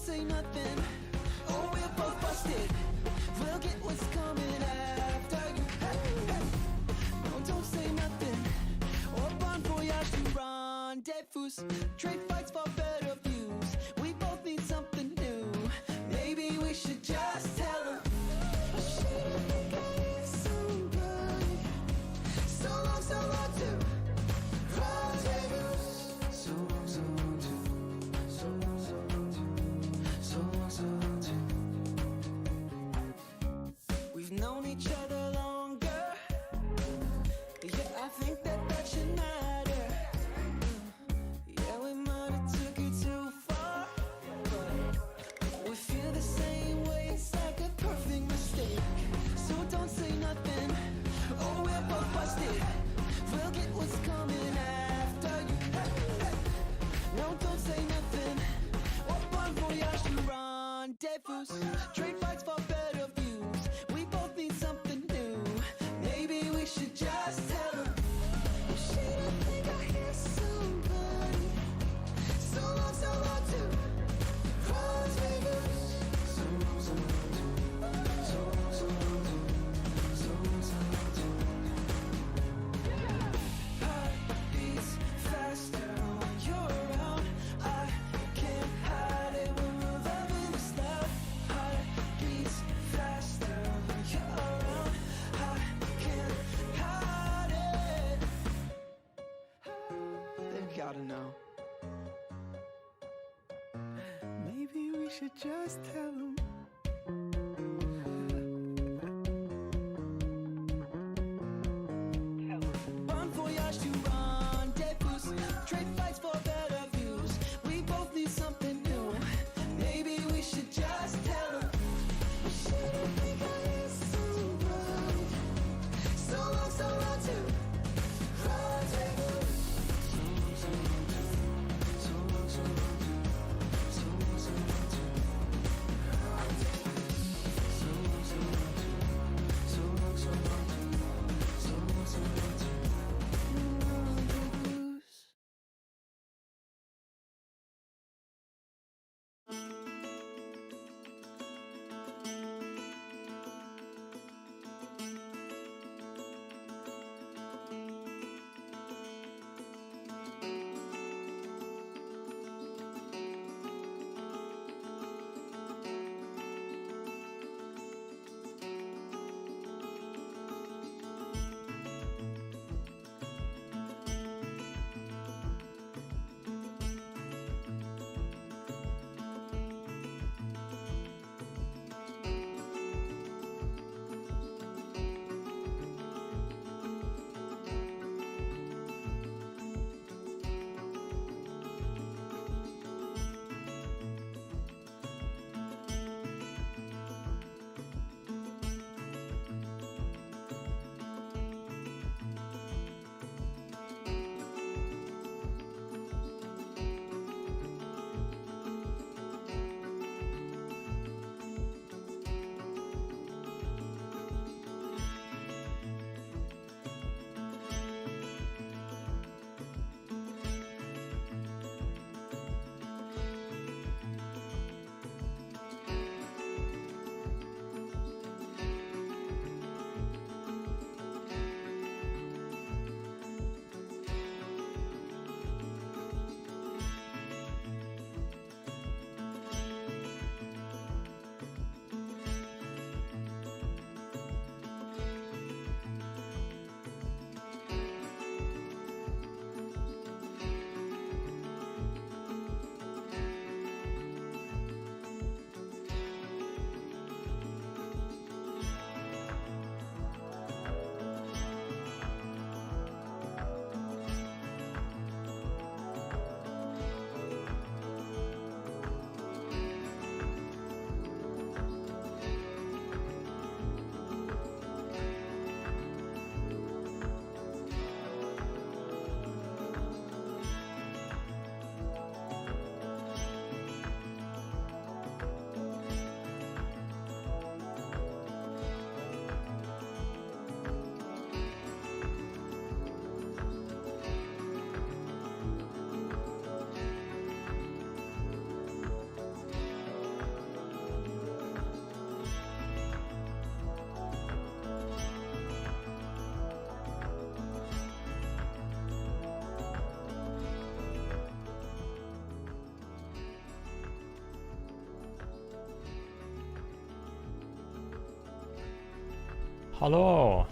say nothing, or we're both busted. We'll get what's coming after you. No, don't say nothing, or bon voyage to rendezvous. Trade fights for better views. We both need something new. Maybe we should just tell them. Oh shit, I think I hear somebody. So long to rendezvous. So long to, so long to, so long to. We've known each other longer. Yeah, I think that should matter. Yeah, we might have took it too far, but we feel the same way. It's like a perfect mistake. So don't say nothing, or we're both busted. We'll get what's coming after you. No, don't say nothing, or bon voyage to rendezvous. Trade fights for better views. We both need something new. Maybe we should just tell them. Oh shit, I think I hear somebody. So long to rendezvous. So long to, so long to, so long to. Heart beats faster when you're around. I can't hide it when we're loving this loud. Heart beats faster when you're around. I can't hide it. They gotta know. Maybe we should just tell them. Bon voyage to rendezvous. Trade fights for better views. We both need something new. Maybe we should just tell them. Oh shit, I think I hear somebody. So long to rendezvous. So long to, so long to, so long to. Hello.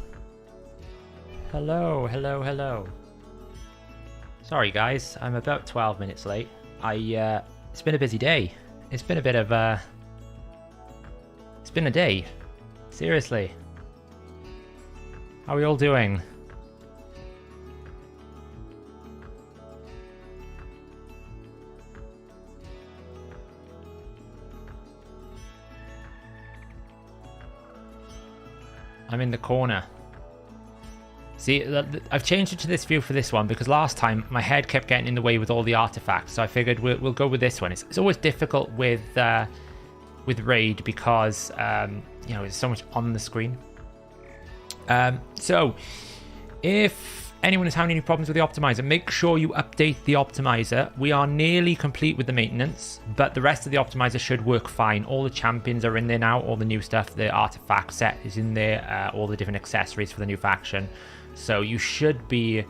Hello, hello, hello. Sorry guys, I'm about 12 minutes late. It's been a busy day. It's been a bit of it's been a day. Seriously. How are we all doing? I'm in the corner. See, I've changed it to this view for this one because last time my head kept getting in the way with all the artifacts, so I figured we'll go with this one. It's always difficult with Raid because you know, there's so much on the screen. So if anyone is having any problems with the optimizer, make sure you update the optimizer. We are nearly complete with the maintenance, but the rest of the optimizer should work fine. All the champions are in there now, all the new stuff, the artifact set is in there, all the different accessories for the new faction. So you should be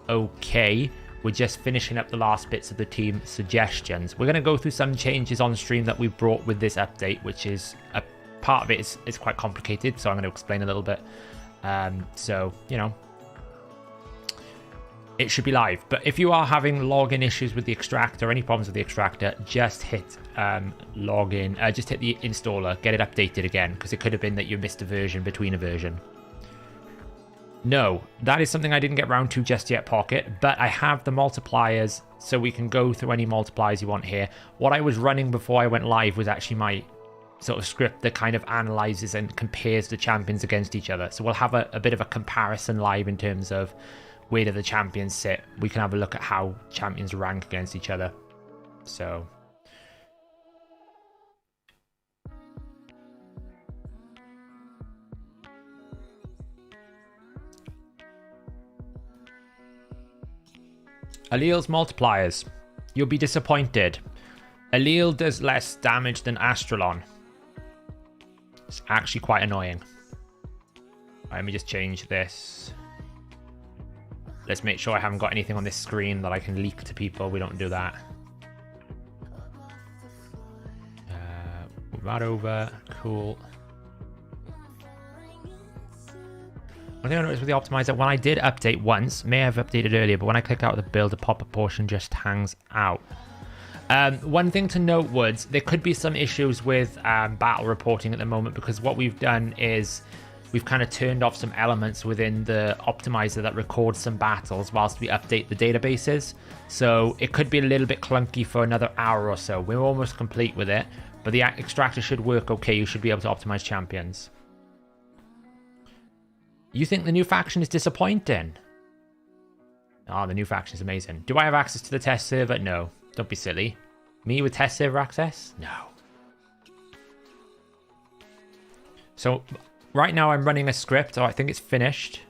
okay. We're just finishing up the last bits of the team suggestions. We're going to go through some changes on stream that we've brought with this update, which is a part of it is quite complicated, so I'm going to explain a little bit. So, you know, it should be live. But if you are having login issues with the extractor or any problems with the extractor, just hit login, just hit the installer, get it updated again, because it could have been that you missed a version between a version. No, that is something I didn't get round to just yet, Pocket, but I have the multipliers, so we can go through any multipliers you want here. What I was running before I went live was actually my sort of script that kind of analyzes and compares the champions against each other. So we'll have a bit of a comparison live in terms of where do the champions sit. We can have a look at how champions rank against each other. So Allele's multipliers. You'll be disappointed. Allele does less damage than Astralon. It's actually quite annoying. Right, let me just change this. Let's make sure I haven't got anything on this screen that I can leak to people. We don't do that. Move that over. Cool. One thing I noticed with the optimizer, when I did update once, may have updated earlier, but when I click out of the build, the pop-up portion just hangs out. One thing to note was there could be some issues with battle reporting at the moment, because what we've done is we've kind of turned off some elements within the optimizer that records some battles whilst we update the databases. So it could be a little bit clunky for another hour or so. We're almost complete with it, but the extractor should work okay. You should be able to optimize champions. You think the new faction is disappointing? Oh, the new faction is amazing. Do I have access to the test server? No. Don't be silly. Me with test server access? No. So right now I'm running a script. Oh, I think it's finished.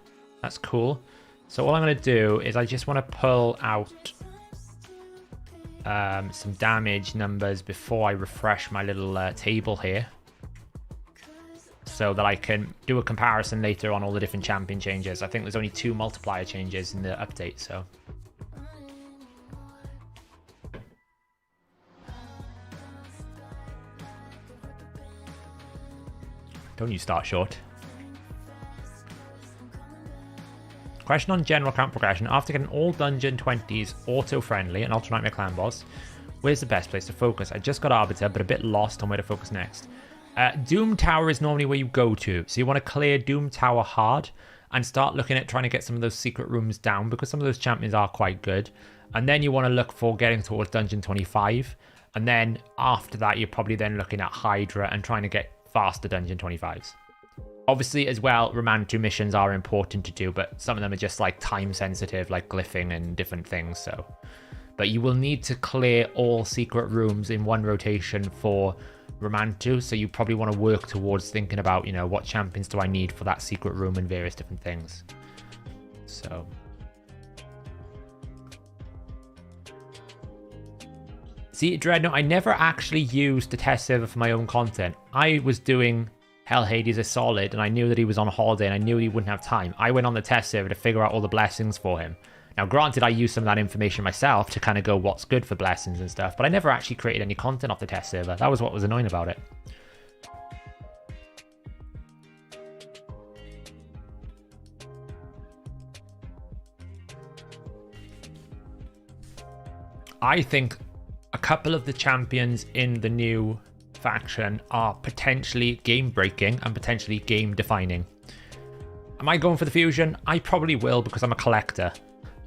That's cool. So all I'm going to do is I just want to pull out some damage numbers before I refresh my little table here, so that I can do a comparison later on all the different champion changes. I think there's only 2 multiplier changes in the update, so. Don't you start short. Question on general count progression. After getting all dungeon 20s auto-friendly and Ultra Nightmare Clan boss, where's the best place to focus? I just got Arbiter, but a bit lost on where to focus next. Doom Tower is normally where you go to. So you want to clear Doom Tower hard and start looking at trying to get some of those secret rooms down, because some of those champions are quite good. And then you want to look for getting towards Dungeon 25. And then after that, you're probably then looking at Hydra and trying to get faster Dungeon 25s. Obviously, as well, Romantu missions are important to do, but some of them are just like time sensitive, like glyphing and different things. So, but you will need to clear all secret rooms in one rotation for Romantu, so you probably want to work towards thinking about, you know, what champions do I need for that secret room and various different things. So see, Dreadnought, I never actually used the test server for my own content. I was doing Hellhades a solid, and I knew that he was on holiday and I knew he wouldn't have time. I went on the test server to figure out all the blessings for him. Now, granted, I used some of that information myself to kind of go what's good for blessings and stuff, but I never actually created any content off the test server. That was what was annoying about it. I think a couple of the champions in the new faction are potentially game-breaking and potentially game-defining. Am I going for the fusion? I probably will because I'm a collector.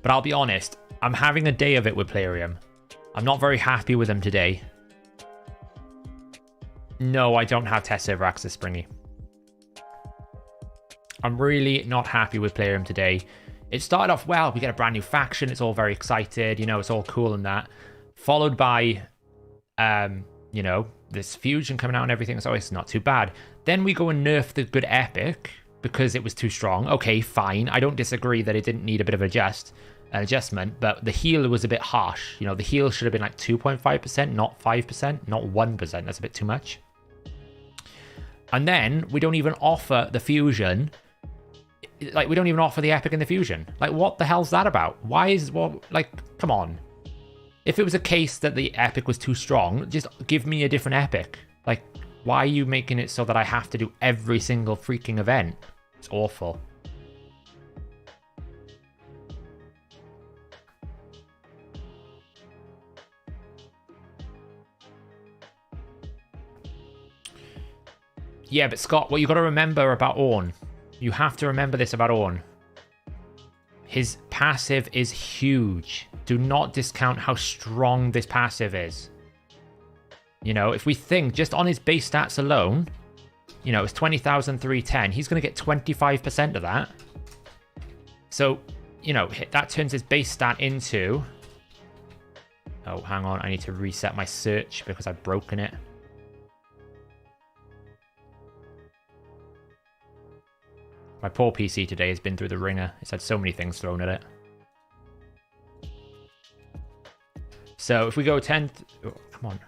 But I'll be honest, I'm having a day of it with Plarium. I'm not very happy with him today. No, I don't have test server access, Springy. I'm really not happy with Plarium today. It started off well. We get a brand new faction. It's all very excited. You know, it's all cool and that. Followed by, you know, this fusion coming out and everything. So it's not too bad. Then we go and nerf the good epic because it was too strong. Okay, fine. I don't disagree that it didn't need a bit of adjustment, but the heal was a bit harsh. You know, the heal should have been like 2.5%, not 5%, not 1%. That's a bit too much. And then we don't even offer the fusion. Like, we don't even offer the epic in the fusion. Like, what the hell's that about? Why is, well, like, come on. If it was a case that the epic was too strong, just give me a different epic. Like, why are you making it so that I have to do every single freaking event? It's awful. Yeah, but Scott, what you got to remember about Ornn, you have to remember this about Ornn. His passive is huge. Do not discount how strong this passive is. You know, if we think just on his base stats alone, you know, it's 20,310. He's going to get 25% of that. So, you know, that turns his base stat into... Oh, hang on. I need to reset my search because I've broken it. My poor PC today has been through the ringer. It's had so many things thrown at it. So if we go 10... Oh, come on.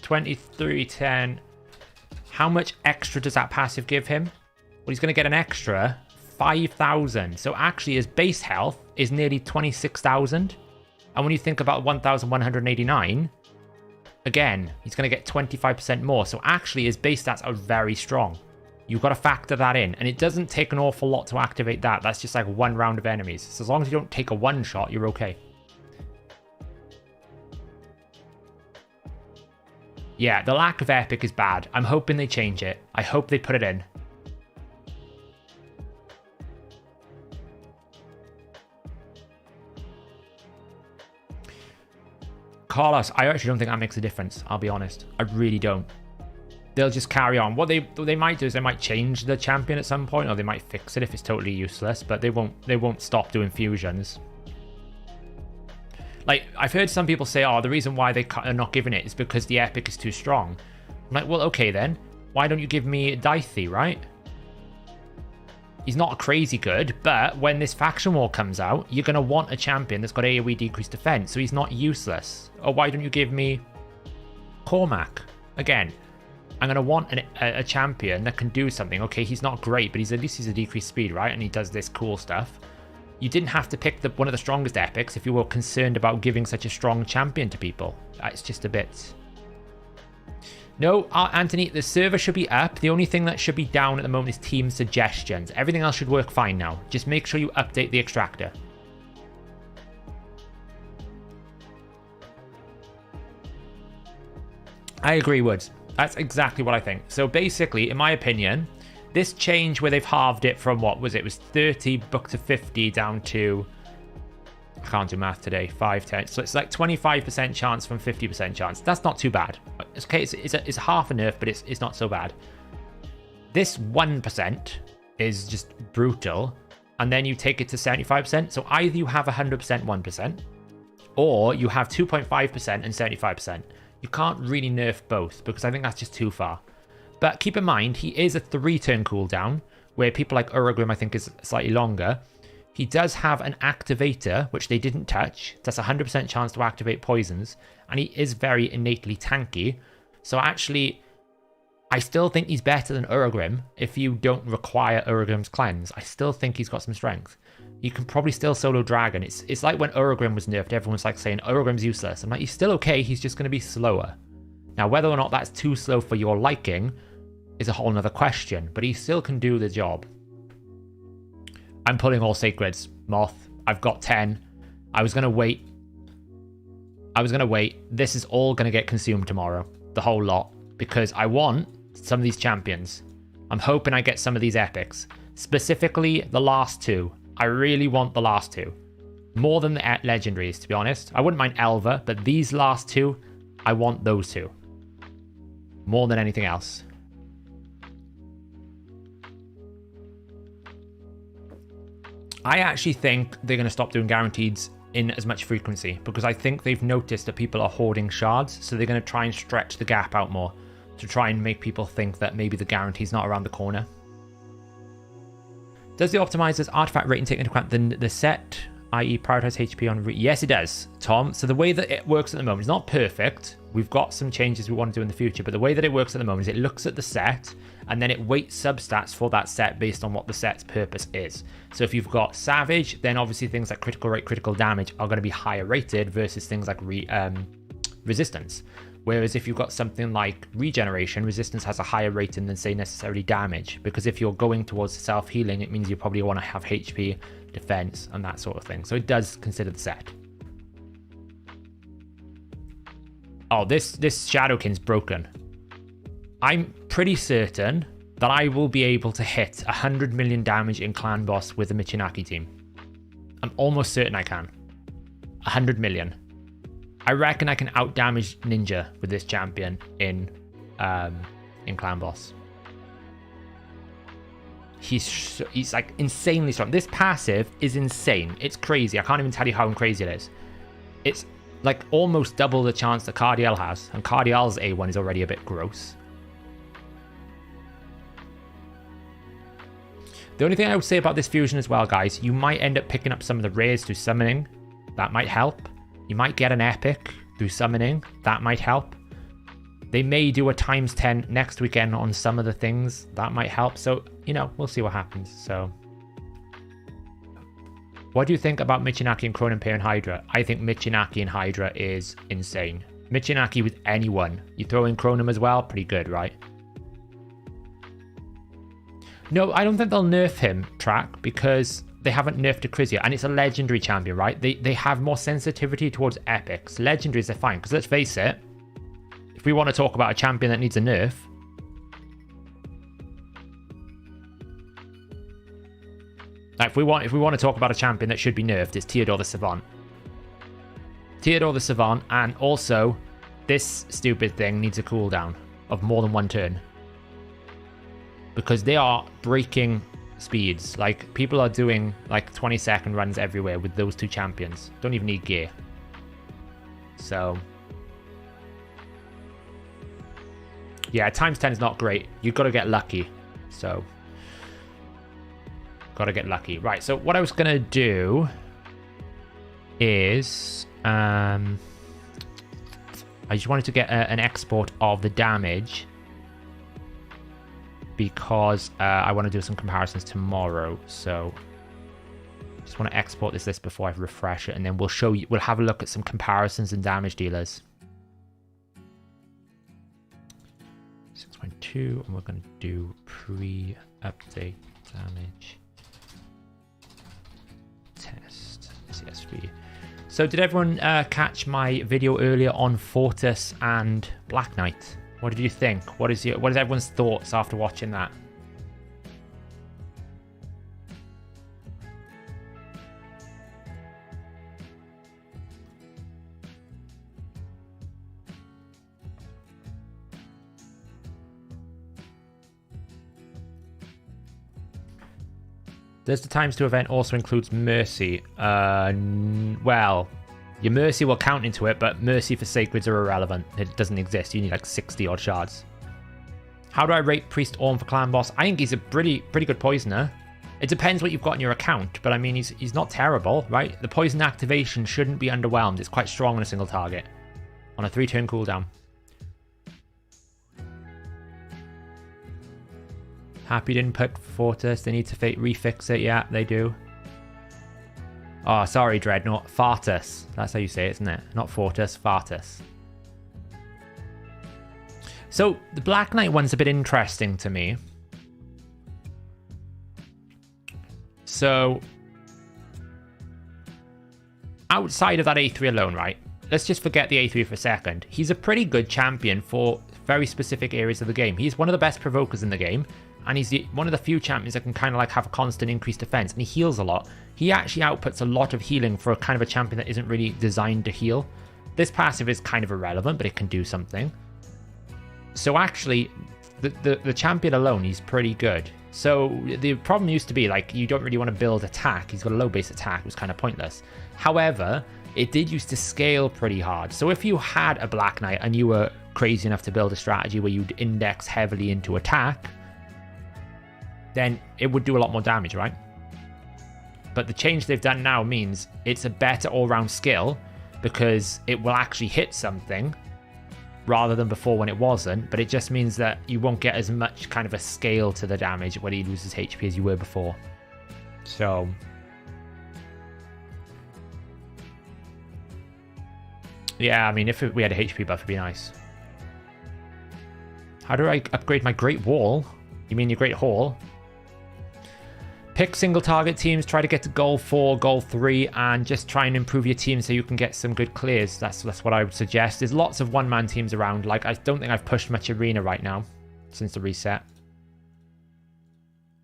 2310. How much extra does that passive give him? Well, he's going to get an extra 5,000. So actually his base health is nearly 26,000. And when you think about 1,189, again, he's going to get 25% more. So actually his base stats are very strong. You've got to factor that in. And it doesn't take an awful lot to activate that. That's just like one round of enemies. So as long as you don't take a one shot, you're okay. Yeah, the lack of epic is bad. I'm hoping they change it. I hope they put it in. Carlos, I actually don't think that makes a difference. I'll be honest. I really don't. They'll just carry on. What they might do is they might change the champion at some point, or they might fix it if it's totally useless, but they won't stop doing fusions. Like, I've heard some people say, oh, the reason why they are not giving it is because the epic is too strong. I'm like, well, okay then. Why don't you give me Dithey, right? He's not crazy good, but when this faction war comes out, you're going to want a champion that's got AoE decreased defense, so he's not useless. Or why don't you give me Cormac? Again, I'm going to want a champion that can do something. Okay, he's not great, but at least he's a decreased speed, right? And he does this cool stuff. You didn't have to pick one of the strongest epics if you were concerned about giving such a strong champion to people. It's just a bit... No, Anthony, the server should be up. The only thing that should be down at the moment is team suggestions. Everything else should work fine now. Just make sure you update the extractor. I agree, Woods. That's exactly what I think. So basically, in my opinion, this change where they've halved it from what was it? It was 30 buck to 50 down to... I can't do math today. 5, 10. So it's like 25% chance from 50% chance. That's not too bad. Okay, it's half a nerf, but it's not so bad. This 1% is just brutal. And then you take it to 75%. So either you have 100% 1%, or you have 2.5% and 75%. You can't really nerf both, because I think that's just too far. But keep in mind, he is a 3-turn cooldown, where people like Uragrim, I think, is slightly longer. He does have an activator, which they didn't touch. That's a 100% chance to activate poisons. And he is very innately tanky. So actually, I still think he's better than Uragrim if you don't require Uragrim's cleanse. I still think he's got some strength. You can probably still solo Dragon. It's like when Uragrim was nerfed, everyone's like saying, Uragrim's useless. I'm like, he's still okay, he's just going to be slower. Now, whether or not that's too slow for your liking is a whole nother question, but he still can do the job. I'm pulling all Sacreds, Moth. I've got 10. I was going to wait. I was going to wait. This is all going to get consumed tomorrow. The whole lot. Because I want some of these champions. I'm hoping I get some of these epics. Specifically, the last two. I really want the last two. More than the legendaries, to be honest. I wouldn't mind Elva, but these last two, I want those two. More than anything else. I actually think they're going to stop doing guaranteeds in as much frequency, because I think they've noticed that people are hoarding shards, so they're going to try and stretch the gap out more to try and make people think that maybe the guarantee's not around the corner. Does the optimizer's artifact rating take into account the set, i.e. prioritize HP on... Yes, it does, Tom. So the way that it works at the moment is not perfect. We've got some changes we want to do in the future, but the way that it works at the moment is it looks at the set and then it weights substats for that set based on what the set's purpose is. So if you've got Savage, then obviously things like critical rate, critical damage are going to be higher rated versus things like resistance. Whereas if you've got something like regeneration, resistance has a higher rating than, say, necessarily damage. Because if you're going towards self-healing, it means you probably want to have HP, defense, and that sort of thing. So it does consider the set. Oh, this Shadowkin's broken. I'm pretty certain that I will be able to hit 100 million damage in Clan Boss with the Michinaki team. I'm almost certain I can. 100 million. I reckon I can out-damage Ninja with this champion in Clan Boss. He's like insanely strong. This passive is insane. It's crazy. I can't even tell you how crazy it is. It's like almost double the chance that Cardiel has, and Cardiel's A1 is already a bit gross. The only thing I would say about this fusion as well, guys, you might end up picking up some of the rares through summoning. That might help. You might get an epic through summoning. That might help. They may do a ×10 next weekend on some of the things. That might help. So, you know, we'll see what happens. So, what do you think about Michinaki and Cronin Pair and Hydra? I think Michinaki and Hydra is insane. Michinaki with anyone. You throw in Cronin as well, pretty good, right? No, I don't think they'll nerf him, Track, because they haven't nerfed Acrizia, and it's a legendary champion, right? They have more sensitivity towards epics. Legendaries are fine, because let's face it, if we want to talk about a champion that needs a nerf, like if we want to talk about a champion that should be nerfed, it's Theodore the Savant. Theodore the Savant, and also this stupid thing needs a cooldown of more than 1 turn. Because they are breaking speeds. Like, people are doing like 20-second runs everywhere with those two champions. Don't even need gear. So, yeah, ×10 is not great. You've got to get lucky. So, got to get lucky. Right, so what I was going to do is... I just wanted to get an export of the damage, because I want to do some comparisons tomorrow. So just want to export this list before I refresh it, and then we'll have a look at some comparisons and damage dealers. 6.2, and we're going to do pre-update damage test CSV. So did everyone catch my video earlier on Fortis and Black Knight? What did you think? What is everyone's thoughts after watching that? Does the ×2 event also includes Mercy? Well, your Mercy will count into it, but Mercy for Sacreds are irrelevant. It doesn't exist. You need like 60 odd shards. How do I rate Priest Orm for Clan Boss? I think he's a pretty good poisoner. It depends what you've got in your account, but I mean, he's not terrible, right? The poison activation shouldn't be underwhelmed. It's quite strong on a single target. On a 3-turn cooldown. Happy didn't put Fortis. They need to refix it. Yeah, they do. Oh, sorry, Dreadnought. Fortis. That's how you say it, isn't it? Not Fortis, Fortis. So, the Black Knight one's a bit interesting to me. So, outside of that A3 alone, right? let's just forget the A3 for a second. He's a pretty good champion for very specific areas of the game. He's one of the best provokers in the game, and he's one of the few champions that can kind of like have a constant increased defense, and he heals a lot. He actually outputs a lot of healing for a kind of a champion that isn't really designed to heal. This passive is kind of irrelevant, but it can do something. So actually, the champion alone, he's pretty good. So the problem used to be, like, you don't really want to build attack. He's got a low base attack. It was kind of pointless. However, it did used to scale pretty hard. So if you had a Black Knight and you were crazy enough to build a strategy where you'd index heavily into attack, then it would do a lot more damage, right? But the change they've done now means it's a better all-round skill because it will actually hit something rather than before when it wasn't. But it just means that you won't get as much kind of a scale to the damage when he loses HP as you were before. So yeah, I mean, if we had a HP buff, it'd be nice. How do I upgrade my Great Wall? You mean your Great Hall? Pick single target teams, try to get to goal 4, goal 3, and just try and improve your team so you can get some good clears. That's what I would suggest. There's lots of one-man teams around. Like, I don't think I've pushed much arena right now since the reset.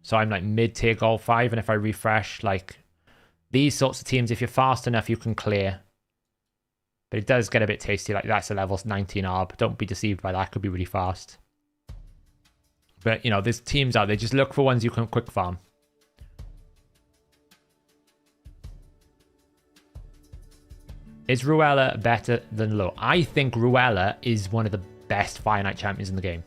So I'm like mid-tier goal 5, and if I refresh, like, these sorts of teams, if you're fast enough, you can clear. But it does get a bit tasty. Like, that's a level 19 ARB. Don't be deceived by that. It could be really fast. But, you know, there's teams out there. Just look for ones you can quick farm. Is Ruella better than Low? I think Ruella is one of the best Fire Knight champions in the game.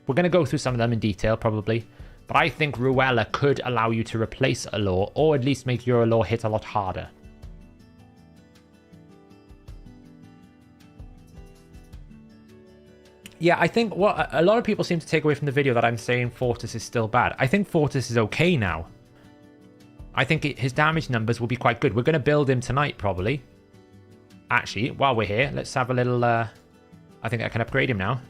We're going to go through some of them in detail, probably. But I think Ruella could allow you to replace Allure, or at least make your Allure hit a lot harder. Yeah, I think what a lot of people seem to take away from the video that I'm saying Fortis is still bad. I think Fortis is okay now. I think his damage numbers will be quite good. We're going to build him tonight, probably. Actually, while we're here, let's have a little... I think I can upgrade him now.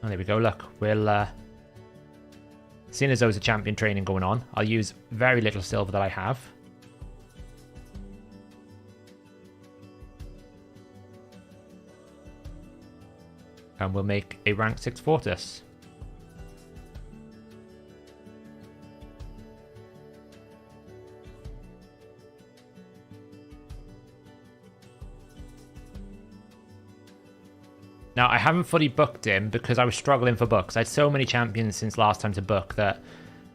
Oh, there we go. Look, we'll... seeing as there's a champion training going on, I'll use very little silver that I have. And we'll make a rank 6 Fortis. Now, I haven't fully booked him because I was struggling for books. I had so many champions since last time to book that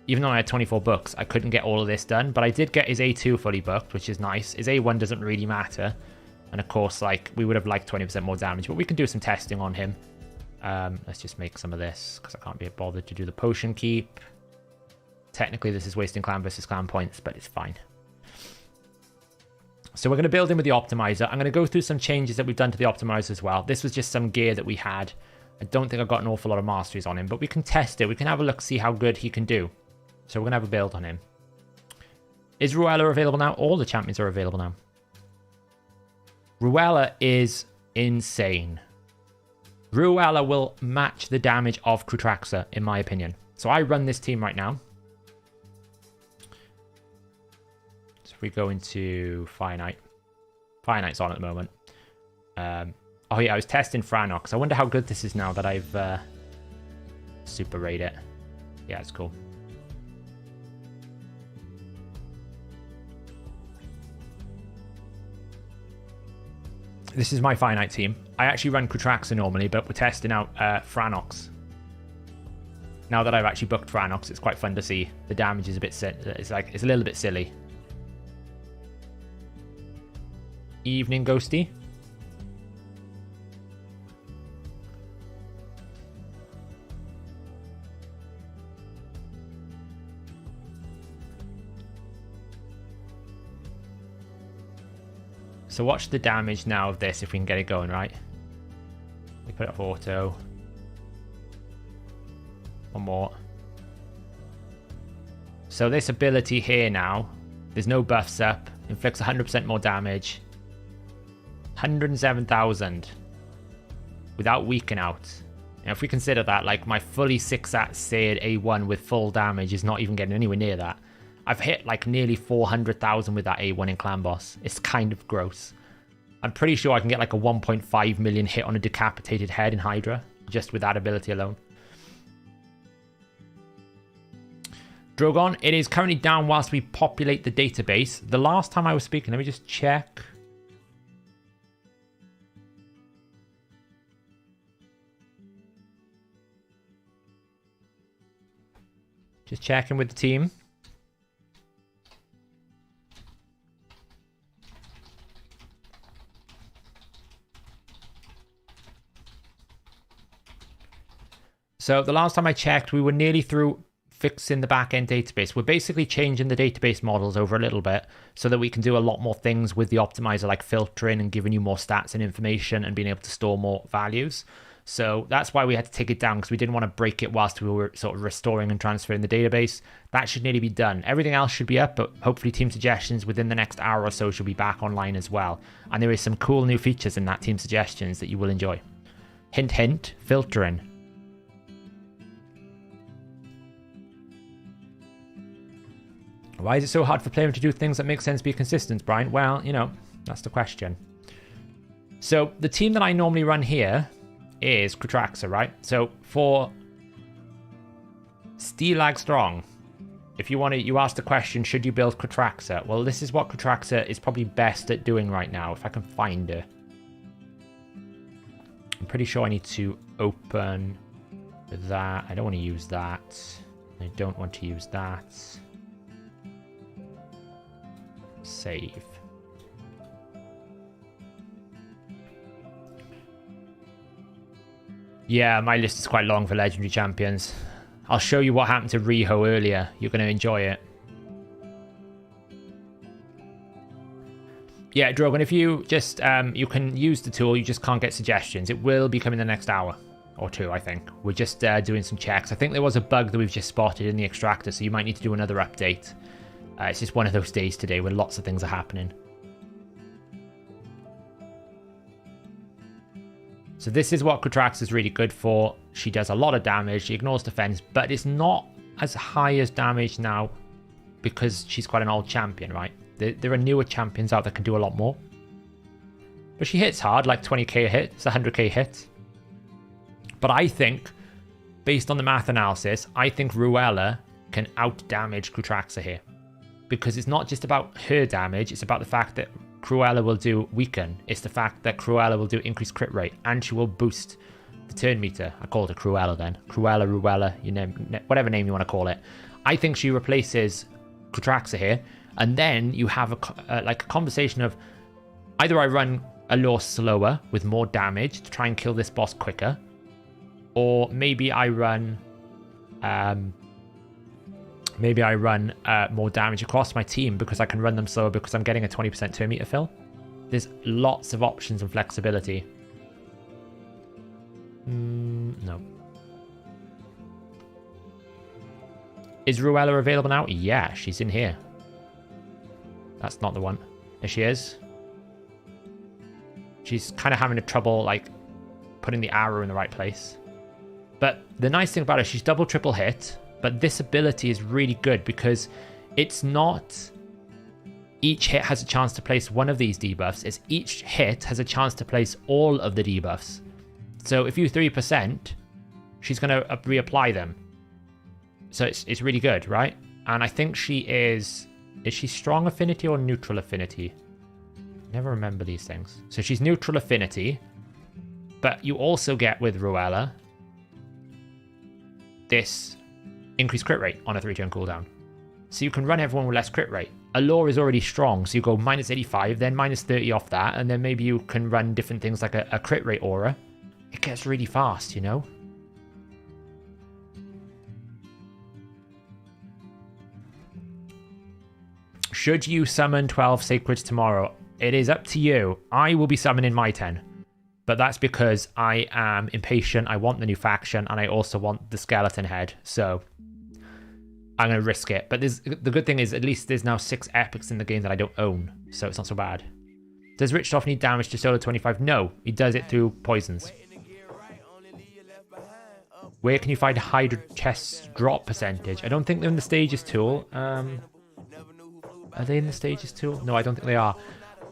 even though I had 24 books, I couldn't get all of this done. But I did get his A2 fully booked, which is nice. His A1 doesn't really matter. And of course, like, we would have liked 20% more damage, but we can do some testing on him. Let's just make some of this because I can't be bothered to do the potion keep. Technically, this is wasting clan versus clan points, but it's fine. So we're going to build in with the optimizer. I'm going to go through some changes that we've done to the optimizer as well. This was just some gear that we had. I don't think I've got an awful lot of masteries on him, but we can test it. We can have a look, see how good he can do. So we're going to have a build on him. Is Ruella available now? All the champions are available now. Ruella is insane. Ruella will match the damage of Krutraxa, in my opinion. So I run this team right now. So if we go into Fire Knight. Fire Knight's on at the moment. Oh yeah, I was testing Franox. I wonder how good this is now that I've super rated it. Yeah, it's cool. This is my Fire Knight team. I actually run Krutraxa normally, but we're testing out Franox. Now that I've actually booked Franox, it's quite fun to see. The damage is a bit... it's a little bit silly. Evening, Ghosty. So watch the damage now of this if we can get it going, right? We put it up auto. One more. So this ability here now, there's no buffs up, inflicts 100% more damage. 107,000 without weaken out. Now if we consider that, like, my fully 6-at Seared A1 with full damage is not even getting anywhere near that. I've hit like nearly 400,000 with that A1 in Clan Boss. It's kind of gross. I'm pretty sure I can get like a 1.5 million hit on a decapitated head in Hydra, just with that ability alone. Drogon, it is currently down whilst we populate the database. The last time I was speaking, let me just check. Just checking with the team. So the last time I checked, we were nearly through fixing the back-end database. We're basically changing the database models over a little bit so that we can do a lot more things with the optimizer, like filtering and giving you more stats and information and being able to store more values. So that's why we had to take it down, because we didn't want to break it whilst we were sort of restoring and transferring the database. That should nearly be done. Everything else should be up, but hopefully team suggestions within the next hour or so should be back online as well. And there is some cool new features in that team suggestions that you will enjoy. Hint, hint, filtering. Why is it so hard for players to do things that make sense, be consistent, Brian? Well, you know, that's the question. So the team that I normally run here is Kratraxa, right? So for Stalag Strong, if you want to, you asked the question, should you build Kratraxa? Well, this is what Kratraxa is probably best at doing right now, if I can find her. I'm pretty sure I need to open that. I don't want to use that. I don't want to use that. Save. Yeah, my list is quite long for legendary champions. I'll show you what happened to Riho earlier. You're going to enjoy it. Yeah, Drogon, if you just, you can use the tool, you just can't get suggestions. It will be coming the next hour or two, I think. We're just doing some checks. I think there was a bug that we've just spotted in the extractor, so you might need to do another update. It's just one of those days today where lots of things are happening. So this is what Kratraxa is really good for. She does a lot of damage, she ignores defense, but it's not as high as damage now because she's quite an old champion, right? There are newer champions out that can do a lot more. But she hits hard, like 20k a hit. It's a 100k hit. But I think, based on the math analysis, I think Ruella can out-damage Kratraxa here. Because it's not just about her damage, it's about the fact that Cruella will do weaken. It's the fact that Cruella will do increased crit rate, and she will boost the turn meter. I called her Cruella then. Cruella, Ruella, you name, whatever name you want to call it. I think she replaces Kratraxa here, and then you have like a conversation of either I run Allure slower with more damage to try and kill this boss quicker, or maybe I run more damage across my team because I can run them slower because I'm getting a 20% turn meter fill. There's lots of options and flexibility. No. Is Ruella available now? Yeah, she's in here. That's not the one. There she is. She's kind of having a trouble, like, putting the arrow in the right place. But the nice thing about her, she's double, triple hit. But this ability is really good because it's not each hit has a chance to place one of these debuffs. It's each hit has a chance to place all of the debuffs. So if you 3%, she's going to reapply them. So it's really good, right? And I think she is she strong affinity or neutral affinity? Never remember these things. So she's neutral affinity. But you also get with Ruella this increased crit rate on a 3-turn cooldown. So you can run everyone with less crit rate. Allure is already strong, so you go minus 85, then minus 30 off that, and then maybe you can run different things like a crit rate aura. It gets really fast, you know? Should you summon 12 Sacreds tomorrow? It is up to you. I will be summoning my 10. But that's because I am impatient, I want the new faction, and I also want the skeleton head. So I'm going to risk it. But the good thing is, at least there's now 6 epics in the game that I don't own. So it's not so bad. Does Richtoff need damage to solo 25? No, he does it through poisons. Where can you find Hydra chest drop percentage? I don't think they're in the stages tool. Are they in the stages too? No, I don't think they are.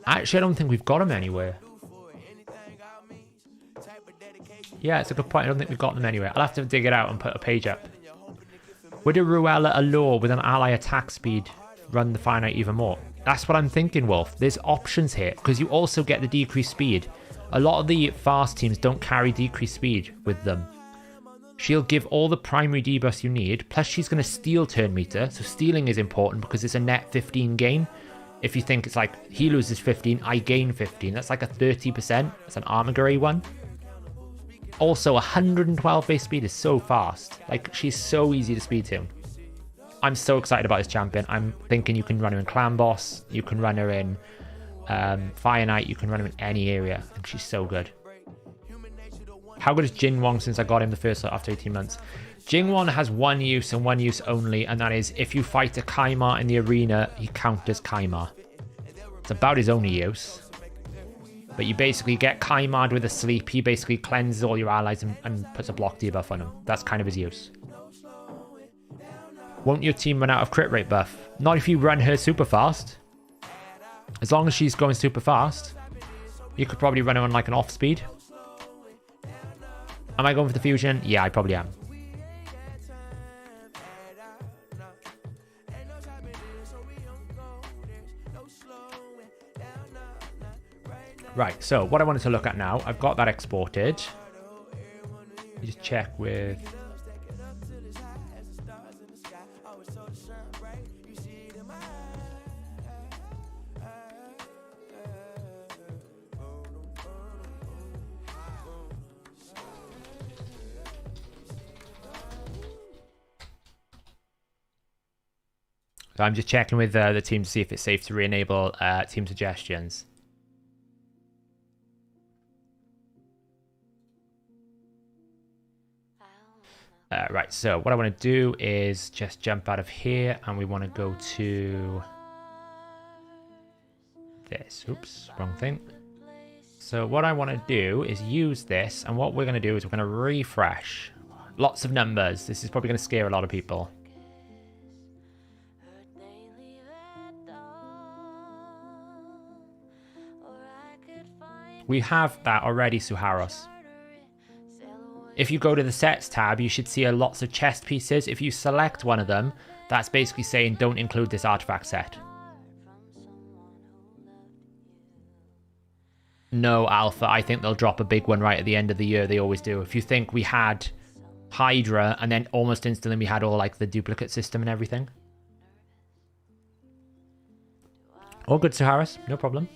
Actually, I don't think we've got them anywhere. Yeah, it's a good point. I don't think we've got them anywhere. I'll have to dig it out and put a page up. Would a Ruella Allure with an ally attack speed run the finite even more? That's what I'm thinking, Wolf. There's options here, because you also get the decreased speed. A lot of the fast teams don't carry decreased speed with them. She'll give all the primary debuffs you need, plus she's going to steal turn meter, so stealing is important because it's a net 15 gain. If you think it's like, he loses 15, I gain 15, that's like a 30%. That's an Armageddon one. Also, 112 base speed is so fast. Like, she's so easy to speed tune. I'm so excited about this champion. I'm thinking you can run her in Clan Boss, you can run her in Fire Knight, you can run her in any area. I think she's so good. How good is Jing Wong since I got him the first lot after 18 months? Jing Wong has one use and one use only, and that is if you fight a Kaimar in the arena, he counters Kaimar. It's about his only use. But you basically get Kaimard with a sleep. He basically cleanses all your allies and puts a block debuff on them. That's kind of his use. Won't your team run out of crit rate buff? Not if you run her super fast. As long as she's going super fast, you could probably run her on like an off speed. Am I going for the fusion? Yeah, I probably am. Right, so what I wanted to look at now, I've got that exported. Let me just check with... So I'm just checking with the team to see if it's safe to re-enable team suggestions. Right, so what I want to do is just jump out of here and we want to go to this. Oops, wrong thing. So what I want to do is use this, and what we're going to do is we're going to refresh. Lots of numbers. This is probably going to scare a lot of people. We have that already, Suharos. If you go to the sets tab, you should see lots of chest pieces. If you select one of them, that's basically saying don't include this artifact set. No, Alpha, I think they'll drop a big one right at the end of the year. They always do. If you think we had Hydra and then almost instantly we had all like the duplicate system and everything. All good, Suharis. No problem.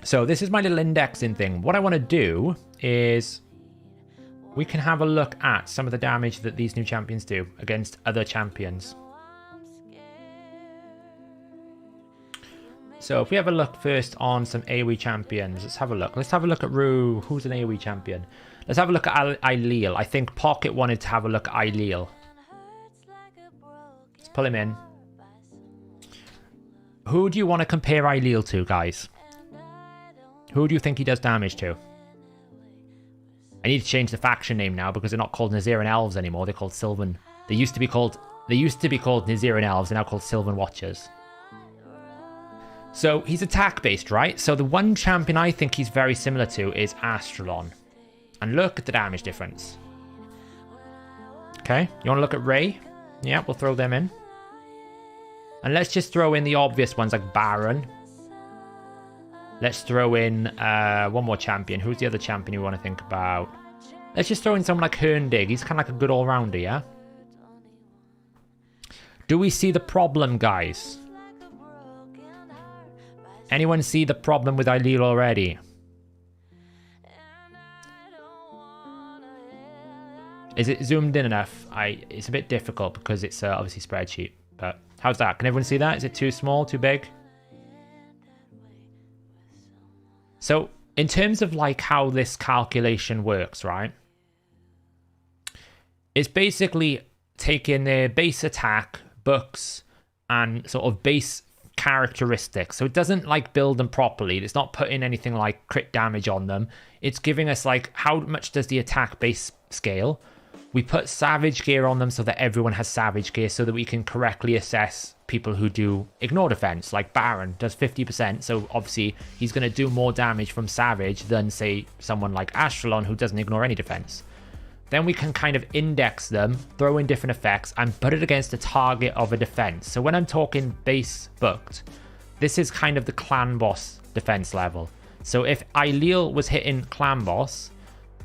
So this is my little indexing thing. What I want to do is we can have a look at some of the damage that these new champions do against other champions. So if we have a look first on some AoE champions, let's have a look. Let's have a look at Rue. Who's an AoE champion? Let's have a look at Aileel. I think Pocket wanted to have a look at Aileel. Let's pull him in. Who do you want to compare Aileel to, guys? Who do you think he does damage to? I need to change the faction name now because they're not called Naziran Elves anymore. They're called Sylvan. They used to be called Naziran Elves. They're now called Sylvan Watchers. So he's attack based, right? So the one champion I think he's very similar to is Astralon. And look at the damage difference. Okay, you want to look at Ray? Yeah, we'll throw them in. And let's just throw in the obvious ones like Baron. Let's throw in one more champion. Who's the other champion you want to think about? Let's just throw in someone like Herndig. He's kind of like a good all-rounder, yeah? Do we see the problem, guys? Anyone see the problem with Aileel already? Is it zoomed in enough? It's a bit difficult because it's obviously spreadsheet. But how's that? Can everyone see that? Is it too small, too big? So in terms of like how this calculation works, right? It's basically taking their base attack, books, and sort of base characteristics. So it doesn't like build them properly. It's not putting anything like crit damage on them. It's giving us like how much does the attack base scale, We put savage gear on them so that everyone has savage gear so that we can correctly assess people who do ignore defense. Like Baron does 50%, so obviously he's going to do more damage from savage than, say, someone like Astralon who doesn't ignore any defense. Then we can kind of index them, throw in different effects, and put it against a target of a defense. So when I'm talking base booked, this is kind of the clan boss defense level. So if Aileel was hitting clan boss,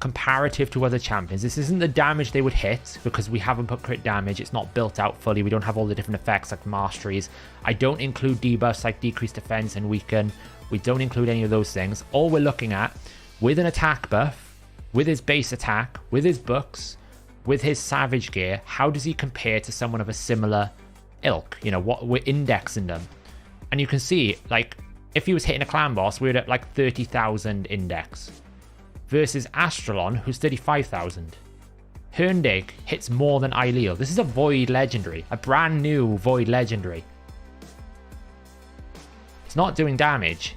comparative to other champions, this isn't the damage they would hit because we haven't put crit damage. It's not built out fully. We don't have all the different effects like masteries. I don't include debuffs like decreased defense and weaken. We don't include any of those things. All we're looking at with an attack buff, with his base attack, with his books, with his savage gear, how does he compare to someone of a similar ilk? You know, what we're indexing them. And you can see, like, if he was hitting a clan boss, we're at like 30,000 index. Versus Astralon, who's 35,000. Herndeg hits more than Aileel. This is a Void Legendary. A brand new Void Legendary. It's not doing damage.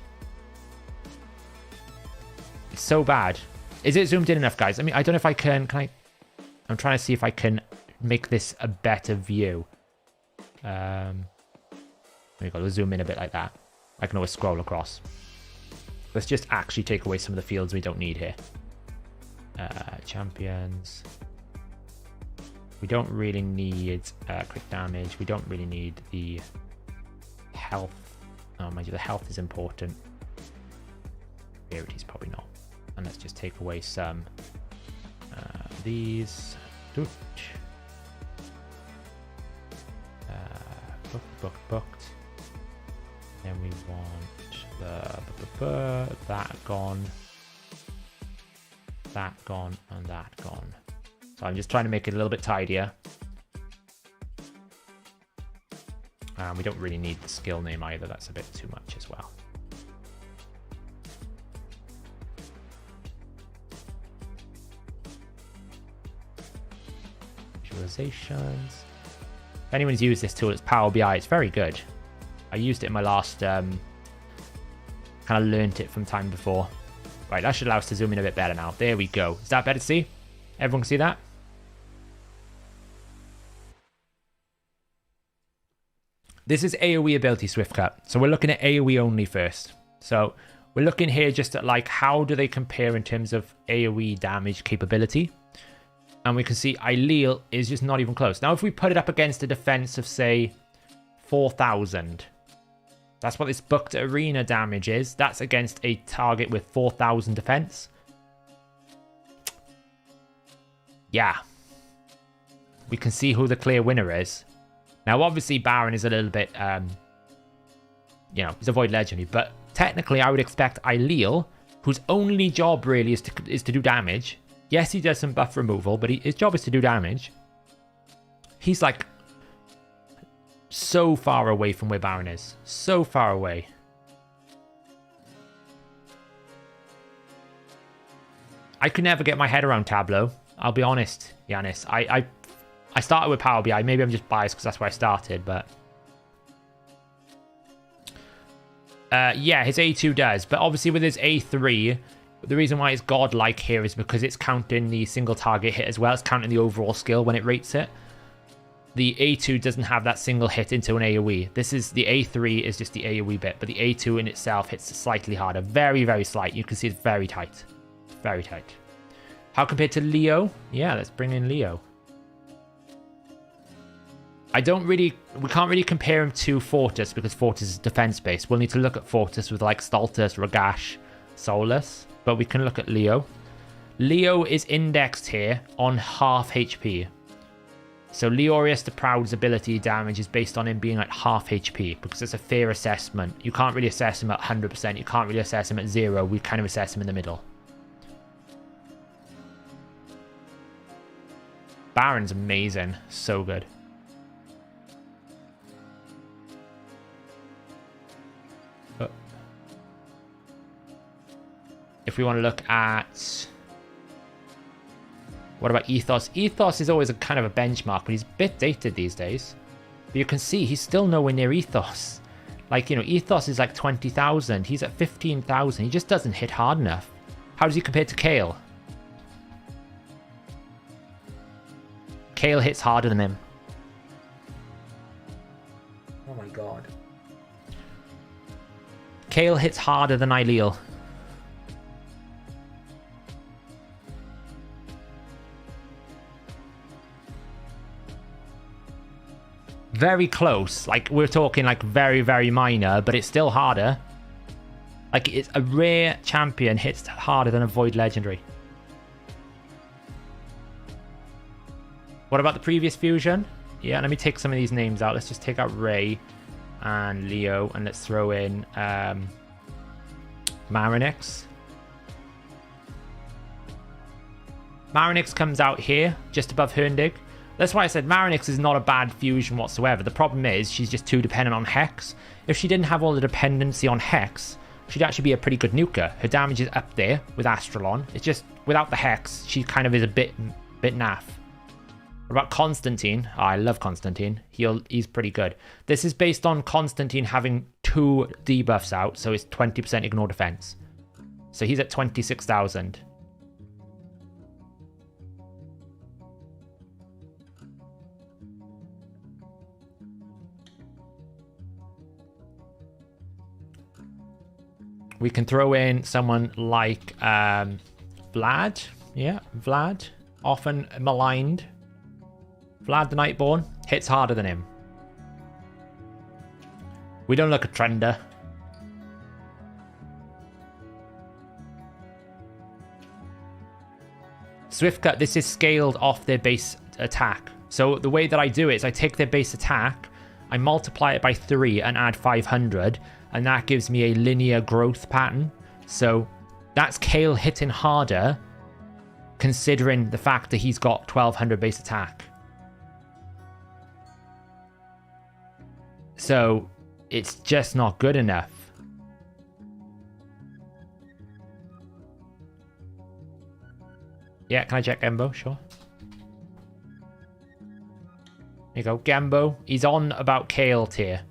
It's so bad. Is it zoomed in enough, guys? I mean, I don't know if I can... I'm trying to see if I can make this a better view. There we go. Let's zoom in a bit like that. I can always scroll across. Let's just actually take away some of the fields we don't need here. Champions. We don't really need crit damage. We don't really need the health. Oh, mind you, the health is important. Rarities, probably not. And let's just take away some. These. Booked. Then we want that gone, and that gone. So I'm just trying to make it a little bit tidier. We don't really need the skill name either. That's a bit too much as well. Visualizations. If anyone's used this tool, it's Power BI. It's very good. I used it in my last, kind of learnt it from time before. Right, that should allow us to zoom in a bit better now. There we go. Is that better to see? Everyone can see that? This is AoE ability Swift Cut. So we're looking at AoE only first. So we're looking here just at like how do they compare in terms of AoE damage capability. And we can see Aileel is just not even close. Now if we put it up against a defense of say 4,000. That's what this booked arena damage is. That's against a target with 4,000 defense. Yeah. We can see who the clear winner is. Now, obviously, Baron is a little bit, you know, he's a Void Legendary. But technically, I would expect Aileel, whose only job really is to do damage. Yes, he does some buff removal, but his job is to do damage. He's like so far away from where Baron is. So far away. I could never get my head around Tableau. I'll be honest, Yanis. I started with Power BI. Maybe I'm just biased because that's where I started, but... yeah, his A2 does. But obviously with his A3, the reason why it's godlike here is because it's counting the single target hit as well. It's counting the overall skill when it rates it. The A2 doesn't have that single hit into an AoE. This is the A3 is just the AoE bit, but the A2 in itself hits slightly harder. Very, very slight. You can see it's very tight. Very tight. How compared to Leo? Yeah, let's bring in Leo. We can't really compare him to Fortis because Fortis is defense-based. We'll need to look at Fortis with like Stultus, Ragash, Solus, but we can look at Leo. Leo is indexed here on half HP. So Leorius the Proud's ability damage is based on him being at half HP because it's a fair assessment. You can't really assess him at 100%. You can't really assess him at 0. We kind of assess him in the middle. Baron's amazing. So good. If we want to look at... What about Ethos? Ethos is always a kind of a benchmark, but he's a bit dated these days. But you can see he's still nowhere near Ethos. Like, you know, Ethos is like 20,000. He's at 15,000. He just doesn't hit hard enough. How does he compare to Kale? Kale hits harder than him. Oh my god. Kale hits harder than Aileel. Very close. Like, we're talking like very, very minor, but it's still harder. Like, it's a rare champion hits harder than a Void Legendary. What about the previous fusion? Yeah, let me take some of these names out. Let's just take out Ray and Leo, and let's throw in Marinix. Marinix comes out here, just above Herndig. That's why I said Marinix is not a bad fusion whatsoever. The problem is she's just too dependent on Hex. If she didn't have all the dependency on Hex, she'd actually be a pretty good nuker. Her damage is up there with Astralon. It's just, without the Hex, she kind of is a bit naff. What about Constantine? Oh, I love Constantine. He's pretty good. This is based on Constantine having 2 debuffs out, so it's 20% ignore defense. So he's at 26,000. We can throw in someone like Vlad. Yeah, Vlad. Often maligned. Vlad the Nightborn hits harder than him. We don't look at Trender. Swiftcut, this is scaled off their base attack. So the way that I do it is I take their base attack, I multiply it by 3 and add 500, and that gives me a linear growth pattern. So that's Kale hitting harder, considering the fact that he's got 1200 base attack. So it's just not good enough. Yeah, can I check Gembo? Sure. There you go, Gembo. He's on about Kale tier.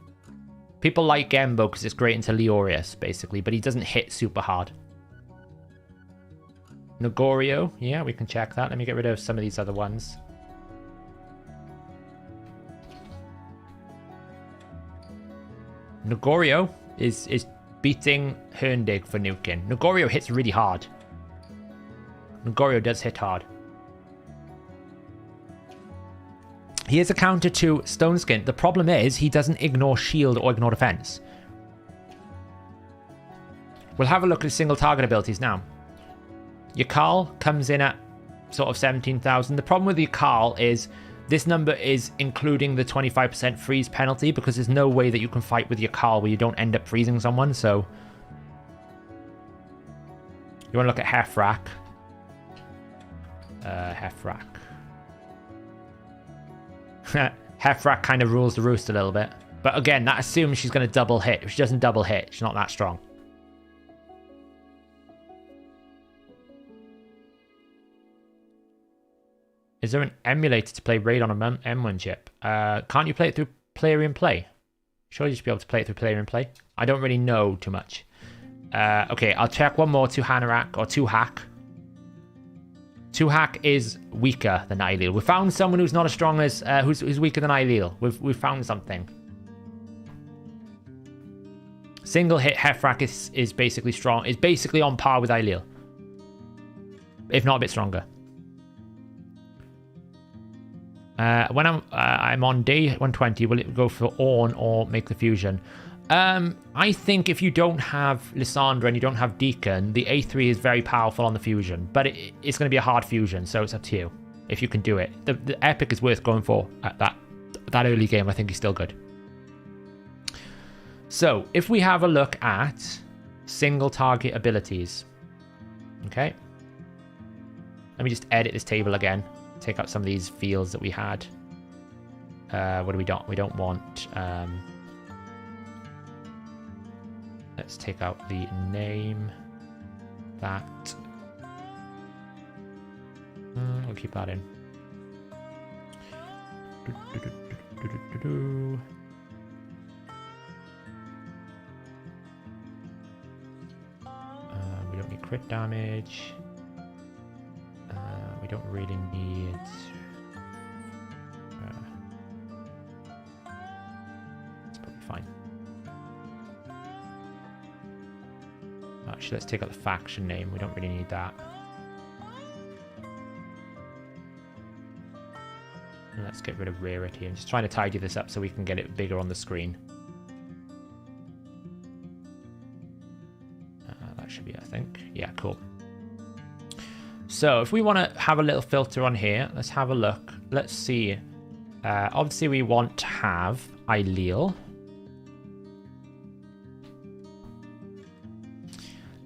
People like Gembo because it's great into Leorius, basically, but he doesn't hit super hard. Nogorio, yeah, we can check that. Let me get rid of some of these other ones. Nogorio is beating Herndig for nuking. Nogorio hits really hard. Nogorio does hit hard. He is a counter to Stone Skin. The problem is he doesn't ignore shield or ignore defense. We'll have a look at single target abilities now. Yakal comes in at sort of 17,000. The problem with Yakal is this number is including the 25% freeze penalty, because there's no way that you can fight with Yakal where you don't end up freezing someone. So you want to look at Hefrak. Hefrak. Hefrak kind of rules the roost a little bit. But again, that assumes she's going to double hit. If she doesn't double hit, she's not that strong. Is there an emulator to play Raid on a M1 chip? Can't you play it through Player in Play? Surely you should be able to play it through Player in Play. I don't really know too much. Okay, I'll check one more to Hanak or 2-Hack. 2-Hack is weaker than Aileel. We found someone who's not as strong as who's weaker than Aileel. We've found something. Single hit Hefrak is basically strong. Is basically on par with Aileel, if not a bit stronger. When I'm on day 120, will it go for Ornn or make the fusion? I think if you don't have Lysandra and you don't have Deacon, the A3 is very powerful on the fusion, but it's going to be a hard fusion, so it's up to you if you can do it. The Epic is worth going for at that early game. I think he's still good. So if we have a look at single target abilities, okay, let me just edit this table again. Take out some of these fields that we had. What do we don't? We don't want. Let's take out the name. That. We'll keep that in. We don't need crit damage. We don't really need Actually, let's take out the faction name. We don't really need that. And let's get rid of rarity. I'm just trying to tidy this up so we can get it bigger on the screen. That should be, I think. Yeah, cool. So if we want to have a little filter on here, let's have a look. Let's see. Obviously, we want to have Ailil.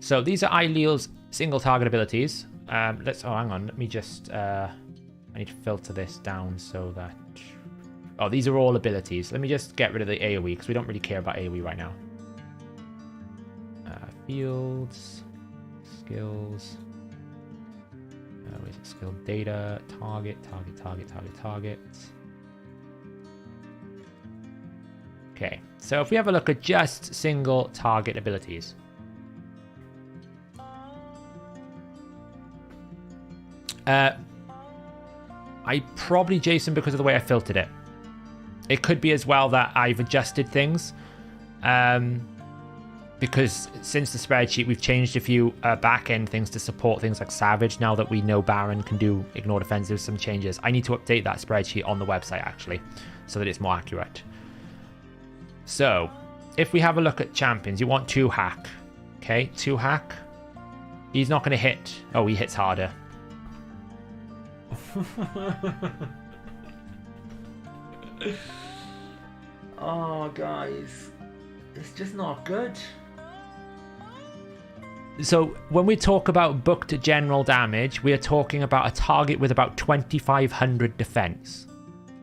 So these are Ailil's single target abilities. Oh, hang on. Let me just... I need to filter this down so that... Oh, these are all abilities. Let me just get rid of the AoE because we don't really care about AoE right now. Fields. Skills. Where's it? Skill data. Target. Okay. So if we have a look at just single target abilities. I probably Jason because of the way I filtered it. It could be as well that I've adjusted things. Because since the spreadsheet, we've changed a few back-end things to support things like Savage. Now that we know Baron can do Ignore Defensive, some changes. I need to update that spreadsheet on the website, actually, so that it's more accurate. So, if we have a look at champions, you want 2 hack. Okay, 2 hack. He's not going to hit. Oh, he hits harder. Oh, guys. It's just not good. So when we talk about booked general damage, we are talking about a target with about 2,500 defense.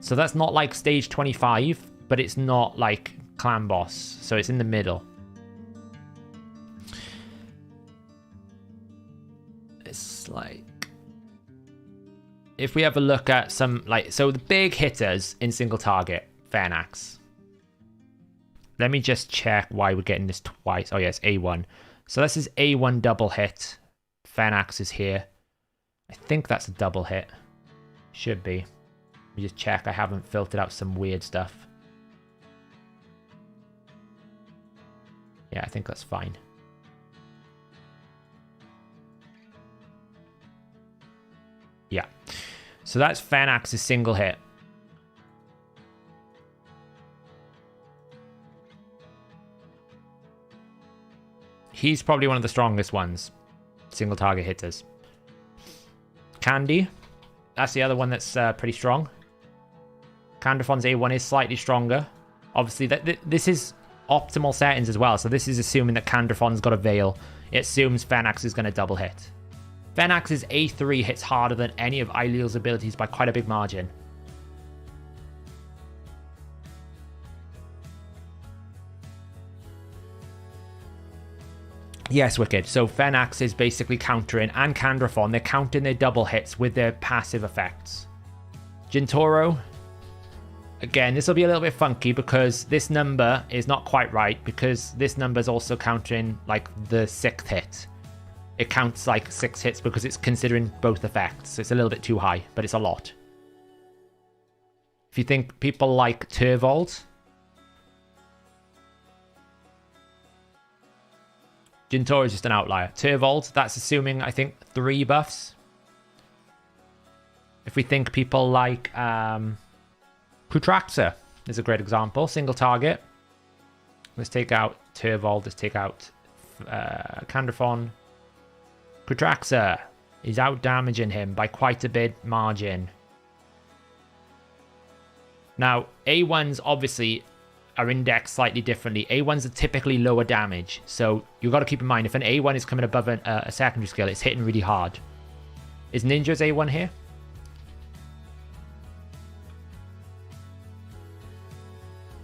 So that's not like stage 25, but it's not like clan boss. So it's in the middle. It's like... If we have a look at some, like, so the big hitters in single target, Fernax. Let me just check why we're getting this twice. Oh, yes, A1. So this is A1 double hit. Fernax is here. I think that's a double hit. Should be. Let me just check. I haven't filtered out some weird stuff. Yeah, I think that's fine. Yeah. So that's Fernax's single hit. He's probably one of the strongest ones. Single target hitters. Candy. That's the other one that's pretty strong. Candrafon's A1 is slightly stronger. Obviously, this is optimal settings as well. So this is assuming that Candrafon's got a Veil. It assumes Fernax is going to double hit. Fernax's A3 hits harder than any of Ailil's abilities by quite a big margin. Yes, Wicked. So Fernax is basically countering, and Candrafon, they're counting their double hits with their passive effects. Jintoro, again, this will be a little bit funky because this number is not quite right because this number is also countering like the 6th hit. It counts like 6 hits because it's considering both effects. So it's a little bit too high, but it's a lot. If you think people like Turvold, Jintoro is just an outlier. Turvold, that's assuming, I think, 3 buffs. If we think people like Putraxa is a great example. Single target. Let's take out Turvold. Let's take out Candrafon. Putraxa is out damaging him by quite a bit margin. Now, A1s obviously are indexed slightly differently. A1s are typically lower damage. So you've got to keep in mind, if an A1 is coming above a secondary skill, it's hitting really hard. Is Ninja's A1 here?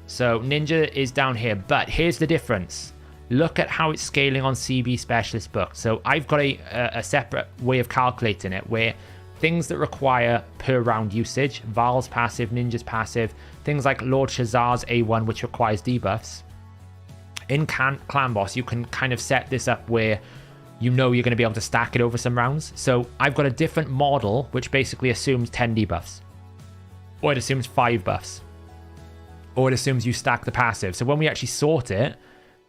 So Ninja is down here, but here's the difference. Look at how it's scaling on CB Specialist Book. So I've got a separate way of calculating it where things that require per round usage, Val's passive, Ninja's passive, things like Lord Shazar's A1, which requires debuffs. In Clan Boss, you can kind of set this up where you know you're going to be able to stack it over some rounds. So I've got a different model, which basically assumes 10 debuffs. Or it assumes 5 buffs. Or it assumes you stack the passive. So when we actually sort it,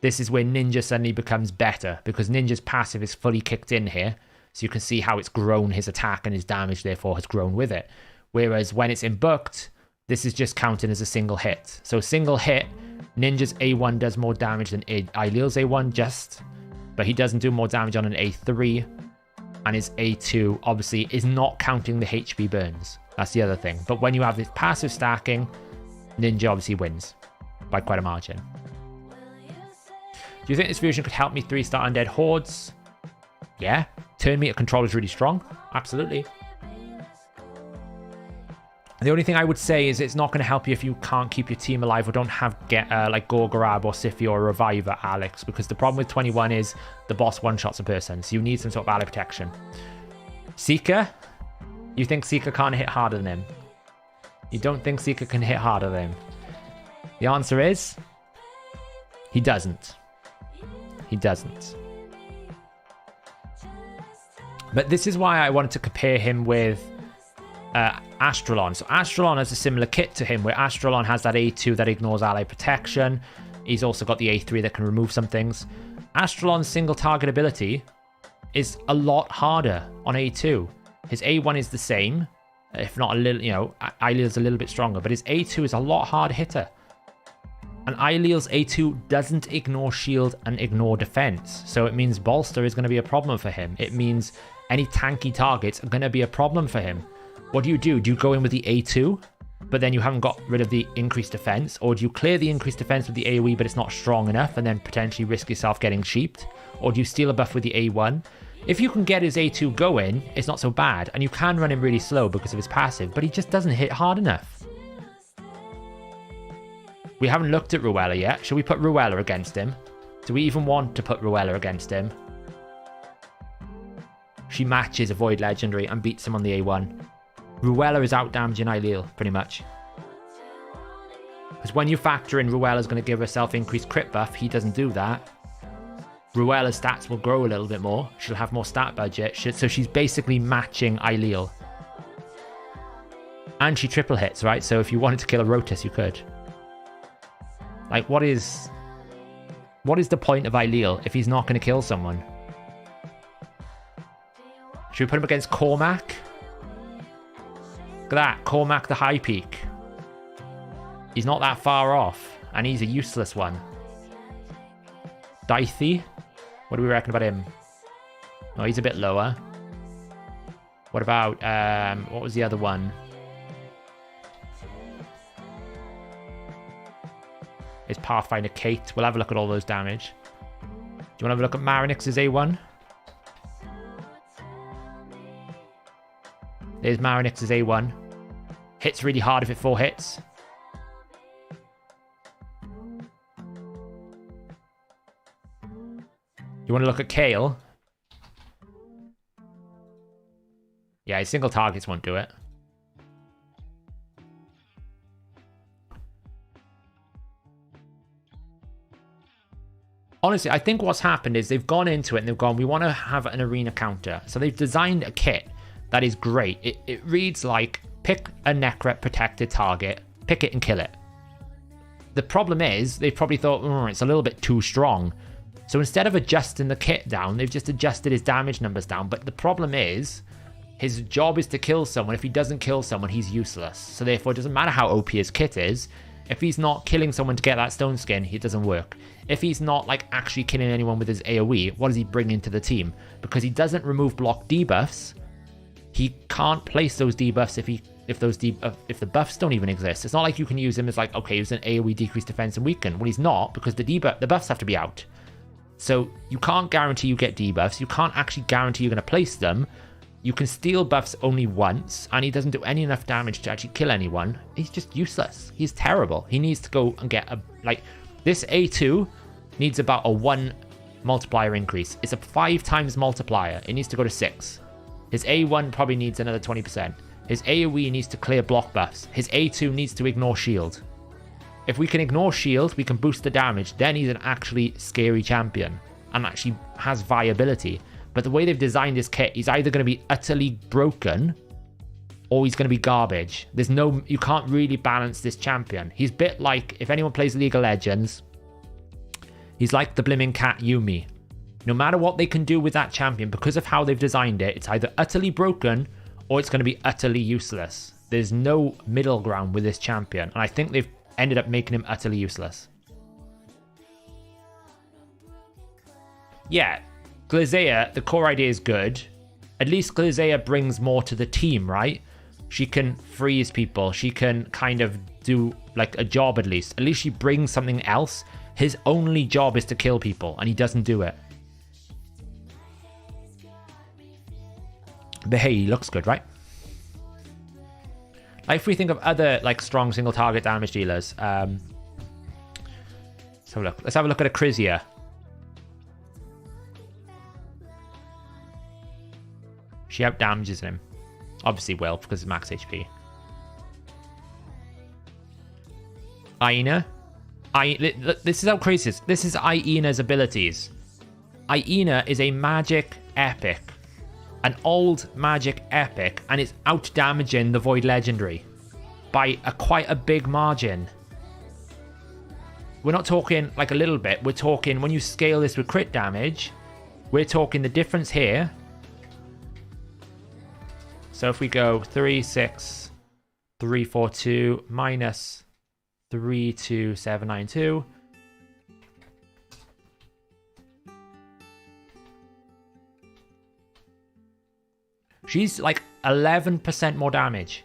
this is where Ninja suddenly becomes better, because Ninja's passive is fully kicked in here. So you can see how it's grown his attack, and his damage therefore has grown with it. Whereas when it's in booked, this is just counted as a single hit. So single hit, Ninja's A1 does more damage than Ailil's A1 just, but he doesn't do more damage on an A3, and his A2 obviously is not counting the HP burns. That's the other thing. But when you have this passive stacking, Ninja obviously wins by quite a margin. Do you think this version could help me 3-star Undead Hordes? Yeah. Turn meter control is really strong. Absolutely. The only thing I would say is it's not going to help you if you can't keep your team alive or don't have like Gorgorab or Sify or Reviver Alex, because the problem with 21 is the boss one-shots a person, so you need some sort of ally protection. Seeker? You think Seeker can't hit harder than him? You don't think Seeker can hit harder than him? The answer is he doesn't. He doesn't. But this is why I wanted to compare him with Astralon. So Astralon has a similar kit to him, where Astralon has that A2 that ignores ally protection. He's also got the A3 that can remove some things. Astralon's single target ability is a lot harder on A2. His A1 is the same, if not a little, you know, Ailil's a little bit stronger, but his A2 is a lot harder hitter. And Ailil's A2 doesn't ignore shield and ignore defense. So it means bolster is going to be a problem for him. It means any tanky targets are going to be a problem for him. What do? Do you go in with the A2, but then you haven't got rid of the increased defense? Or do you clear the increased defense with the AoE, but it's not strong enough, and then potentially risk yourself getting sheeped? Or do you steal a buff with the A1? If you can get his A2 going, it's not so bad. And you can run him really slow because of his passive, but he just doesn't hit hard enough. We haven't looked at Ruella yet. Should we put Ruella against him? Do we even want to put Ruella against him? She matches a Void Legendary and beats him on the A1. Ruella is out damaging Ailil, pretty much. Because when you factor in Ruella's going to give herself increased crit buff, he doesn't do that. Ruella's stats will grow a little bit more. She'll have more stat budget. So she's basically matching Ailil. And she triple hits, right? So if you wanted to kill a Rotis, you could. Like, what is the point of Ailil if he's not going to kill someone? Should we put him against Cormac? Look at that, Cormac the High Peak. He's not that far off, and he's a useless one. Dithey? What do we reckon about him? Oh, he's a bit lower. What about, what was the other one? Is Pathfinder Kate. We'll have a look at all those damage. Do you want to have a look at Marinix's A1? There's Marinix's A1. Hits really hard if it 4 hits. You want to look at Kale? Yeah, his single targets won't do it. Honestly, I think what's happened is they've gone into it and they've gone, we want to have an arena counter. So they've designed a kit that is great. It reads like, pick a Necret protected target, pick it and kill it. The problem is, they've probably thought, it's a little bit too strong. So instead of adjusting the kit down, they've just adjusted his damage numbers down. But the problem is, his job is to kill someone. If he doesn't kill someone, he's useless. So therefore, it doesn't matter how OP his kit is. If he's not killing someone to get that stone skin, it doesn't work. If he's not like actually killing anyone with his AoE, what does he bring into the team? Because he doesn't remove block debuffs, he can't place those debuffs if the buffs don't even exist. It's not like you can use him as like, okay, he's an AoE decreased defense and weaken. Well, he's not, because the buffs have to be out. So you can't guarantee you get debuffs. You can't actually guarantee you're going to place them. You can steal buffs only once, and he doesn't do any enough damage to actually kill anyone. He's just useless. He's terrible. He needs to go and get this A2 needs about a 1 multiplier increase. It's a 5 times multiplier. It needs to go to 6. His A1 probably needs another 20%. His AoE needs to clear block buffs. His A2 needs to ignore shield. If we can ignore shield, we can boost the damage. Then he's an actually scary champion and actually has viability. But the way they've designed this kit, he's either going to be utterly broken or he's going to be garbage. You can't really balance this champion. He's a bit like, if anyone plays League of Legends, He's like the blimmin' cat Yumi. No matter what they can do with that champion, because of how they've designed it, it's either utterly broken or it's going to be utterly useless. There's no middle ground with this champion, and I think they've ended up making him utterly useless. Yeah, Glazea, the core idea is good. At least Glazea brings more to the team, right? She can freeze people. She can kind of do like a job at least. At least she brings something else. His only job is to kill people, and he doesn't do it. But hey, he looks good, right? Like if we think of other like strong single target damage dealers, let's have a look. Let's have a look at Acrizia. She out damages him. Obviously will, because it's max HP. Aina. This is how crazy it is. This is Aina's abilities. Aina is a magic epic. An old magic epic. And it's out damaging the Void Legendary. By quite a big margin. We're not talking like a little bit. We're talking, when you scale this with crit damage, we're talking the difference here. So if we go 3, 6, 3, 4, 2 minus 3, 2, 7, 9, 2. She's like 11% more damage.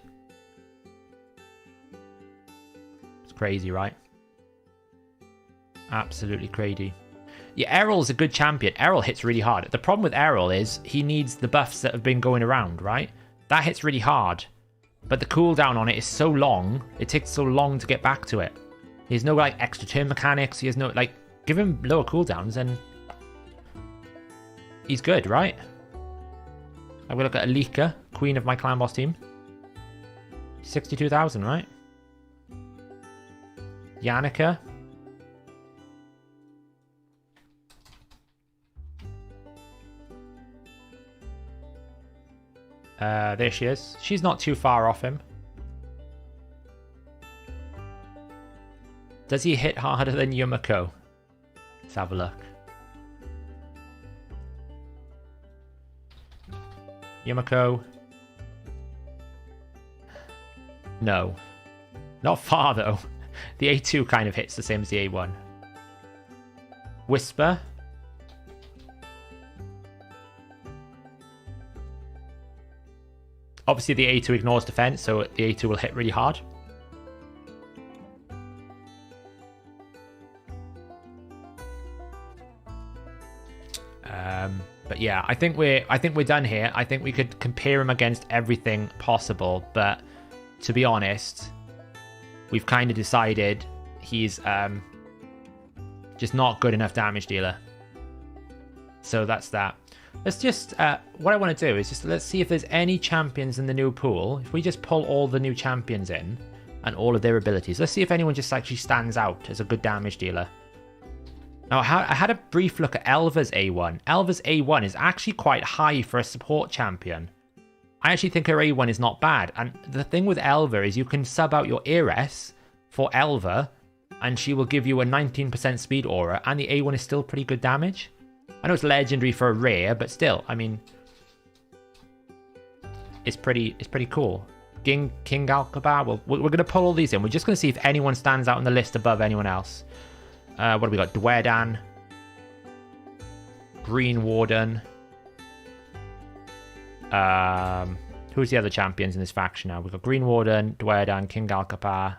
It's crazy, right? Absolutely crazy. Yeah, Errol's a good champion. Errol hits really hard. The problem with Errol is he needs the buffs that have been going around, right? That hits really hard, but the cooldown on it is so long. It takes so long to get back to it. He has no like extra turn mechanics. He has no like, give him lower cooldowns and he's good, right? I'm gonna look at Alika, queen of my clan boss team. 62,000, right? Yannicka. There she is. She's not too far off him. Does he hit harder than Yumiko? Let's have a look. Yumiko. No. Not far though. The A2 kind of hits the same as the A1. Whisper. Obviously the A2 ignores defense, so the A2 will hit really hard. But yeah, I think we're done here. I think we could compare him against everything possible, but to be honest, we've kind of decided he's just not good enough damage dealer. So that's that. Let's just, what I want to do is just, let's see if there's any champions in the new pool. If we just pull all the new champions in and all of their abilities, let's see if anyone just actually stands out as a good damage dealer. Now, I had a brief look at Elva's A1. Elva's A1 is actually quite high for a support champion. I actually think her A1 is not bad. And the thing with Elva is you can sub out your Eres for Elva and she will give you a 19% speed aura and the A1 is still pretty good damage. I know it's legendary for a rare, but still, I mean, it's pretty cool. King Alcabar. Well, we're going to pull all these in. We're just going to see if anyone stands out on the list above anyone else. What do we got? Dwedan. Green Warden. Who's the other champions in this faction now? We've got Green Warden, Dwedan, King Alcabar,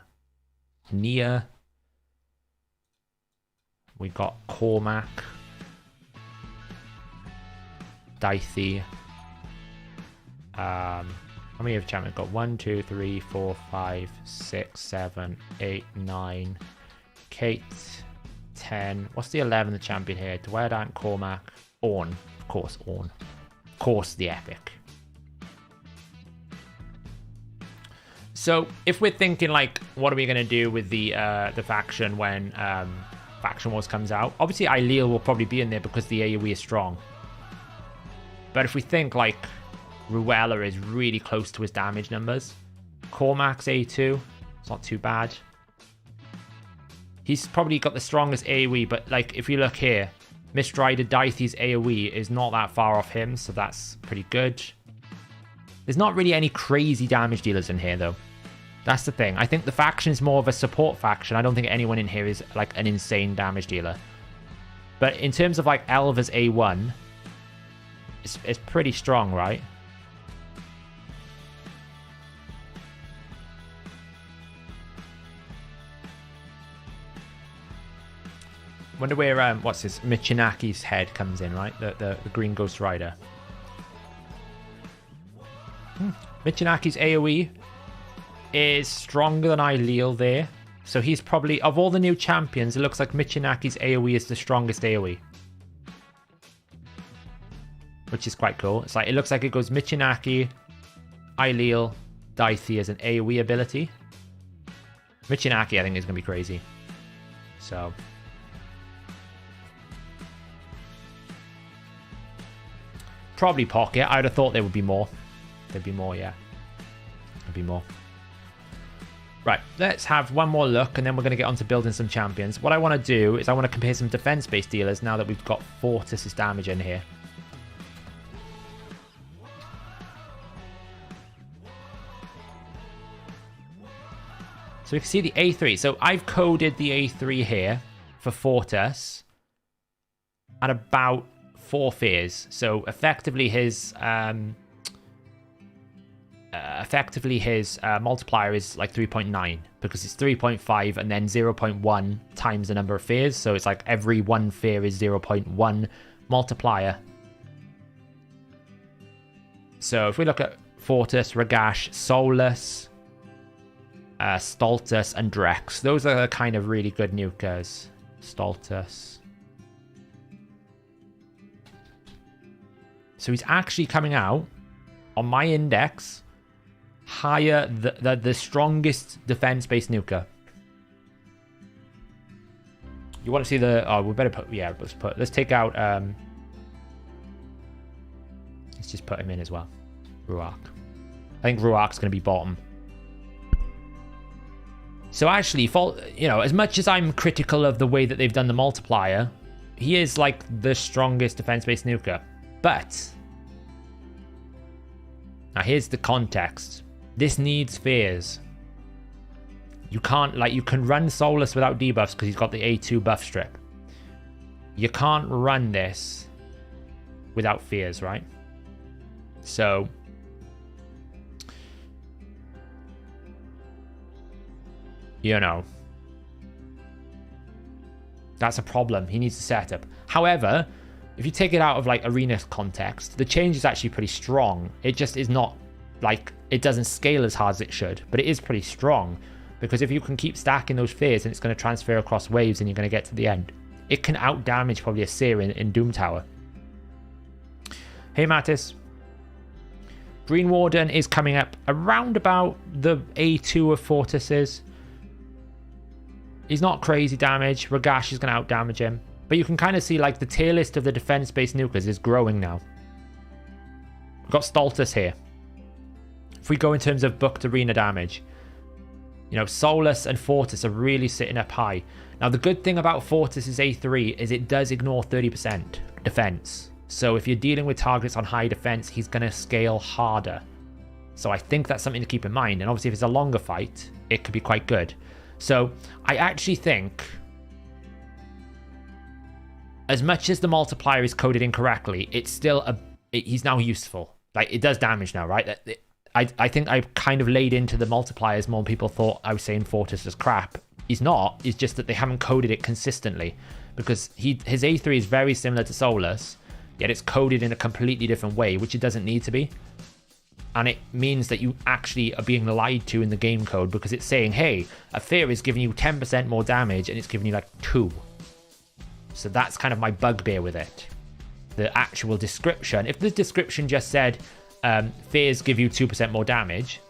Nia. We've got Cormac. Dicey. How many have champions got? 1, 2, 3, 4, 5, 6, 7, 8, 9. Kate, 10. What's the 11th champion here? Dwedan, Cormac, Ornn. Of course, Ornn. Of course, the epic. So, if we're thinking like, what are we going to do with the faction when Faction Wars comes out? Obviously, Aileel will probably be in there because the AoE is strong. But if we think like Ruella is really close to his damage numbers, Cormac's A2, it's not too bad. He's probably got the strongest AoE, but like if you look here, Mistrided Daithe's AoE is not that far off him, so that's pretty good. There's not really any crazy damage dealers in here, though. That's the thing. I think the faction is more of a support faction. I don't think anyone in here is like an insane damage dealer. But in terms of like Elva's A1, it's pretty strong, right? Wonder where what's this Michinaki's head comes in, right? The Green Ghost Rider. Michinaki's AoE is stronger than Ileal there. So he's probably, of all the new champions, it looks like Michinaki's AoE is the strongest AoE. Which is quite cool. It's like, it looks like it goes Michinaki, Ileal, Daithee as an AoE ability. Michinaki, I think, is going to be crazy. So... probably Pocket. I would have thought there would be more. There'd be more, yeah. There'd be more. Right, let's have one more look, and then we're going to get on to building some champions. What I want to do is I want to compare some defense-based dealers now that we've got Fortis' damage in here. So we can see the A3. So I've coded the A3 here for Fortis at about 4 fears. So effectively his multiplier is like 3.9 because it's 3.5 and then 0.1 times the number of fears. So it's like every 1 fear is 0.1 multiplier. So if we look at Fortis, Ragash, Solus, Stultus, and Drex, those are the kind of really good nukers. Stultus. So he's actually coming out on my index higher, the strongest defense-based nuker. You want to see the... oh, we better put... yeah, let's take out... let's just put him in as well. Ruach. I think Ruach's going to be bottom. So actually, you know, as much as I'm critical of the way that they've done the multiplier, he is like the strongest defense-based nuker. But now here's the context. This needs fears. You can't, like, you can run Solus without debuffs because he's got the A2 buff strip. You can't run this without fears, right? So you know, that's a problem. He needs a setup. However, if you take it out of like arena context, the change is actually pretty strong. It just is not like, it doesn't scale as hard as it should, but it is pretty strong because if you can keep stacking those fears and it's going to transfer across waves and you're going to get to the end, it can out damage probably a Seer in Doom Tower. Hey Mattis. Green Warden is coming up around about the A2 of Fortis. He's not crazy damage. Ragash is going to out damage him. But you can kind of see like the tier list of the defense-based nukers is growing now. We've got Stultus here. If we go in terms of booked arena damage, you know, Solus and Fortis are really sitting up high. Now, the good thing about Fortis' A3 is it does ignore 30% defense. So if you're dealing with targets on high defense, he's going to scale harder. So I think that's something to keep in mind. And obviously, if it's a longer fight, it could be quite good. So I actually think, as much as the multiplier is coded incorrectly, it's still he's now useful. Like, it does damage now, right? I think I kind of laid into the multipliers more. People thought I was saying Fortis was crap. He's not. It's just that they haven't coded it consistently, because his A3 is very similar to Solus, yet it's coded in a completely different way, which it doesn't need to be. And it means that you actually are being lied to in the game code, because it's saying, hey, a fear is giving you 10% more damage and it's giving you like 2. So that's kind of my bugbear with it. The actual description, if the description just said fears give you 2% more damage,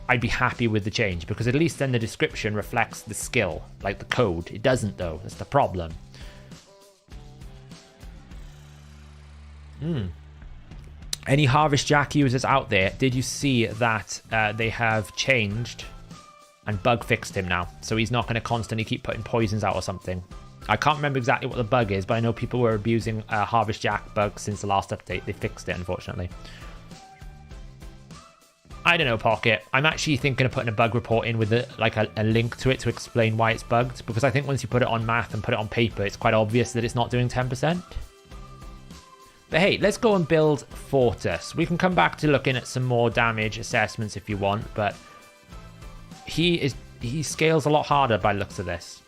I'd be happy with the change, because at least then the description reflects the skill, like the code. It doesn't though, that's the problem. Any Harvest Jack users out there, did you see that they have changed And bug fixed him now, so he's not going to constantly keep putting poisons out or something. I can't remember exactly what the bug is, but I know people were abusing Harvest Jack bug since the last update. They fixed it, unfortunately. I don't know, Pocket. I'm actually thinking of putting a bug report in with a link to it to explain why it's bugged, because I think once you put it on math and put it on paper, it's quite obvious that it's not doing 10%. But hey, let's go and build Fortis. We can come back to looking at some more damage assessments if you want, but he scales a lot harder by the looks of this.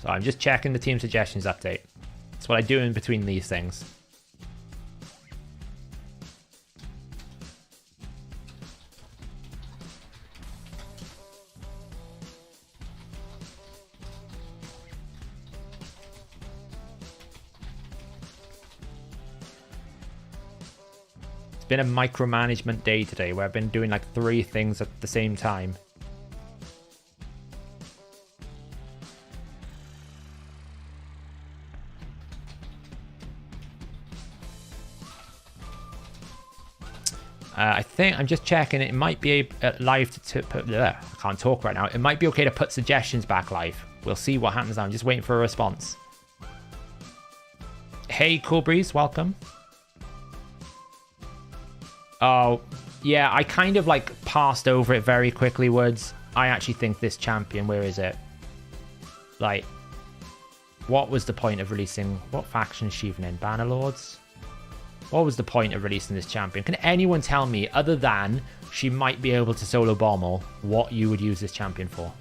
So I'm just checking the team suggestions update. That's what I do in between these things. It's been a micromanagement day today where I've been doing like 3 things at the same time. I think I'm just checking. It might be live to put. I can't talk right now. It might be okay to put suggestions back live. We'll see what happens now. I'm just waiting for a response. Hey, Cool Breeze, welcome. Oh, yeah, I kind of like passed over it very quickly, Woods. I actually think this champion, where is it? Like, what was the point of releasing? What faction is she even in? Bannerlords? What was the point of releasing this champion? Can anyone tell me, other than she might be able to solo Bommel, what you would use this champion for?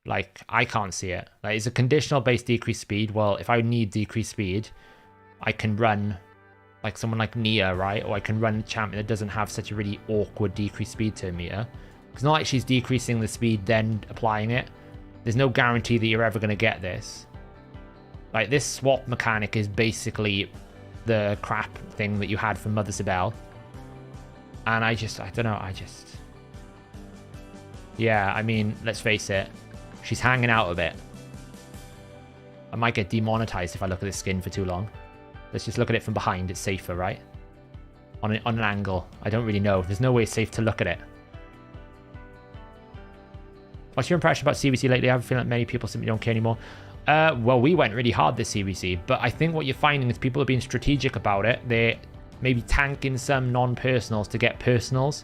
Like, I can't see it. Like, it's a conditional base decreased speed. Well, if I need decreased speed, I can run like someone like Nia, right? Or I can run a champion that doesn't have such a really awkward decreased speed to meter. It's not like she's decreasing the speed then applying it. There's no guarantee that you're ever going to get this. Like, this swap mechanic is basically the crap thing that you had from Mother Sibel. And I don't know, yeah, I mean, let's face it. She's hanging out a bit. I might get demonetized if I look at this skin for too long. Let's just look at it from behind. It's safer, right? On an angle. I don't really know. There's no way it's safe to look at it. What's your impression about CBC lately? I have a feeling that many people simply don't care anymore. Well, we went really hard this CBC, but I think what you're finding is people are being strategic about it. They're maybe tanking some non-personals to get personals.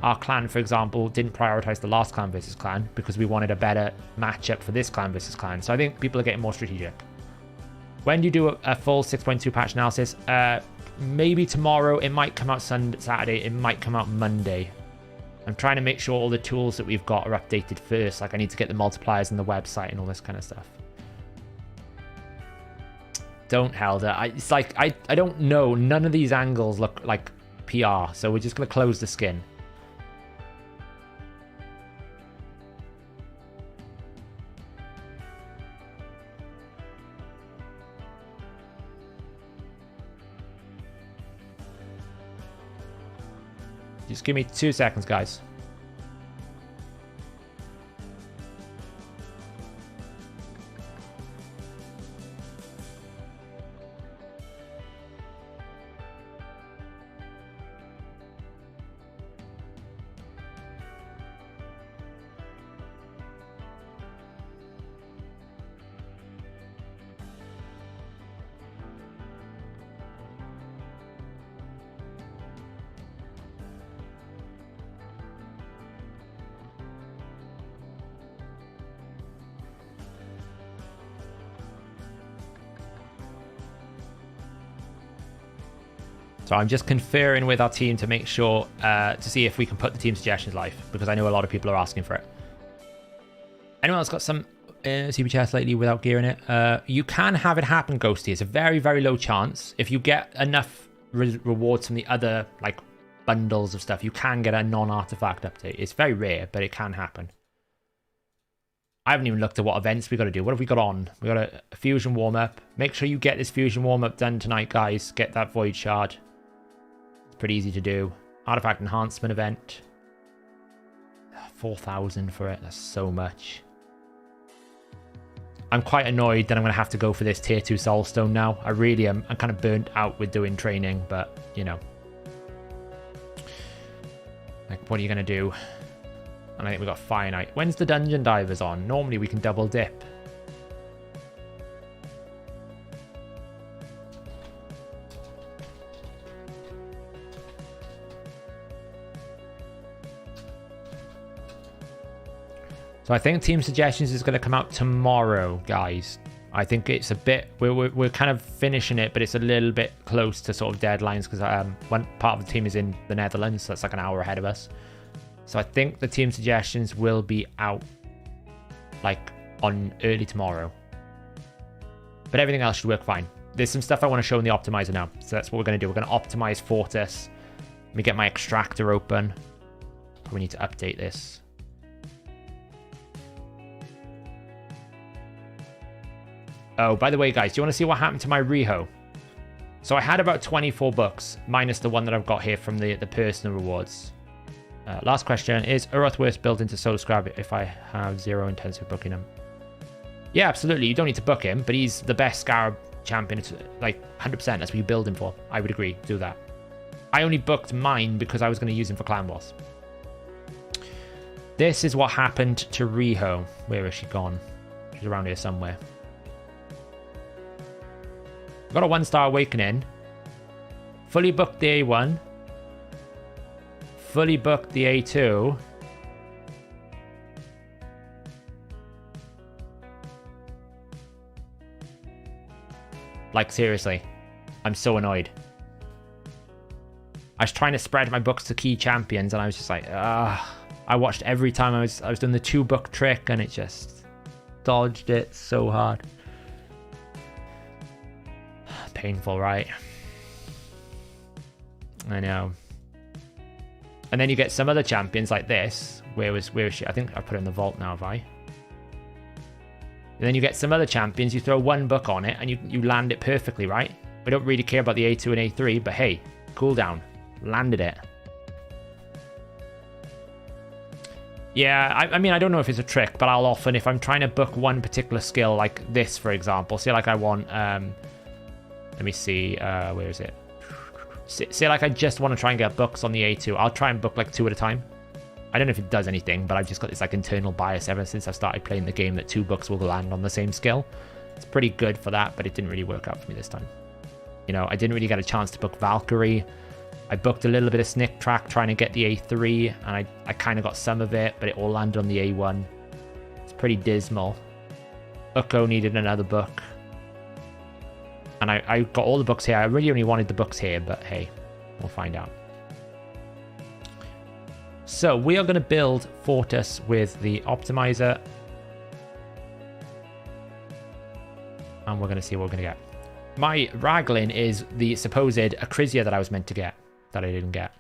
Our clan, for example, didn't prioritize the last clan versus clan because we wanted a better matchup for this clan versus clan. So I think people are getting more strategic. When do you do a full 6.2 patch analysis? Maybe tomorrow. It might come out Saturday. It might come out Monday. I'm trying to make sure all the tools that we've got are updated first. Like, I need to get the multipliers and the website and all this kind of stuff. Don't, Helder. It's like, I don't know. None of these angles look like PR. So we're just going to close the skin. Just give me 2 seconds, guys. So I'm just conferring with our team to make sure, to see if we can put the team suggestions live, because I know a lot of people are asking for it. Anyone else got some CB chests lately without gear in it? You can have it happen, Ghosty. It's a very, very low chance. If you get enough rewards from the other like bundles of stuff, you can get a non-artifact update. It's very rare, but it can happen. I haven't even looked at what events we got to do. What have we got on? We got a fusion warm-up. Make sure you get this fusion warm-up done tonight, guys. Get that void shard. Pretty easy to do. Artifact enhancement event. 4,000 for it. That's so much. I'm quite annoyed that I'm going to have to go for this tier 2 soulstone now. I really am. I'm kind of burnt out with doing training, but, you know. Like, what are you going to do? And I think we've got Fire Knight. When's the Dungeon Divers on? Normally we can double dip. So I think Team Suggestions is going to come out tomorrow, guys. I think it's a bit... We're kind of finishing it, but it's a little bit close to sort of deadlines because one part of the team is in the Netherlands, so that's like an hour ahead of us. So I think the Team Suggestions will be out like on early tomorrow. But everything else should work fine. There's some stuff I want to show in the optimizer now. So that's what we're going to do. We're going to optimize Fortis. Let me get my extractor open. We need to update this. Oh, by the way, guys, do you want to see what happened to my Reho? So I had about 24 books, minus the one that I've got here from the personal rewards. Last question, is Uroth worth built into Soul Scribe if I have zero intensive booking him? Yeah, absolutely. You don't need to book him, but he's the best Scarab champion. It's like 100%. That's what you build him for. I would agree. Do that. I only booked mine because I was going to use him for Clan Boss. This is what happened to Riho. Where is she gone? She's around here somewhere. Got a 1-star awakening. Fully booked the A1. Fully booked the A2. Like, seriously. I'm so annoyed. I was trying to spread my books to key champions and I was just like, ah. I watched every time I was doing the 2-book trick and it just dodged it so hard. Painful, right? I know. And then you get some other champions like this. Where is she? I think I put her in the vault now, have I? And then you get some other champions, you throw 1 book on it and you land it perfectly, right? We don't really care about the A2 and A3, but hey, cooldown. Landed it. Yeah, I mean, I don't know if it's a trick, but I'll often, if I'm trying to book one particular skill, like this, for example, say like I want, let me see, where is it? Say like I just want to try and get books on the A2. I'll try and book like 2 at a time. I don't know if it does anything, but I've just got this like internal bias ever since I started playing the game that 2 books will land on the same skill. It's pretty good for that, but it didn't really work out for me this time. You know, I didn't really get a chance to book Valkyrie. I booked a little bit of Snick Track trying to get the A3, and I kind of got some of it, but it all landed on the A1. It's pretty dismal. Ukko needed another book. And I got all the books here. I really only wanted the books here, but hey, we'll find out. So we are going to build Fortis with the optimizer. And we're going to see what we're going to get. My Raglan is the supposed Acrisia that I was meant to get, that I didn't get.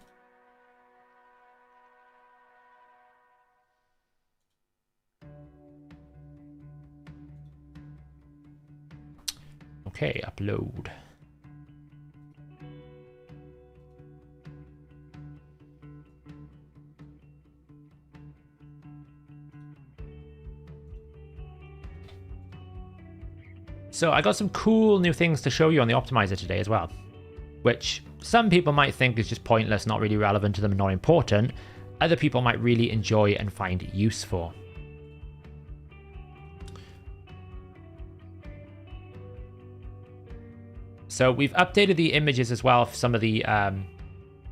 Okay, upload. So I got some cool new things to show you on the optimizer today as well, which some people might think is just pointless, not really relevant to them, not important. Other people might really enjoy and find useful. So we've updated the images as well for some of the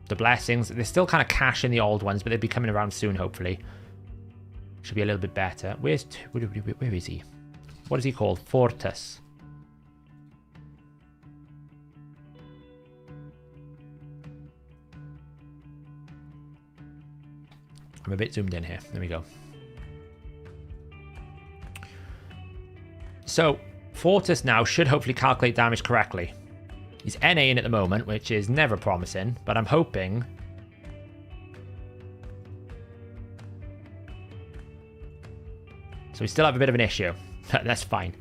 blessings. They're still kind of cache in the old ones, but they'll be coming around soon, hopefully. Should be a little bit better. Where is he? What is he called? Fortis. I'm a bit zoomed in here. There we go. So Fortis now should hopefully calculate damage correctly. He's NA in at the moment, which is never promising, but I'm hoping... So we still have a bit of an issue. That's fine.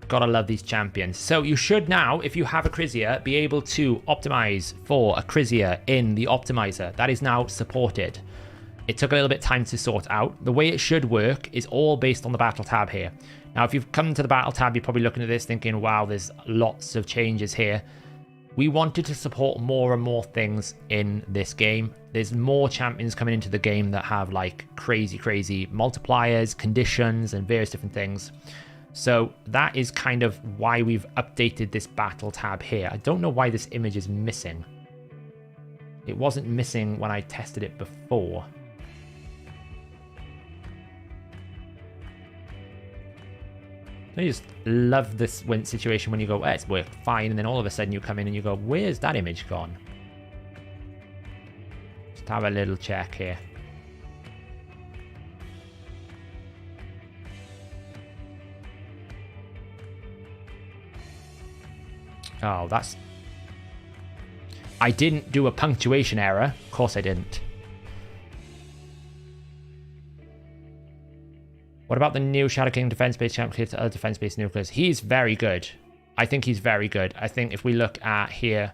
Gotta love these champions. So you should now, if you have Acrisia, be able to optimize for Acrisia in the optimizer. That is now supported. it took a little bit of time to sort out. The way it should work is all based on the battle tab here. Now, if you've come to the battle tab, you're probably looking at this thinking, wow, there's lots of changes here. We wanted to support more and more things in this game. There's more champions coming into the game that have like crazy multipliers, conditions, and various different things. So that is kind of why we've updated this battle tab here. I don't know why this image is missing. It wasn't missing when I tested it before. I just love this situation when you go, it's worked fine, and then all of a sudden you come in and you go, where's that image gone? Just have a little check here. Oh, that's... I didn't do a punctuation error. Of course I didn't. What about the new Shadow King defense-based champion to other defense-based nuclears? He's very good. I think he's very good. I think if we look at here,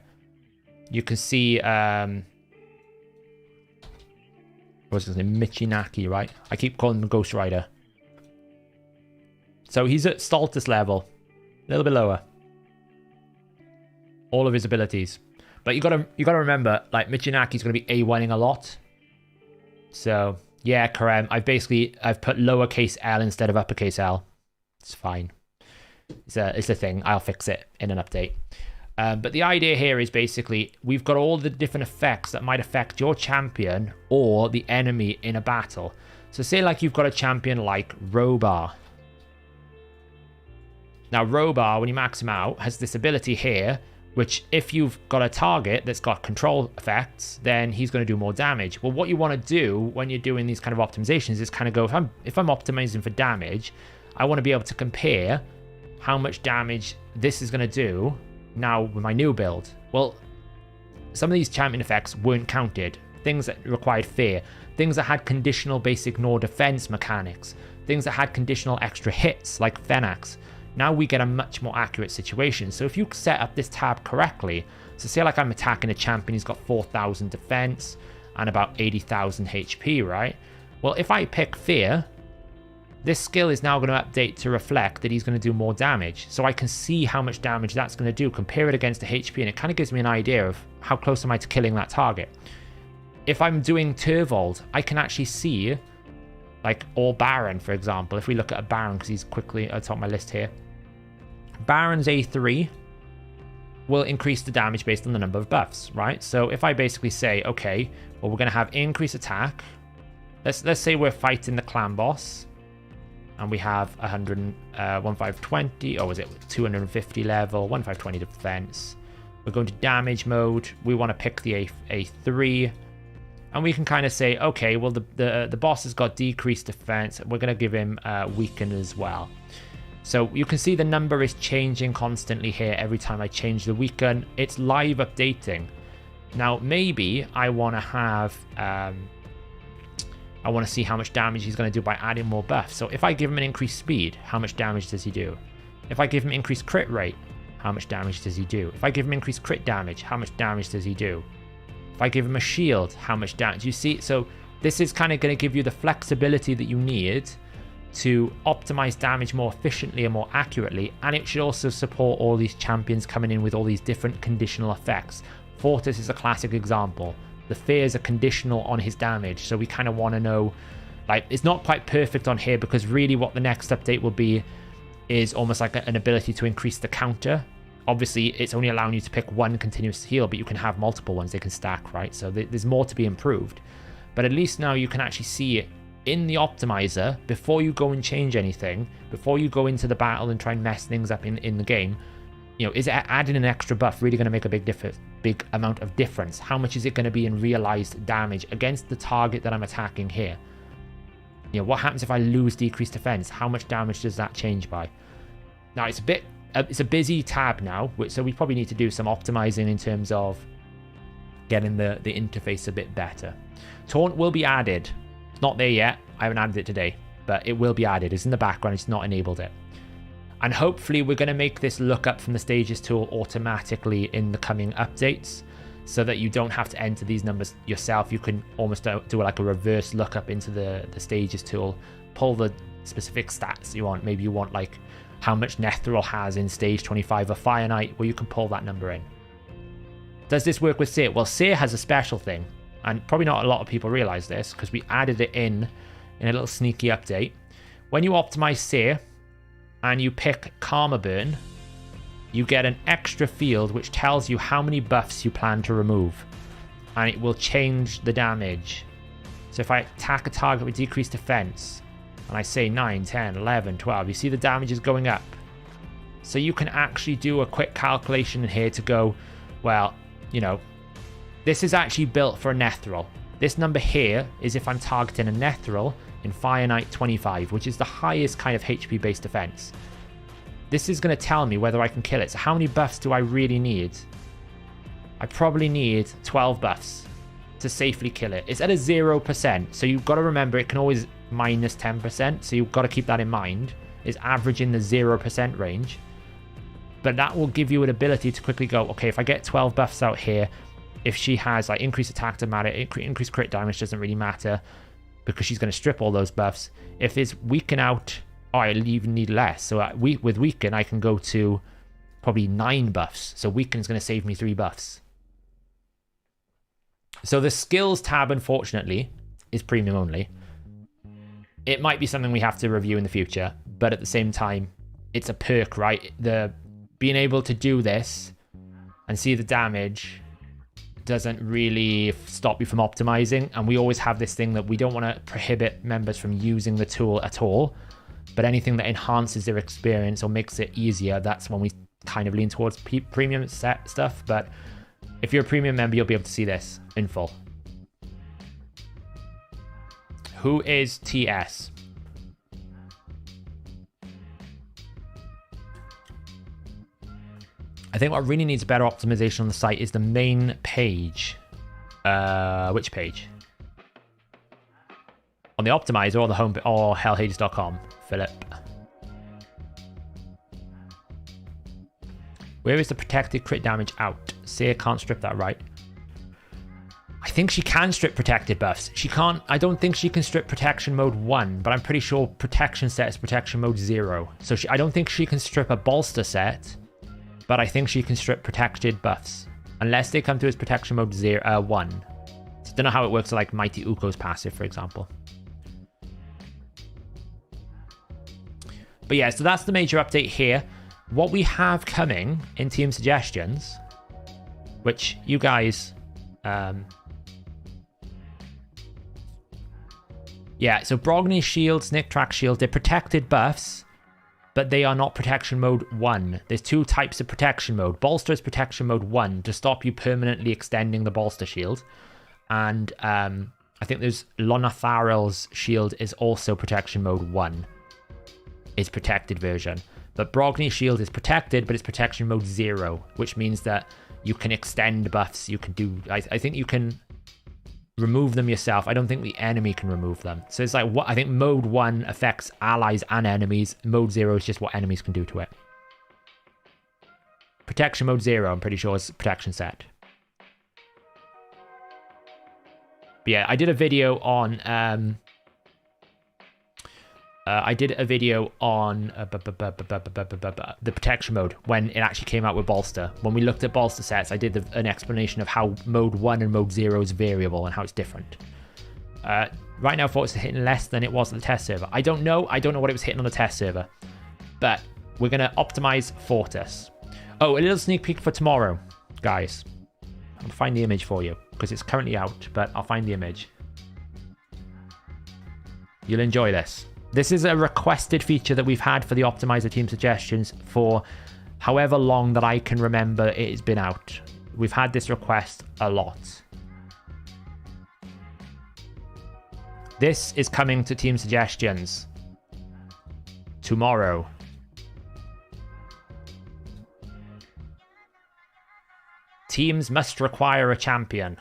you can see... what's his name? Michinaki, right? I keep calling him Ghost Rider. So he's at Stultus level. A little bit lower. All of his abilities. But you gotta remember, like, Michinaki's gonna be A1ing a lot. So yeah, Karem, I've put lowercase L instead of uppercase L. It's fine. It's a thing. I'll fix it in an update. But the idea here is basically we've got all the different effects that might affect your champion or the enemy in a battle. So say like you've got a champion like Robar. Now Robar, when you max him out, has this ability here, which if you've got a target that's got control effects, then he's going to do more damage. Well, what you want to do when you're doing these kind of optimizations is kind of go, if I'm optimizing for damage, I want to be able to compare how much damage this is going to do now with my new build. Well, some of these champion effects weren't counted. Things that required fear, things that had conditional base ignore defense mechanics, things that had conditional extra hits like Phenax. Now we get a much more accurate situation. So if you set up this tab correctly, so say like I'm attacking a champion, he's got 4,000 defense and about 80,000 HP, right? Well, if I pick fear, this skill is now going to update to reflect that he's going to do more damage. So I can see how much damage that's going to do, compare it against the HP, and it kind of gives me an idea of how close am I to killing that target. If I'm doing Turvold, I can actually see, like, or Baron, for example. If we look at a Baron, because he's quickly at the top of my list here. Baron's A3 will increase the damage based on the number of buffs, right? So if I basically say, okay, well, we're going to have increased attack. Let's say we're fighting the clan boss, and we have 1520, or was it 250 level, 1520 defense. We're going to damage mode. We want to pick the A3, and we can kind of say, okay, well, the boss has got decreased defense. We're going to give him weaken as well. So you can see the number is changing constantly here every time I change the weaken. It's live updating. Now, maybe I want to have... I want to see how much damage he's going to do by adding more buffs. So if I give him an increased speed, how much damage does he do? If I give him increased crit rate, how much damage does he do? If I give him increased crit damage, how much damage does he do? If I give him a shield, how much damage? You see, so this is kind of going to give you the flexibility that you need to optimize damage more efficiently and more accurately, and it should also support all these champions coming in with all these different conditional effects. Fortis is a classic example. The fears are conditional on his damage, so we kind of want to know, like, it's not quite perfect on here because really what the next update will be is almost like an ability to increase the counter. Obviously, it's only allowing you to pick one continuous heal, but you can have multiple ones. They can stack, right? So there's more to be improved. But at least now you can actually see it in the optimizer before you go and change anything, before you go into the battle and try and mess things up in the game. You know, is adding an extra buff really going to make a big amount of difference? How much is it going to be in realized damage against the target that I'm attacking here? You know, what happens if I lose decreased defense? How much damage does that change by? Now, it's a busy tab now, so we probably need to do some optimizing in terms of getting the interface a bit better. Taunt will be added. It's not there yet. I haven't added it today, but it will be added. It's in the background. It's not enabled it. And hopefully we're going to make this lookup from the stages tool automatically in the coming updates. so that you don't have to enter these numbers yourself. You can almost do like a reverse lookup into the stages tool, pull the specific stats you want. Maybe you want like how much Netheril has in stage 25 of Fire Knight, well, you can pull that number in. Does this work with Seer? Well, Seer has a special thing, and probably not a lot of people realize this because we added it in a little sneaky update. When you optimize Seer and you pick Karma Burn, you get an extra field which tells you how many buffs you plan to remove, and it will change the damage. So if I attack a target with decreased defense, and I say 9, 10, 11, 12, you see the damage is going up. So you can actually do a quick calculation in here to go, well, you know, this is actually built for a Netheril. This number here is if I'm targeting a Netheril in Fire Knight 25, which is the highest kind of HP based defense. This is going to tell me whether I can kill it. So how many buffs do I really need? I probably need 12 buffs to safely kill it. It's at a 0%, so you've got to remember it can always minus 10%, so you've got to keep that in mind. It's averaging the 0% range. But that will give you an ability to quickly go, okay, if I get 12 buffs out here, if she has like increased attack doesn't matter, increased crit damage doesn't really matter because she's going to strip all those buffs. If it's weaken out, oh, I even need less. So with weaken, I can go to probably 9 buffs. So weaken is going to save me 3 buffs. So the skills tab, unfortunately, is premium only. It might be something we have to review in the future, but at the same time, it's a perk, right? Being able to do this and see the damage doesn't really stop you from optimizing, and we always have this thing that we don't want to prohibit members from using the tool at all, but anything that enhances their experience or makes it easier, that's when we kind of lean towards premium set stuff. But if you're a premium member, you'll be able to see this in full. Who is TS? I think what really needs better optimization on the site is the main page. Which page? On the optimizer or the home or hellhades.com, Philip. Where is the protected crit damage out? Seer can't strip that, right? I think she can strip protected buffs. She can't. I don't think she can strip protection mode 1, but I'm pretty sure protection set is protection mode 0. So I don't think she can strip a bolster set, but I think she can strip protected buffs unless they come through as protection mode 1. So I don't know how it works like Mighty Uko's passive, for example. But yeah, so that's the major update here. What we have coming in team suggestions, which you guys, yeah, so Brogni Shield, Snick Track Shield, they're protected buffs, but they are not protection mode 1. There's 2 types of protection mode. Bolster is protection mode 1 to stop you permanently extending the bolster shield. And I think there's Lona Tharel's shield is also protection mode 1. It's protected version. But Brogni Shield is protected, but it's protection mode 0, which means that you can extend buffs. You can do, I think you can remove them yourself. I don't think the enemy can remove them. So it's like, what I think mode 1 affects allies and enemies. Mode 0 is just what enemies can do to it. Protection mode 0, I'm pretty sure, is protection set. But yeah, I did a video on the protection mode when it actually came out with bolster. When we looked at bolster sets, I did an explanation of how mode 1 and mode 0 is variable and how it's different. Right now, Fortis is hitting less than it was on the test server. I don't know what it was hitting on the test server, but we're going to optimize Fortis. Oh, a little sneak peek for tomorrow, guys. I'll find the image for you because it's currently out, but I'll find the image. You'll enjoy this. This is a requested feature that we've had for the optimizer team suggestions for however long that I can remember it has been out. We've had this request a lot. This is coming to team suggestions tomorrow. Teams must require a champion.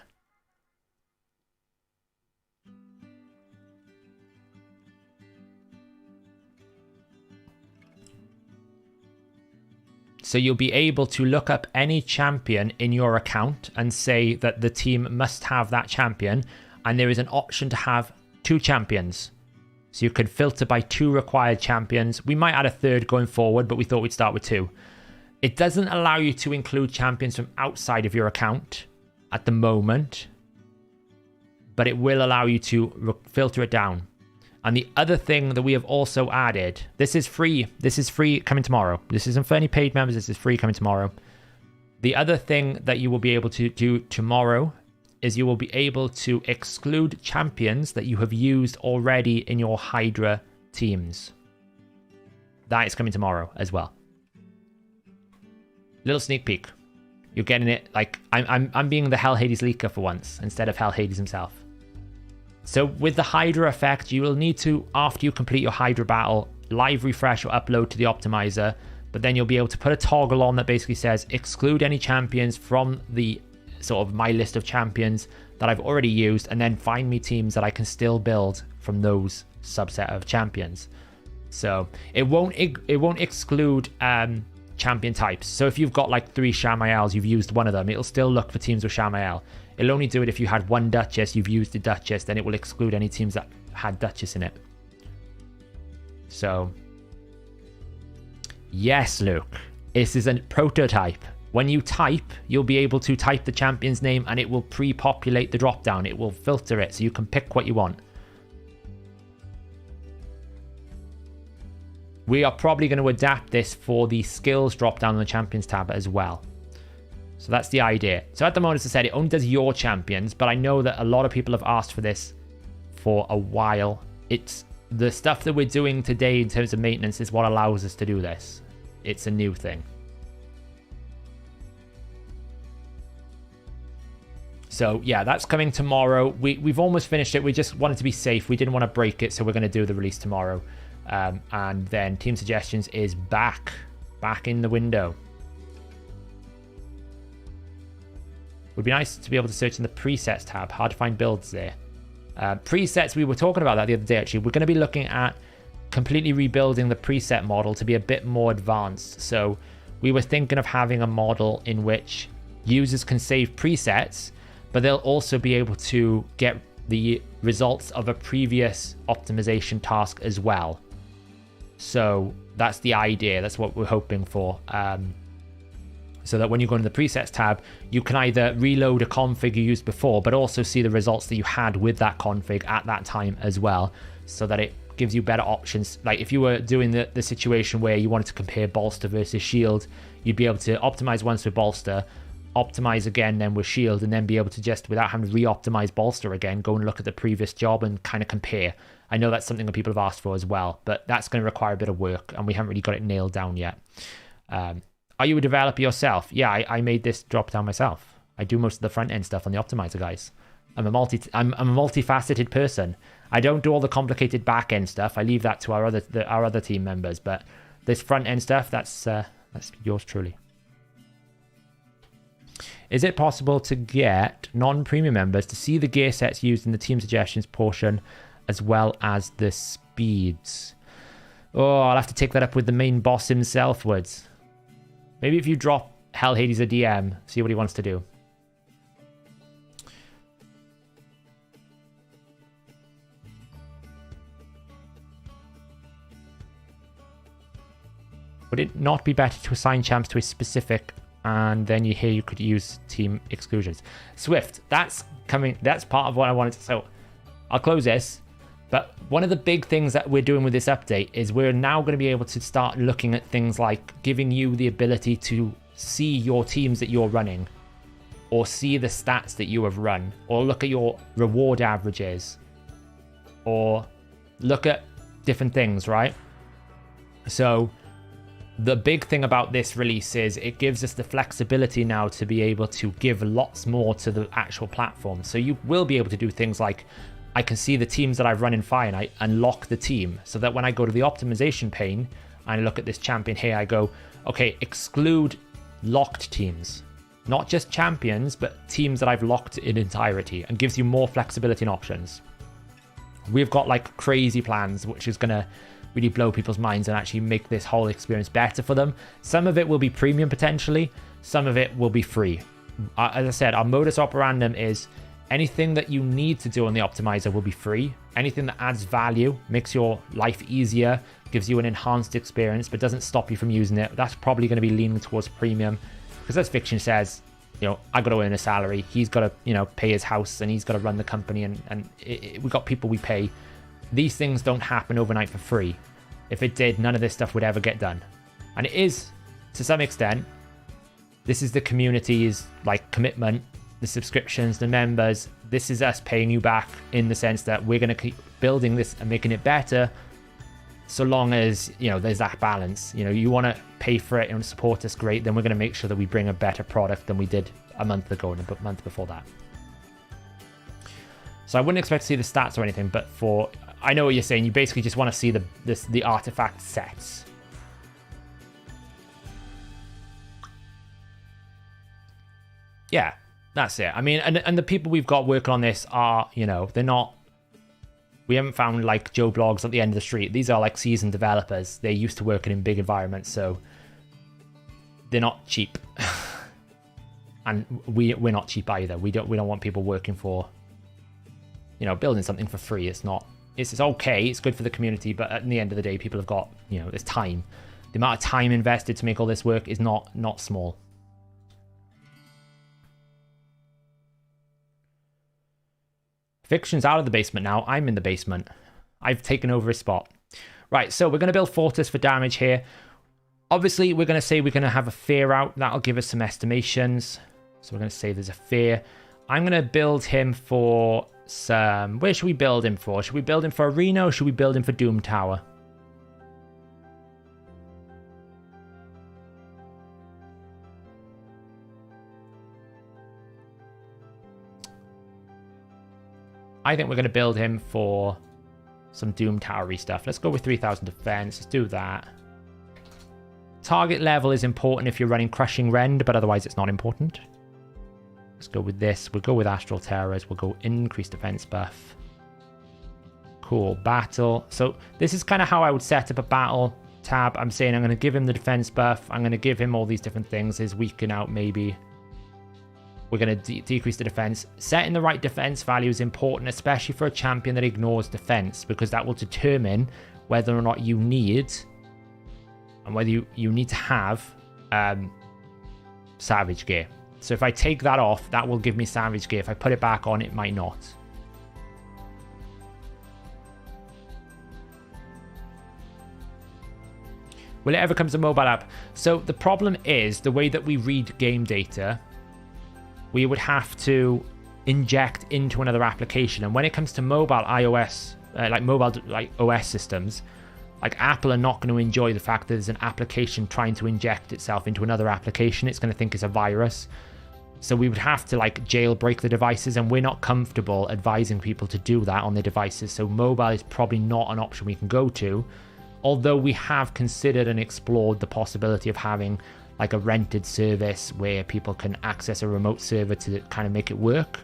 So you'll be able to look up any champion in your account and say that the team must have that champion. And there is an option to have 2 champions. So you could filter by 2 required champions. We might add a third going forward, but we thought we'd start with 2. It doesn't allow you to include champions from outside of your account at the moment, but it will allow you to filter it down. And the other thing that we have also added, this is free coming tomorrow. This isn't for any paid members, this is free coming tomorrow. The other thing that you will be able to do tomorrow is you will be able to exclude champions that you have used already in your Hydra teams. That is coming tomorrow as well. Little sneak peek. You're getting it, like, I'm being the Hellhades leaker for once, instead of Hellhades himself. So with the Hydra effect, you will need to, after you complete your Hydra battle, live refresh or upload to the optimizer, but then you'll be able to put a toggle on that basically says exclude any champions from the sort of my list of champions that I've already used, and then find me teams that I can still build from those subset of champions. So it won't exclude champion types. So if you've got like 3 Shamaels, you've used one of them, it'll still look for teams with Shamael. It'll only do it if you had 1 Duchess, you've used the Duchess, then it will exclude any teams that had Duchess in it. So, yes, Luke, this is a prototype. When you type, you'll be able to type the champion's name and it will pre-populate the drop-down. It will filter it so you can pick what you want. We are probably going to adapt this for the skills drop-down on the champions tab as well. So that's the idea. So at the moment, as I said, it only does your champions, but I know that a lot of people have asked for this for a while. It's the stuff that we're doing today in terms of maintenance is what allows us to do this. It's a new thing. So yeah, that's coming tomorrow. We've almost finished it. We just wanted to be safe. We didn't want to break it, so we're going to do the release tomorrow. And then Team Suggestions is back in the window. Would be nice to be able to search in the presets tab. Hard to find builds there. Presets, we were talking about that the other day actually. We're going to be looking at completely rebuilding the preset model to be a bit more advanced. So we were thinking of having a model in which users can save presets, but they'll also be able to get the results of a previous optimization task as well. So that's the idea. That's what we're hoping for. So that when you go into the presets tab, you can either reload a config you used before, but also see the results that you had with that config at that time as well, so that it gives you better options. Like if you were doing the situation where you wanted to compare bolster versus shield, you'd be able to optimize once with bolster, optimize again then with shield, and then be able to just, without having to re-optimize bolster again, go and look at the previous job and kind of compare. I know that's something that people have asked for as well, but that's going to require a bit of work, and we haven't really got it nailed down yet. Are you a developer yourself? Yeah, I made this drop down myself. I do most of the front end stuff on the optimizer, guys. I'm a multifaceted person. I don't do all the complicated back end stuff. I leave that to our other team members. But this front end stuff, that's yours truly. Is it possible to get non-premium members to see the gear sets used in the team suggestions portion as well as the speeds? Oh, I'll have to take that up with the main boss himself, Woods. Maybe if you drop Hellhades a DM, see what he wants to do. Would it not be better to assign champs to a specific, and then you could use team exclusions? Swift, that's coming. That's part of what I wanted to. So I'll close this. But one of the big things that we're doing with this update is we're now going to be able to start looking at things like giving you the ability to see your teams that you're running, or see the stats that you have run, or look at your reward averages, or look at different things, right? So the big thing about this release is it gives us the flexibility now to be able to give lots more to the actual platform. So you will be able to do things like, I can see the teams that I've run in Fire, and I unlock the team, so that when I go to the optimization pane and I look at this champion here, I go, okay, exclude locked teams. Not just champions, but teams that I've locked in entirety, and gives you more flexibility and options. We've got like crazy plans, which is going to really blow people's minds and actually make this whole experience better for them. Some of it will be premium potentially, some of it will be free. As I said, our modus operandum is anything that you need to do on the optimizer will be free. Anything that adds value, makes your life easier, gives you an enhanced experience, but doesn't stop you from using it, that's probably going to be leaning towards premium. Because as Fiction says, you know, I got to earn a salary. He's got to, you know, pay his house, and he's got to run the company, and we got people we pay. These things don't happen overnight for free. If it did, none of this stuff would ever get done. And it is, to some extent, this is the community's like commitment, the subscriptions, the members. This is us paying you back in the sense that we're going to keep building this and making it better, so long as, you know, there's that balance. You know, you want to pay for it and support us, great. Then we're going to make sure that we bring a better product than we did a month ago and a month before that. So I wouldn't expect to see the stats or anything, but for, I know what you're saying. You basically just want to see the artifact sets. Yeah, that's it. I mean, and the people we've got working on this are, you know, they're not, we haven't found like Joe Blogs at the end of the street. These are like seasoned developers. They're used to working in big environments, so they're not cheap. And we're not cheap either. We don't want people working for, you know, building something for free. It's not, it's okay, it's good for the community, but at the end of the day, people have got, you know, there's time. The amount of time invested to make all this work is not small. Fiction's out of the basement now. I'm in the basement. I've taken over his spot. Right, so we're going to build Fortis for damage here. Obviously, we're going to say we're going to have a fear out. That'll give us some estimations. So we're going to say there's a fear. I'm going to build him for some... Where should we build him for? Should we build him for Arena or should we build him for Doom Tower? I think we're going to build him for some Doom Towery stuff. Let's go with 3,000 defense. Let's do that. Target level is important if you're running Crushing Rend, but otherwise it's not important. Let's go with this. We'll go with Astral Terrors. We'll go increased defense buff. Cool. Battle. So this is kind of how I would set up a battle tab. I'm saying I'm going to give him the defense buff. I'm going to give him all these different things. His weaken out maybe. We're going to decrease the defense. Setting the right defense value is important, especially for a champion that ignores defense, because that will determine whether or not you need, and whether you need to have Savage Gear. So if I take that off, that will give me Savage Gear. If I put it back on, it might not. Will it ever come to mobile app? So the problem is the way that we read game data, we would have to inject into another application. And when it comes to mobile iOS, like OS systems, like Apple are not going to enjoy the fact that there's an application trying to inject itself into another application. It's going to think it's a virus. So we would have to like jailbreak the devices, and we're not comfortable advising people to do that on their devices. So mobile is probably not an option we can go to, although we have considered and explored the possibility of having like a rented service where people can access a remote server to kind of make it work.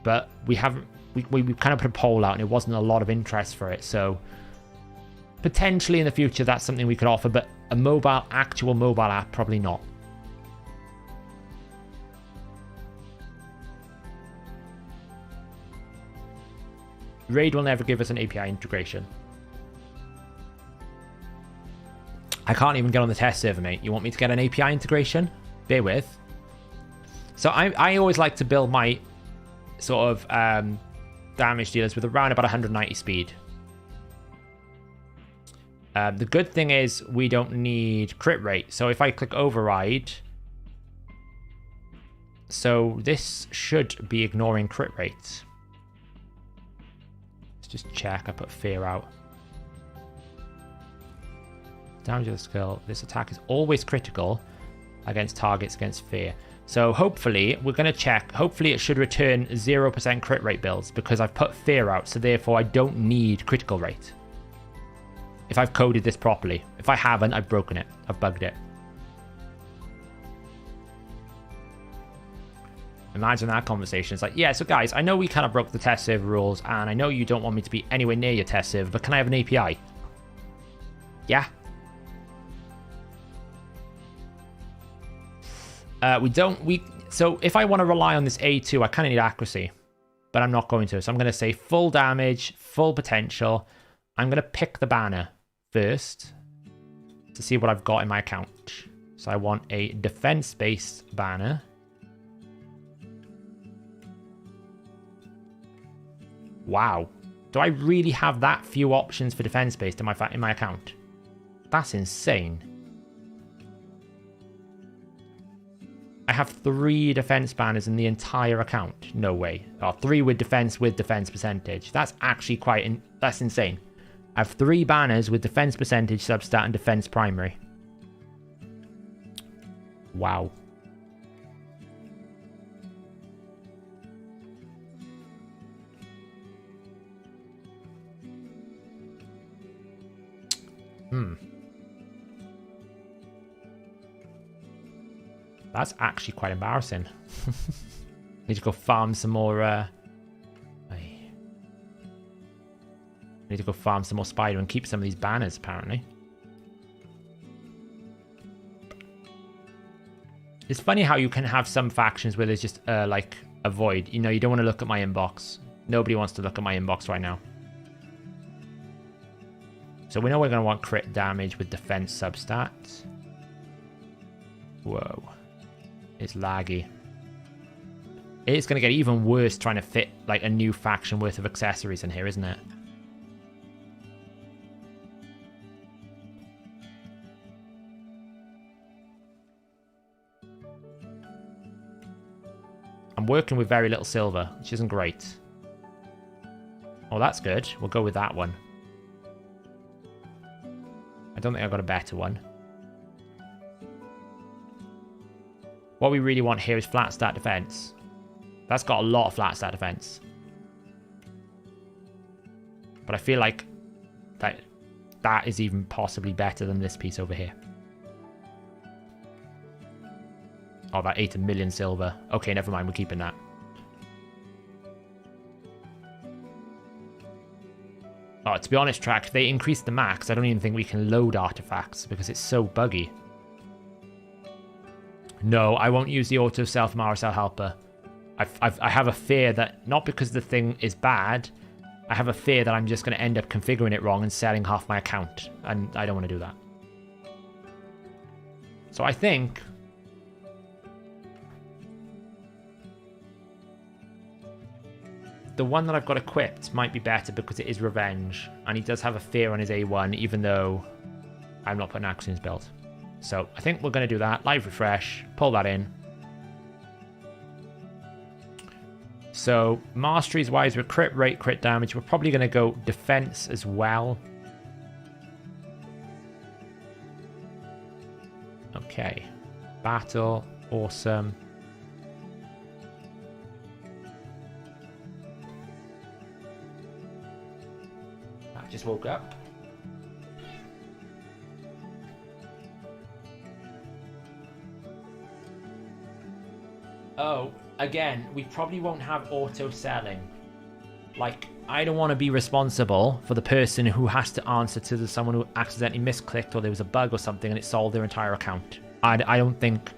But we haven't, we kind of put a poll out and it wasn't a lot of interest for it. So potentially in the future, that's something we could offer, but a actual mobile app, probably not. Raid will never give us an API integration. I can't even get on the test server, mate. You want me to get an API integration? Bear with. So I always like to build my sort of damage dealers with around about 190 speed. The good thing is we don't need crit rate. So if I click override, so this should be ignoring crit rates. Let's just check. I put fear out. Damage of the skill. This attack is always critical against targets against fear. So hopefully, we're going to check. Hopefully it should return 0% crit rate builds because I've put fear out. So therefore, I don't need critical rate. If I've coded this properly. If I haven't, I've broken it. I've bugged it. Imagine that conversation. It's like, yeah, so guys, I know we kind of broke the test server rules, and I know you don't want me to be anywhere near your test server, but can I have an API? Yeah. So if I want to rely on this A2, I kind of need accuracy, but I'm not going to. So I'm going to say full damage, full potential. I'm going to pick the banner first to see what I've got in my account. So I want a defense-based banner. Wow. Do I really have that few options for defense-based in my account? That's insane. I have 3 defense banners in the entire account. No way. Oh, 3 with defense percentage. That's actually that's insane. I have 3 banners with defense percentage, substat, and defense primary. Wow. That's actually quite embarrassing. Need to go farm some more. Need to go farm some more spider and keep some of these banners, apparently. It's funny how you can have some factions where there's just like a void. You know, you don't want to look at my inbox. Nobody wants to look at my inbox right now. So we know we're going to want crit damage with defense substat. Whoa. It's laggy. It's going to get even worse trying to fit like a new faction worth of accessories in here, isn't it? I'm working with very little silver, which isn't great. Oh, that's good. We'll go with that one. I don't think I've got a better one. What we really want here is flat stat defense. That's got a lot of flat stat defense. But I feel like that is even possibly better than this piece over here. Oh, that 8 million silver. Okay, never mind. We're keeping that. Oh, to be honest, Track, if they increase the max, I don't even think we can load artifacts because it's so buggy. No, I won't use the auto self Maricel helper. I have a fear that, not because the thing is bad, I have a fear that I'm just going to end up configuring it wrong and selling half my account. And I don't want to do that. So I think the one that I've got equipped might be better because it is revenge. And he does have a fear on his A1, even though I'm not putting accuracy in his build. So I think we're going to do that. Live refresh. Pull that in. So masteries wise, with crit rate, crit damage, we're probably going to go defense as well. Okay. Battle. Awesome. I just woke up. Oh, again, we probably won't have auto selling. Like, I don't want to be responsible for the person who has to answer to someone who accidentally misclicked or there was a bug or something and it solved their entire account. I don't think...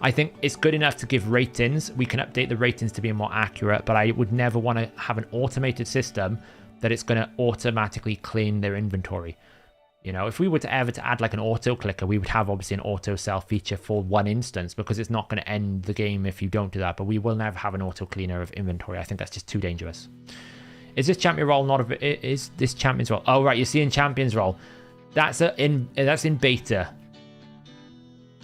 I think it's good enough to give ratings. We can update the ratings to be more accurate, but I would never want to have an automated system that it's going to automatically clean their inventory. You know, if we were to ever to add like an auto clicker, we would have obviously an auto sell feature for one instance because it's not going to end the game if you don't do that. But we will never have an auto cleaner of inventory. I think that's just too dangerous. Is this champion role not a... Is this champion's role? Oh, right. You're seeing champion's role. That's in beta.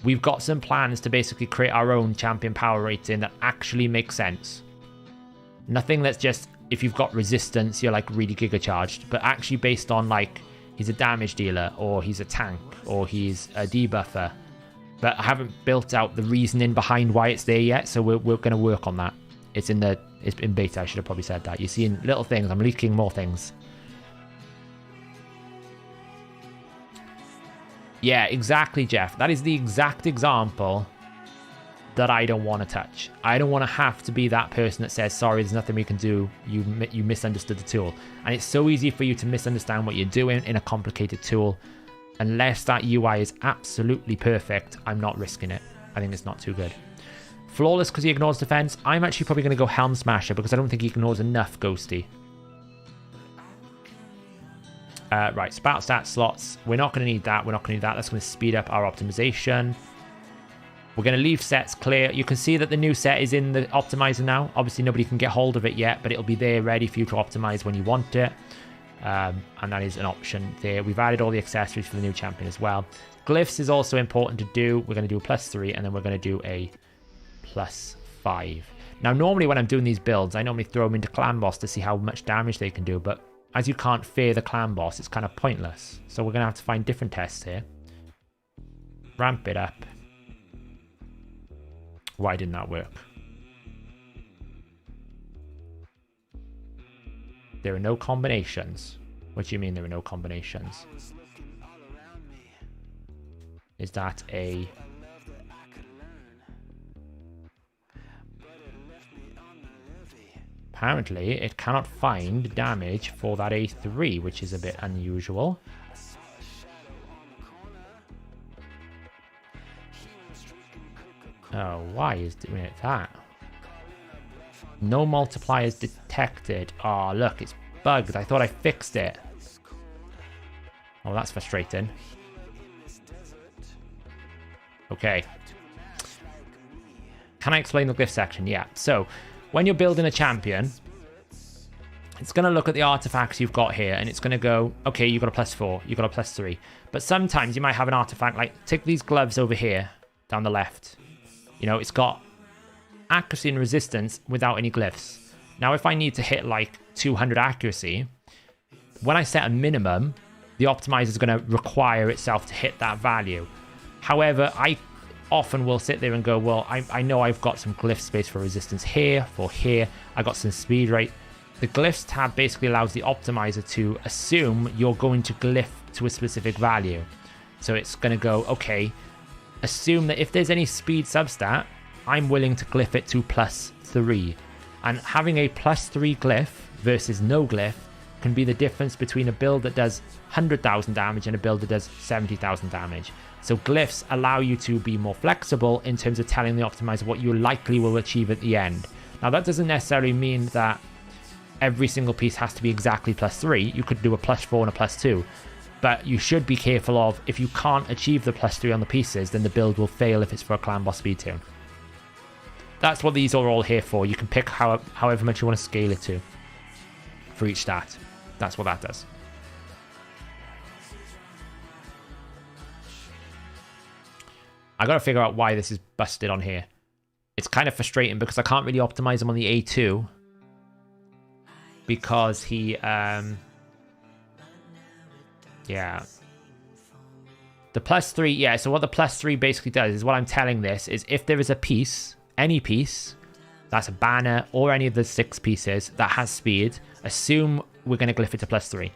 We've got some plans to basically create our own champion power rating that actually makes sense. Nothing that's just, if you've got resistance, you're like really giga charged, but actually based on like, he's a damage dealer, or he's a tank, or he's a debuffer. But I haven't built out the reasoning behind why it's there yet, so we're going to work on that. It's in beta, I should have probably said that. You're seeing little things, I'm leaking more things. Yeah, exactly, Jeff. That is the exact example that I don't want to touch. I don't want to have to be that person that says, sorry, there's nothing we can do. You misunderstood the tool. And it's so easy for you to misunderstand what you're doing in a complicated tool. unless that UI is absolutely perfect, I'm not risking it. I think it's not too good. Flawless because he ignores defense. I'm actually probably going to go Helm Smasher because I don't think he ignores enough Ghosty. Right, spout stat slots. We're not going to need that. We're not going to need that. That's going to speed up our optimization. We're going to leave sets clear. You can see that the new set is in the optimizer now. Obviously, nobody can get hold of it yet, but it'll be there ready for you to optimize when you want it. And that is an option there. We've added all the accessories for the new champion as well. Glyphs is also important to do. We're going to do a +3, and then we're going to do a +5. Now, normally when I'm doing these builds, I normally throw them into Clan Boss to see how much damage they can do, but as you can't fear the Clan Boss, it's kind of pointless. So we're going to have to find different tests here. Ramp it up. Why didn't that work? There are no combinations. What do you mean there are no combinations? Is that a... Apparently, it cannot find damage for that A3, which is a bit unusual. Oh, why is doing it that? No multipliers detected. Oh, look, it's bugged. I thought I fixed it. Oh, that's frustrating. Okay. Can I explain the glyph section? Yeah. So, when you're building a champion, it's going to look at the artifacts you've got here, and it's going to go, okay, you've got a +4, you've got a +3. But sometimes you might have an artifact, like, take these gloves over here, down the left. You know, it's got accuracy and resistance without any glyphs. Now, if I need to hit, like, 200 accuracy, when I set a minimum, the optimizer is going to require itself to hit that value. However, I often will sit there and go, well, I know I've got some glyph space for resistance here, for here. I got some speed rate. The glyphs tab basically allows the optimizer to assume you're going to glyph to a specific value. So it's going to go, okay, assume that if there's any speed substat, I'm willing to glyph it to +3. And having a +3 glyph versus no glyph can be the difference between a build that does 100,000 damage and a build that does 70,000 damage. So glyphs allow you to be more flexible in terms of telling the optimizer what you likely will achieve at the end. Now, that doesn't necessarily mean that every single piece has to be exactly +3. You could do a +4 and a +2. But you should be careful of, if you can't achieve the +3 on the pieces, then the build will fail if it's for a Clan Boss speed tune. That's what these are all here for. You can pick however much you want to scale it to for each stat. That's what that does. I got to figure out why this is busted on here. It's kind of frustrating because I can't really optimize him on the A2 because he, yeah. The +3, yeah, so what the +3 basically does is what I'm telling this is if there is a piece, any piece, that's a banner or any of the 6 pieces that has speed, assume we're going to glyph it to +3.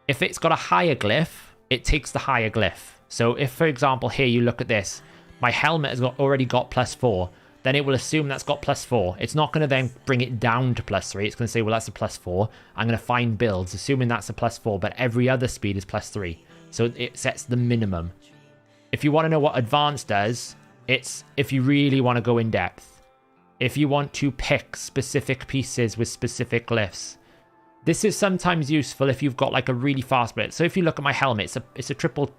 If it's got a higher glyph, it takes the higher glyph. So if, for example, here you look at this, my helmet has already got +4, then it will assume that's got +4. It's not going to then bring it down to +3. It's going to say, well, that's a +4. I'm going to find builds, assuming that's a +4, but every other speed is +3. So it sets the minimum. If you want to know what advanced does, it's if you really want to go in depth. If you want to pick specific pieces with specific glyphs. This is sometimes useful if you've got like a really fast bit. So if you look at my helmet, it's a triple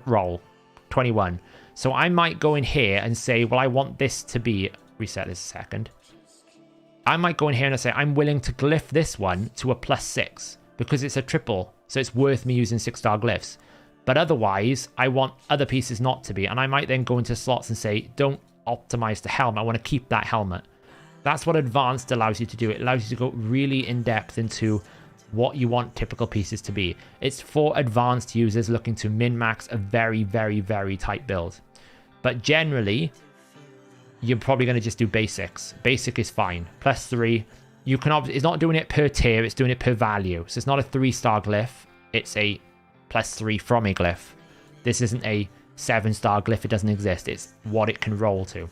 roll, 21. So I might go in here and say, well, I want this to be, reset this a second. I might go in here and I say, I'm willing to glyph this one to a +6 because it's a triple. So it's worth me using 6-star glyphs. But otherwise, I want other pieces not to be. And I might then go into slots and say, don't optimize the helmet. I want to keep that helmet. That's what advanced allows you to do. It allows you to go really in depth into what you want typical pieces to be. It's for advanced users looking to min-max a very, very, very tight build. But generally, you're probably going to just do basics. Basic is fine. +3. You can obviously, it's not doing it per tier, it's doing it per value. So it's not a 3-star glyph, it's a +3 from a glyph. This isn't a 7-star glyph, it doesn't exist. It's what it can roll to.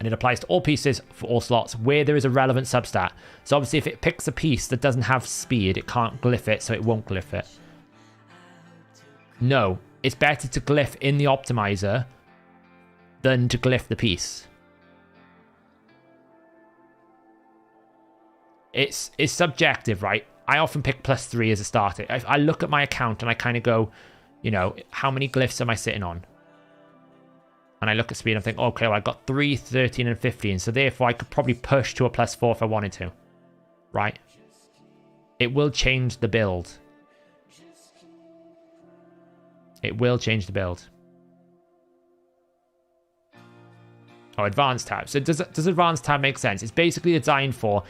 And it applies to all pieces for all slots where there is a relevant substat. So obviously if it picks a piece that doesn't have speed, it can't glyph it, so it won't glyph it. No, it's better to glyph in the optimizer than to glyph the piece. It's subjective, right? I often pick +3 as a starter. I look at my account and I kind of go, you know, how many glyphs am I sitting on? And I look at speed and think, okay, well, I've got 3, 13, and 15. So therefore, I could probably push to a +4 if I wanted to, right? It will change the build. It will change the build. Oh, advanced tab. So does advanced tab make sense? It's basically designed for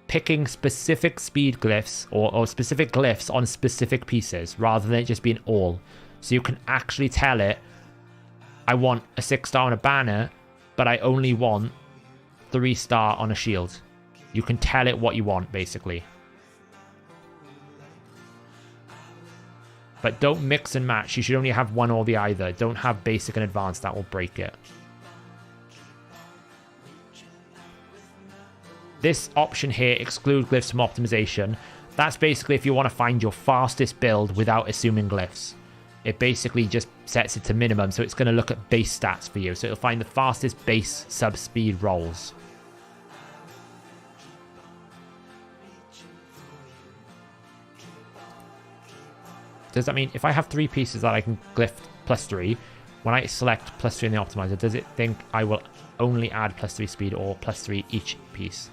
picking specific speed glyphs or specific glyphs on specific pieces rather than it just being all. So you can actually tell it, I want a 6-star on a banner, but I only want 3-star on a shield. You can tell it what you want, basically. But don't mix and match. You should only have one or the either. Don't have basic and advanced. That will break it. This option here, exclude glyphs from optimization. That's basically if you want to find your fastest build without assuming glyphs. It basically just sets it to minimum, so it's going to look at base stats for you. So it'll find the fastest base sub-speed rolls. Does that mean if I have 3 pieces that I can glyph +3, when I select +3 in the optimizer, does it think I will only add +3 speed or +3 each piece?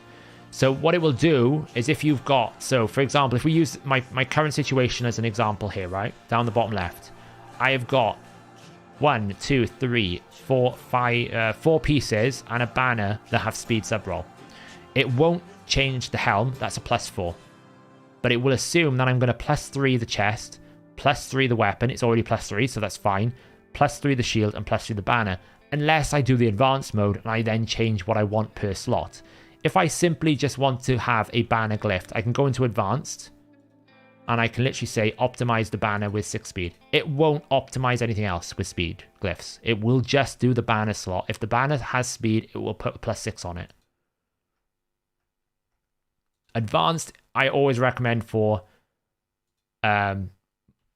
So what it will do is if you've got, so for example, if we use my current situation as an example here, right? Down the bottom left, I have got 1, 2, 3, 4, 5, 4 pieces and a banner that have speed sub-roll. It won't change the helm, that's a +4. But it will assume that I'm going to +3 the chest, +3 the weapon, it's already +3, so that's fine, +3 the shield, and +3 the banner, unless I do the advanced mode and I then change what I want per slot. If I simply just want to have a banner glyphed, I can go into advanced and I can literally say optimize the banner with 6 speed. It won't optimize anything else with speed glyphs. It will just do the banner slot. If the banner has speed, it will put +6 on it. Advanced, I always recommend for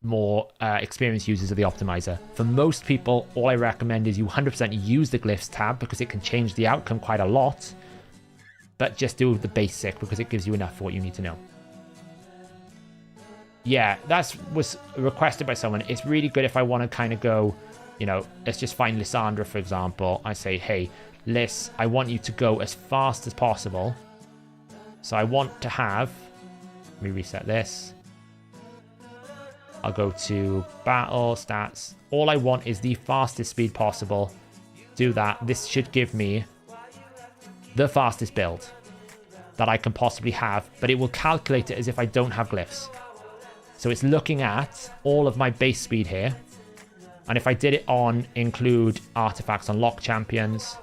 more experienced users of the optimizer. For most people, all I recommend is you 100% use the glyphs tab because it can change the outcome quite a lot. But just do the basic because it gives you enough for what you need to know. Yeah, that was requested by someone. It's really good if I want to kind of go, you know, let's just find Lysandra, for example. I say, hey, Lys, I want you to go as fast as possible. So I want to have, let me reset this. I'll go to battle stats. All I want is the fastest speed possible. Do that. This should give me the fastest build that I can possibly have, but it will calculate it as if I don't have glyphs. So it's looking at all of my base speed here. And if I did it on include artifacts on lock champions.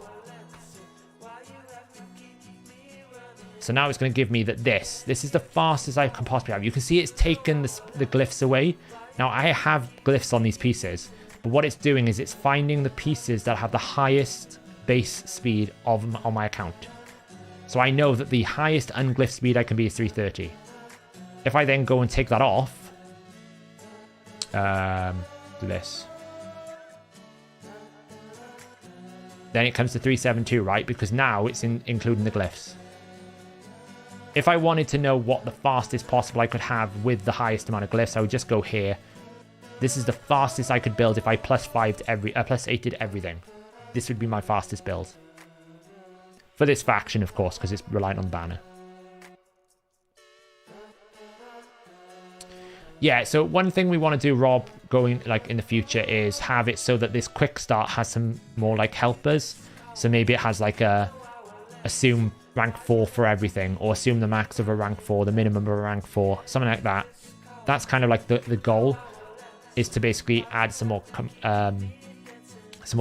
So now it's going to give me that this is the fastest I can possibly have. You can see it's taken the glyphs away. Now I have glyphs on these pieces, but what it's doing is it's finding the pieces that have the highest base speed on my account. So I know that the highest unglyph speed I can be is 330. If I then go and take that off, do this, then it comes to 372, right? Because now it's including the glyphs. If I wanted to know what the fastest possible I could have with the highest amount of glyphs, I would just go here. This is the fastest I could build if I +5 to every, +8'd everything. This would be my fastest build. For this faction, of course, because it's reliant on the banner. Yeah, so one thing we want to do, Rob, going like in the future is have it so that this quick start has some more like helpers. So maybe it has like a assume rank 4 for everything, or assume the max of a rank 4, the minimum of a rank 4, something like that. That's kind of like the goal, is to basically add some more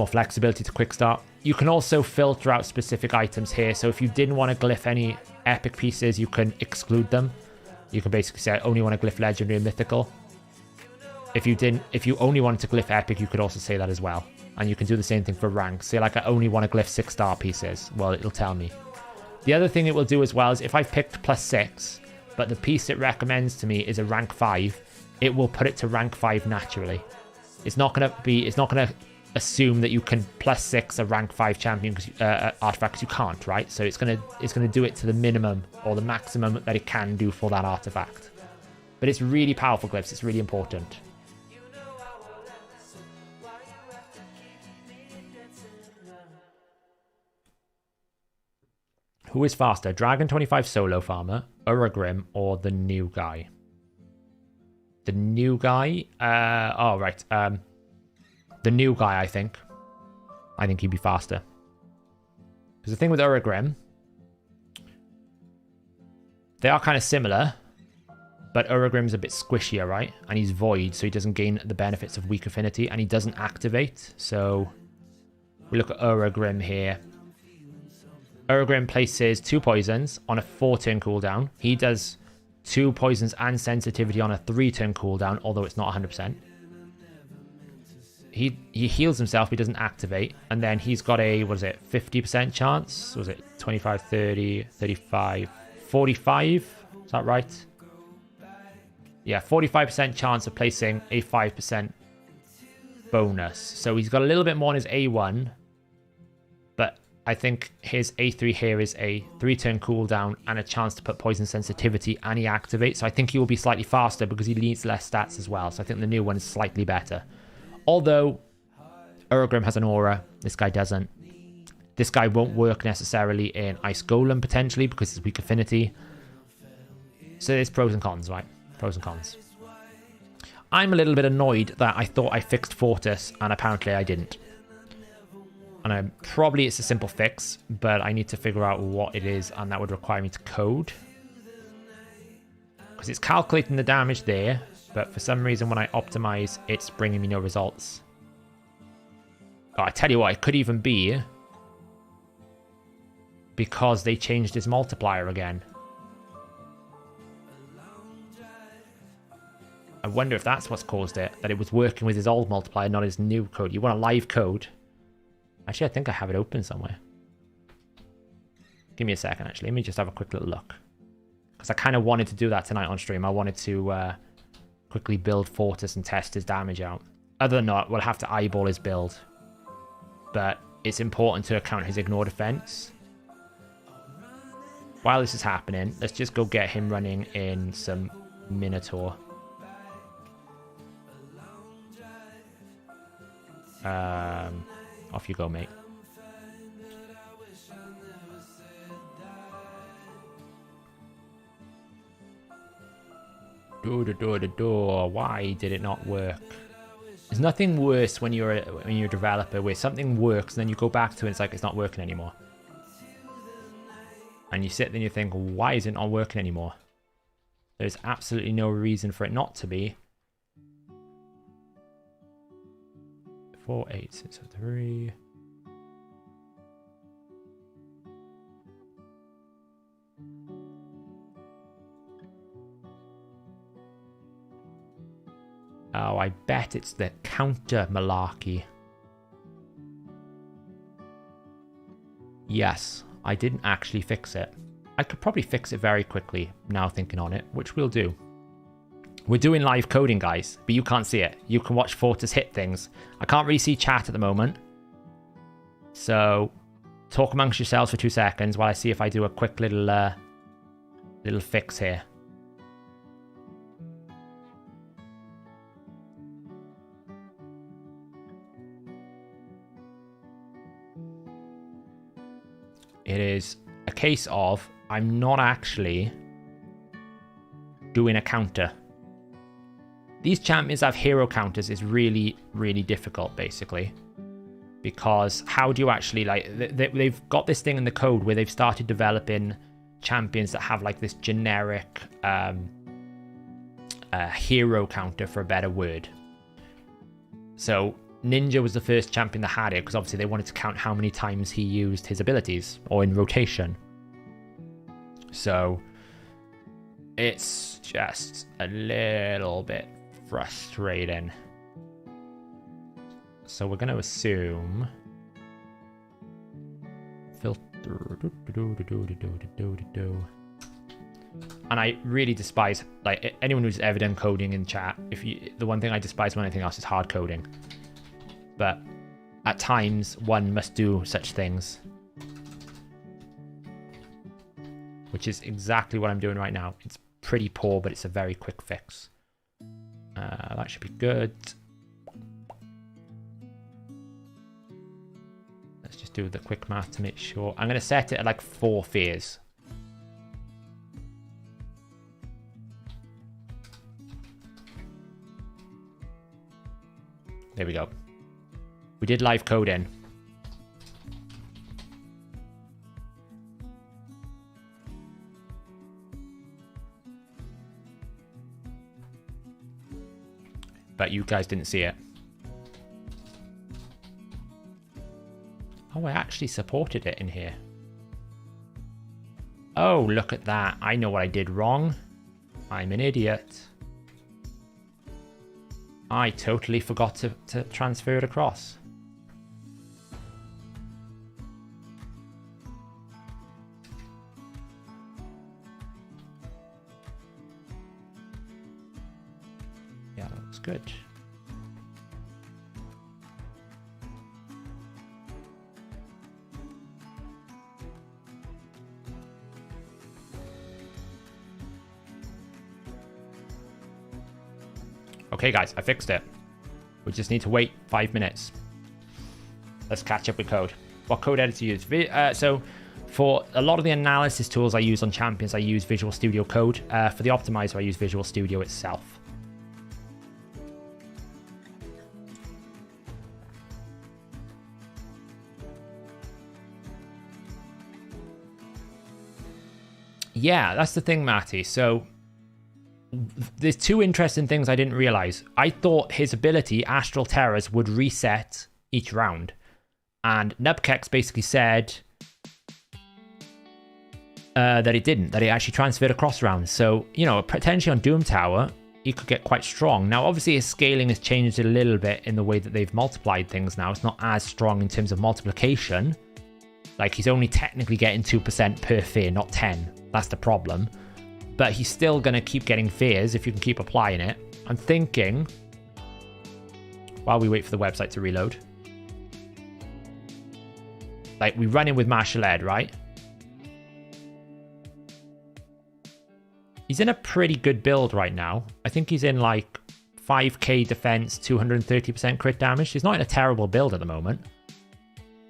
flexibility to quick start. You can also filter out specific items here. So if you didn't want to glyph any epic pieces, you can exclude them. You can basically say I only want to glyph legendary and mythical. If you only wanted to glyph epic, you could also say that as well. And you can do the same thing for rank. Say like I only want to glyph 6-star pieces. Well, it'll tell me. The other thing it will do as well is if I've picked +6, but the piece it recommends to me is a rank 5, it will put it to rank 5 naturally. It's not going to assume that you can +6 a rank 5 champion artifact, because you can't, right? So it's going to do it to the minimum or the maximum that it can do for that artifact. But it's really powerful glyphs. It's really important. Who is faster, Dragon 25 solo farmer, Uragrim, or the new guy? The new guy? Oh, right. The new guy, I think. I think he'd be faster. Because the thing with Uragrim, they are kind of similar, but Uragrim's a bit squishier, right? And he's void, so he doesn't gain the benefits of weak affinity, and he doesn't activate. So we look at Uragrim here. Uragrim places 2 poisons on a 4-turn cooldown. He does 2 poisons and sensitivity on a 3-turn cooldown, although it's not 100%. He heals himself, but he doesn't activate. And then he's got a, 50% chance? Was it 25, 30, 35, 45? Is that right? Yeah, 45% chance of placing a 5% bonus. So he's got a little bit more on his A1. But I think his A3 here is a 3-turn cooldown and a chance to put poison sensitivity, and he activates. So I think he will be slightly faster because he needs less stats as well. So I think the new one is slightly better. Although Uragrim has an aura, this guy doesn't. This guy won't work necessarily in Ice Golem potentially because it's weak affinity. So there's pros and cons, right? Pros and cons. I'm a little bit annoyed that I thought I fixed Fortis and apparently I didn't. And probably it's a simple fix, but I need to figure out what it is, and that would require me to code. Because it's calculating the damage there, but for some reason when I optimize, it's bringing me no results. Oh, I tell you what, it could even be because they changed his multiplier again. I wonder if that's what's caused it, that it was working with his old multiplier, not his new code. You want a live code? Actually, I think I have it open somewhere. Give me a second, actually. Let me just have a quick little look. Because I kind of wanted to do that tonight on stream. I wanted to quickly build Fortis and test his damage out. Other than that, we'll have to eyeball his build. But it's important to account his ignore defense. While this is happening, let's just go get him running in some Minotaur. Off you go, mate. Door. Why did it not work? There's nothing worse when you're a developer where something works and then you go back to it and it's like it's not working anymore. And you sit there and you think, why is it not working anymore? There's absolutely no reason for it not to be. 4, 8, 6, 3. Oh, I bet it's the counter malarkey. Yes, I didn't actually fix it. I could probably fix it very quickly now thinking on it, which we'll do. We're doing live coding, guys, but you can't see it. You can watch Fortis hit things. I can't really see chat at the moment. So talk amongst yourselves for 2 seconds while I see if I do a quick little fix here. It is a case of I'm not actually doing a counter. These champions have hero counters is really, really difficult, basically. Because how do you actually, like, they've got this thing in the code where they've started developing champions that have, like, this generic hero counter, for a better word. So Ninja was the first champion that had it, because obviously they wanted to count how many times he used his abilities, or in rotation. So it's just a little bit frustrating. So we're going to assume filter. And I really despise, like, anyone who's ever done coding in chat. The one thing I despise more than anything else is hard coding. But at times, one must do such things. Which is exactly what I'm doing right now. It's pretty poor, but it's a very quick fix. That should be good. Let's just do the quick math to make sure. I'm going to set it at like 4 fears. There we go. We did live code in. But you guys didn't see it. Oh, I actually supported it in here. Oh, look at that. I know what I did wrong. I'm an idiot. I totally forgot to transfer it across. Yeah, that looks good. Okay, guys, I fixed it. We just need to wait 5 minutes. Let's catch up with code. What code editor you use? So for a lot of the analysis tools I use on Champions, I use Visual Studio Code. For the optimizer, I use Visual Studio itself. Yeah, that's the thing, Matty. So there's 2 interesting things I didn't realize. I thought his ability, Astral Terrors, would reset each round. And Nubkex basically said that it didn't, that it actually transferred across rounds. So, you know, potentially on Doom Tower, he could get quite strong. Now, obviously, his scaling has changed a little bit in the way that they've multiplied things now. It's not as strong in terms of multiplication. Like, he's only technically getting 2% per fear, not 10. That's the problem. But he's still going to keep getting fears if you can keep applying it. I'm thinking, while we wait for the website to reload, like, we run in with Martial Ed, right? He's in a pretty good build right now. I think he's in like 5k defense, 230% crit damage. He's not in a terrible build at the moment.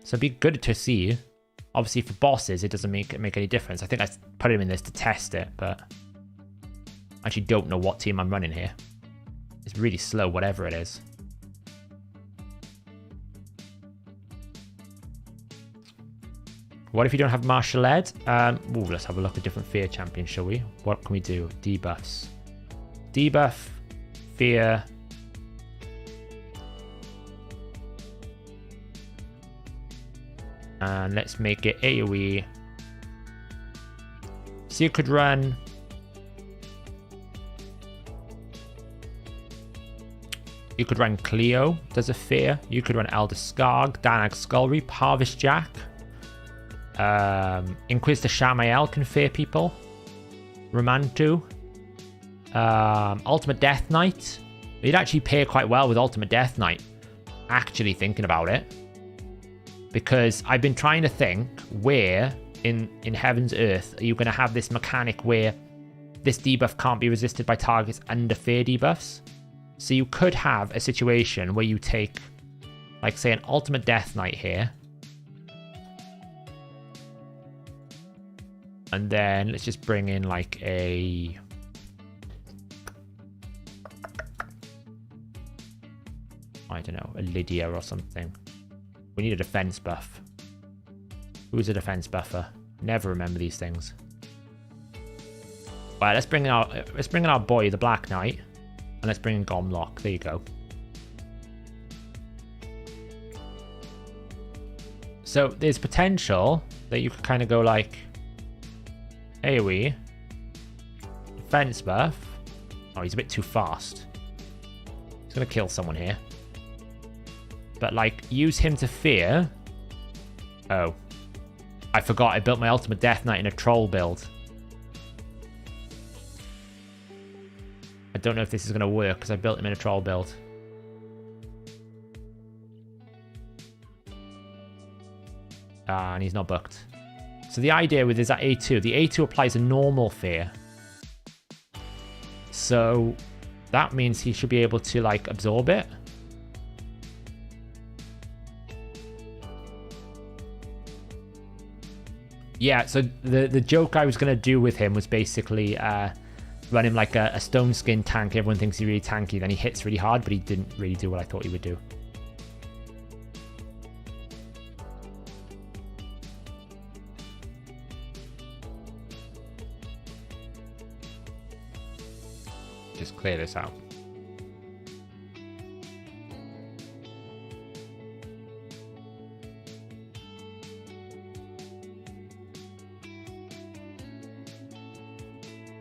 So it'd be good to see. Obviously, for bosses, it doesn't make any difference. I think I put him in this to test it, but I actually don't know what team I'm running here. It's really slow, whatever it is. What if you don't have Martial Ed? Ooh, let's have a look at different fear champions, shall we? What can we do? Debuffs. Debuff, fear. And let's make it AoE. So you could run... You could run Cleo, does a fear. You could run Elder Skarg, Danag Skullreap, Harvest Jack. Inquisitor Shamael can fear people. Romantu. Ultimate Death Knight. You'd actually pair quite well with Ultimate Death Knight. Actually thinking about it. Because I've been trying to think where in Heaven's Earth are you going to have this mechanic where this debuff can't be resisted by targets under fear debuffs. So you could have a situation where you take, like, say, an Ultimate Death Knight here. And then let's just bring in, like, a... I don't know, a Lydia or something. We need a defense buff. Who's a defense buffer? Never remember these things. Right, let's bring in our boy, the Black Knight. And let's bring in Gomlock. There you go. So there's potential that you could kind of go like AoE, defense buff. Oh, he's a bit too fast. He's gonna kill someone here. But like, use him to fear. Oh, I forgot I built my Ultimate Death Knight in a troll build. don't know if this is going to work because I built him in a troll build. And he's not booked. So the idea with is that A2, the A2 applies a normal fear. So that means he should be able to like absorb it. Yeah, so the joke I was going to do with him was basically run him like a stone skin tank. Everyone thinks he's really tanky, then he hits really hard, but he didn't really do what I thought he would do. Just clear this out.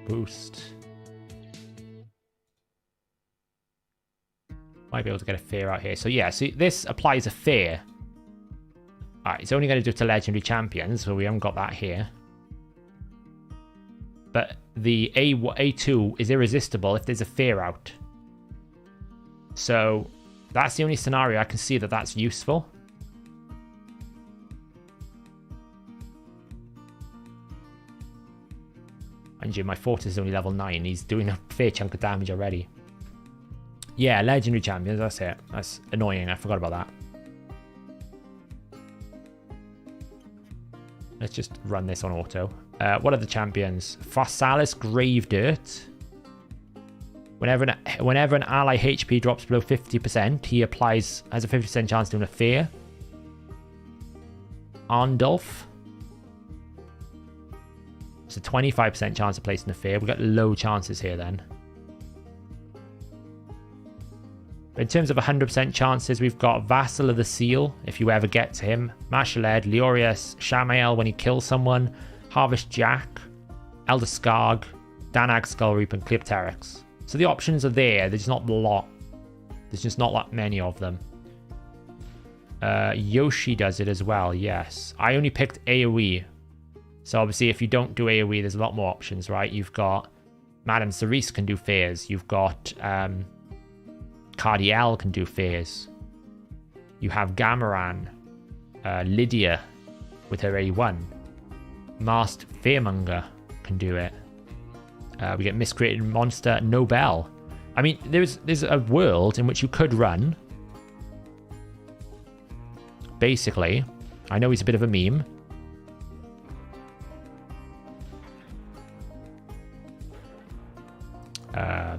Boost. Might be able to get a fear out here. So yeah, see, this applies a fear. Alright, it's only going to do it to legendary champions, so we haven't got that here. But the A2 is irresistible if there's a fear out. So that's the only scenario I can see that that's useful. Mind you, my Fortis is only level 9. He's doing a fair chunk of damage already. Yeah, legendary champions, that's it. That's annoying, I forgot about that. Let's just run this on auto. What are the champions? Pharsalis Gravedirt. Whenever an ally HP drops below 50%, he has a 50% chance of doing a fear. Arndulf. It's a 25% chance of placing a fear. We've got low chances here then. But in terms of 100% chances, we've got Vassal of the Seal, if you ever get to him. Mashaled, Leorius, Shamael when he kills someone. Harvest Jack, Elder Skarg, Danag Skullreap, and Cleopteryx. So the options are there. There's not a lot. There's just not that many of them. Yoshi does it as well, yes. I only picked AoE. So obviously if you don't do AoE, there's a lot more options, right? You've got Madame Cerise can do fears. You've got Cardiel can do fears. You have Gamaran, Lydia with her A1. Masked Fearmonger can do it. We get Miscreated Monster Nobel. I mean, there's a world in which you could run. Basically, I know he's a bit of a meme.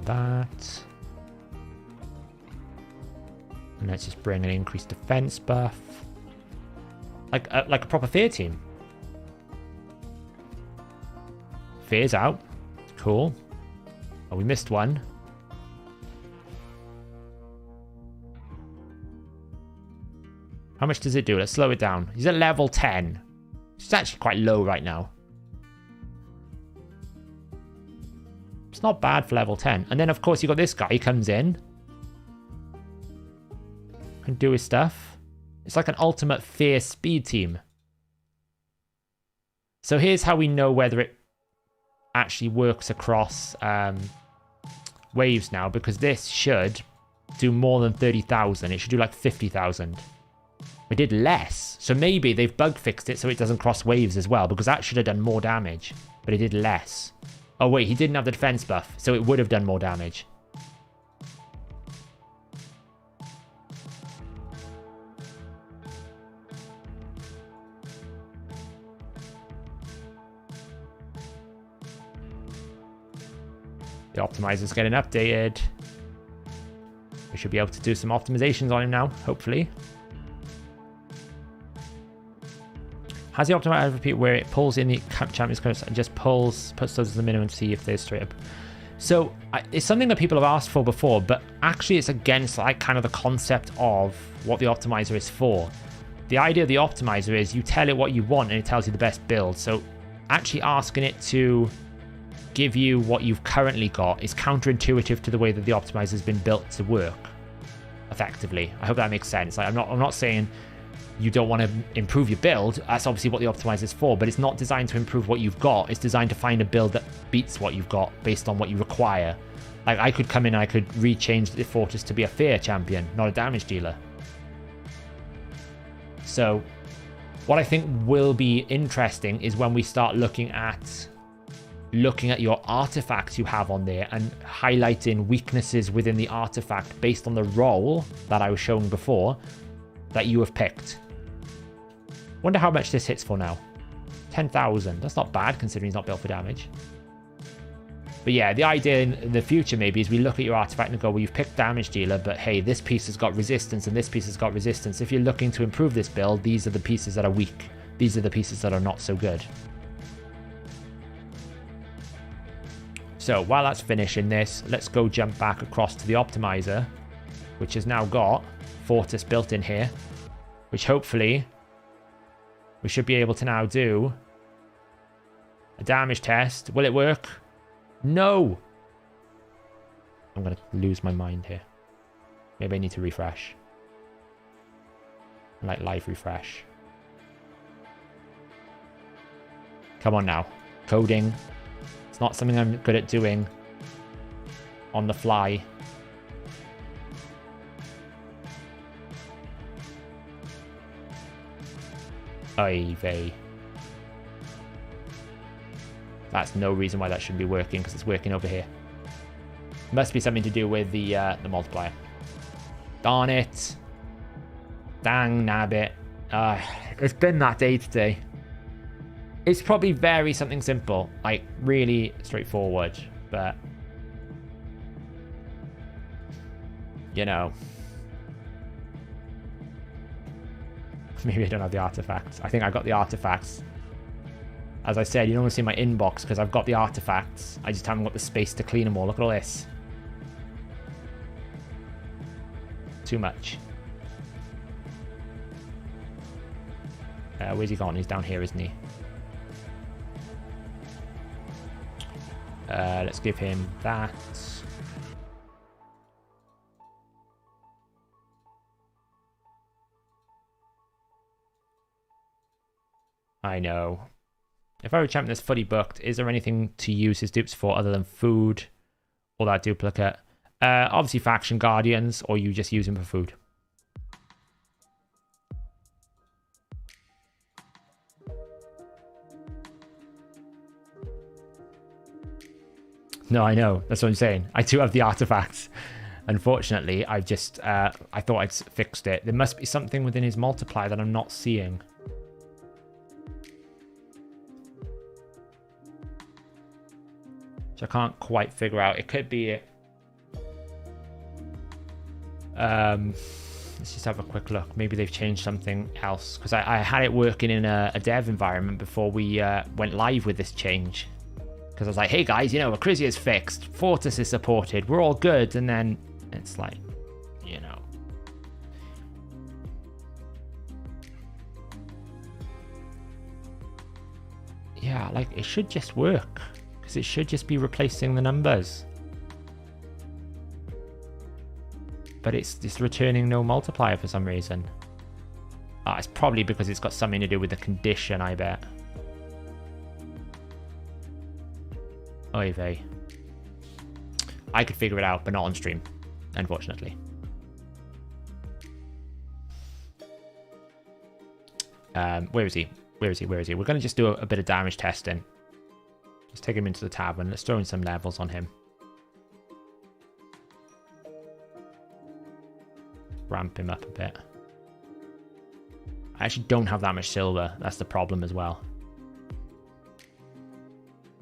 That. And let's just bring an increased defense buff. Like a proper fear team. Fear's out. Cool. Oh, we missed one. How much does it do? Let's slow it down. He's at level 10. It's actually quite low right now. It's not bad for level 10. And then, of course, you got this guy. He comes in. Can do his stuff. It's like an ultimate fear speed team. So here's how we know whether it actually works across waves now, because this should do more than 30,000. It should do like 50,000. We did less. So maybe they've bug fixed it so it doesn't cross waves as well, because that should have done more damage. But it did less. Oh wait, he didn't have the defense buff, so it would have done more damage. The optimizer's getting updated. We should be able to do some optimizations on him now, hopefully. Has the optimizer repeat where it pulls in the champions codes and just puts those as the minimum to see if they're straight up? So it's something that people have asked for before, but actually it's against like kind of the concept of what the optimizer is for. The idea of the optimizer is you tell it what you want and it tells you the best build. So actually asking it to give you what you've currently got is counterintuitive to the way that the optimizer has been built to work effectively. I hope that makes sense. Like I'm not saying you don't want to improve your build, that's obviously what the optimizer is for, but it's not designed to improve what you've got. It's designed to find a build that beats what you've got based on what you require. Like, I could come in and I could rechange the Fortis to be a fear champion, not a damage dealer. So what I think will be interesting is when we start looking at your artifacts you have on there and highlighting weaknesses within the artifact based on the role that I was showing before that you have picked. Wonder how much this hits for now. 10,000. That's not bad considering he's not built for damage. But yeah, the idea in the future maybe is we look at your artifact and go, well, you've picked damage dealer, but hey, this piece has got resistance and this piece has got resistance. If you're looking to improve this build, these are the pieces that are weak. These are the pieces that are not so good. So while that's finishing this, let's go jump back across to the optimizer, which has now got Fortis built in here, which hopefully we should be able to now do a damage test. Will it work? No! I'm going to lose my mind here. Maybe I need to refresh. Like live refresh. Come on now. Coding. It's not something I'm good at doing on the fly. Oy vey. That's no reason why that shouldn't be working, because it's working over here. Must be something to do with the multiplier. Darn it. Dang nabbit. It's been that day today. It's probably very something simple, like really straightforward, but you know, maybe I don't have the artifacts. I think I got the artifacts. As I said, you don't want to see my inbox because I've got the artifacts. I just haven't got the space to clean them all. Look at all this. Too much. Where's he gone? He's down here, isn't he? Let's give him that. I know. If I were champion that's fully booked, is there anything to use his dupes for other than food or that duplicate? Obviously faction guardians, or you just use him for food. No, I know. That's what I'm saying. I do have the artifacts. Unfortunately, I've just, I thought I'd fixed it. There must be something within his multiplier that I'm not seeing. Which I can't quite figure out. It could be it. Let's just have a quick look. Maybe they've changed something else. Because I had it working in a dev environment before we went live with this change. Because I was like, hey guys, you know, Acrisia is fixed, Fortis is supported, we're all good, and then it's like, you know. Yeah, like, it should just work, because it should just be replacing the numbers. But it's just returning no multiplier for some reason. It's probably because it's got something to do with the condition, I bet. Oy vey. I could figure it out, but not on stream, unfortunately. Where is he? Where is he? Where is he? We're going to just do a bit of damage testing. Let's take him into the tavern. Let's throw in some levels on him. Ramp him up a bit. I actually don't have that much silver. That's the problem as well.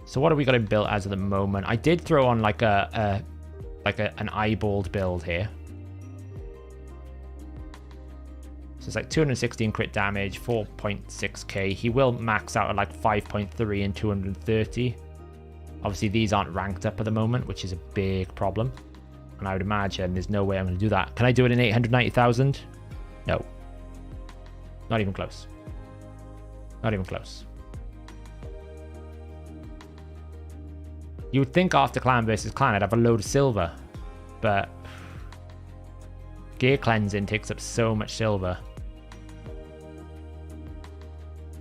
So what have we got him built as at the moment? I did throw on like an eyeballed build here. So it's like 216 crit damage, 4.6k. He will max out at like 5.3 and 230. Obviously these aren't ranked up at the moment, which is a big problem. And I would imagine there's no way I'm going to do that. Can I do it in 890,000? No. Not even close. Not even close. You would think after clan versus clan I'd have a load of silver, but gear cleansing takes up so much silver.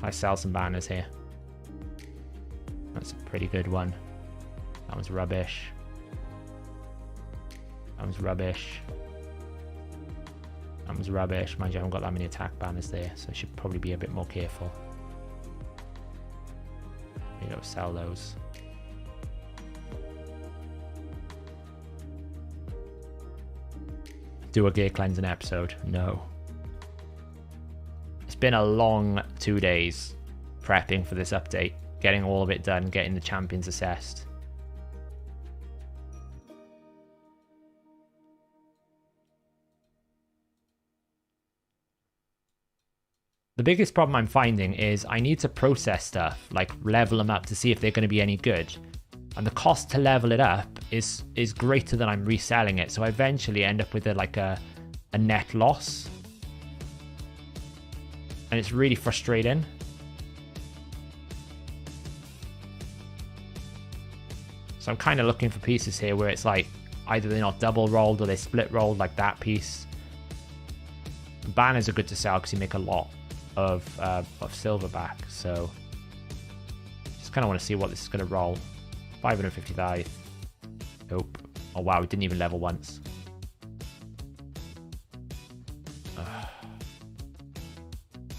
I sell some banners here. That's a pretty good one. That one's rubbish. That one's rubbish. That one's rubbish. Mind you, I haven't got that many attack banners there, so I should probably be a bit more careful. Maybe I'll sell those. Do a gear cleansing episode? No. It's been a long 2 days prepping for this update. Getting all of it done, getting the champions assessed. The biggest problem I'm finding is I need to process stuff, like level them up to see if they're going to be any good. And the cost to level it up is greater than I'm reselling it. So I eventually end up with a net loss. And it's really frustrating. So I'm kind of looking for pieces here where it's like either they're not double rolled or they split rolled, like that piece. Banners are good to sell because you make a lot of silver back. So just kind of want to see what this is going to roll. 555. Nope. Oh wow, it didn't even level once.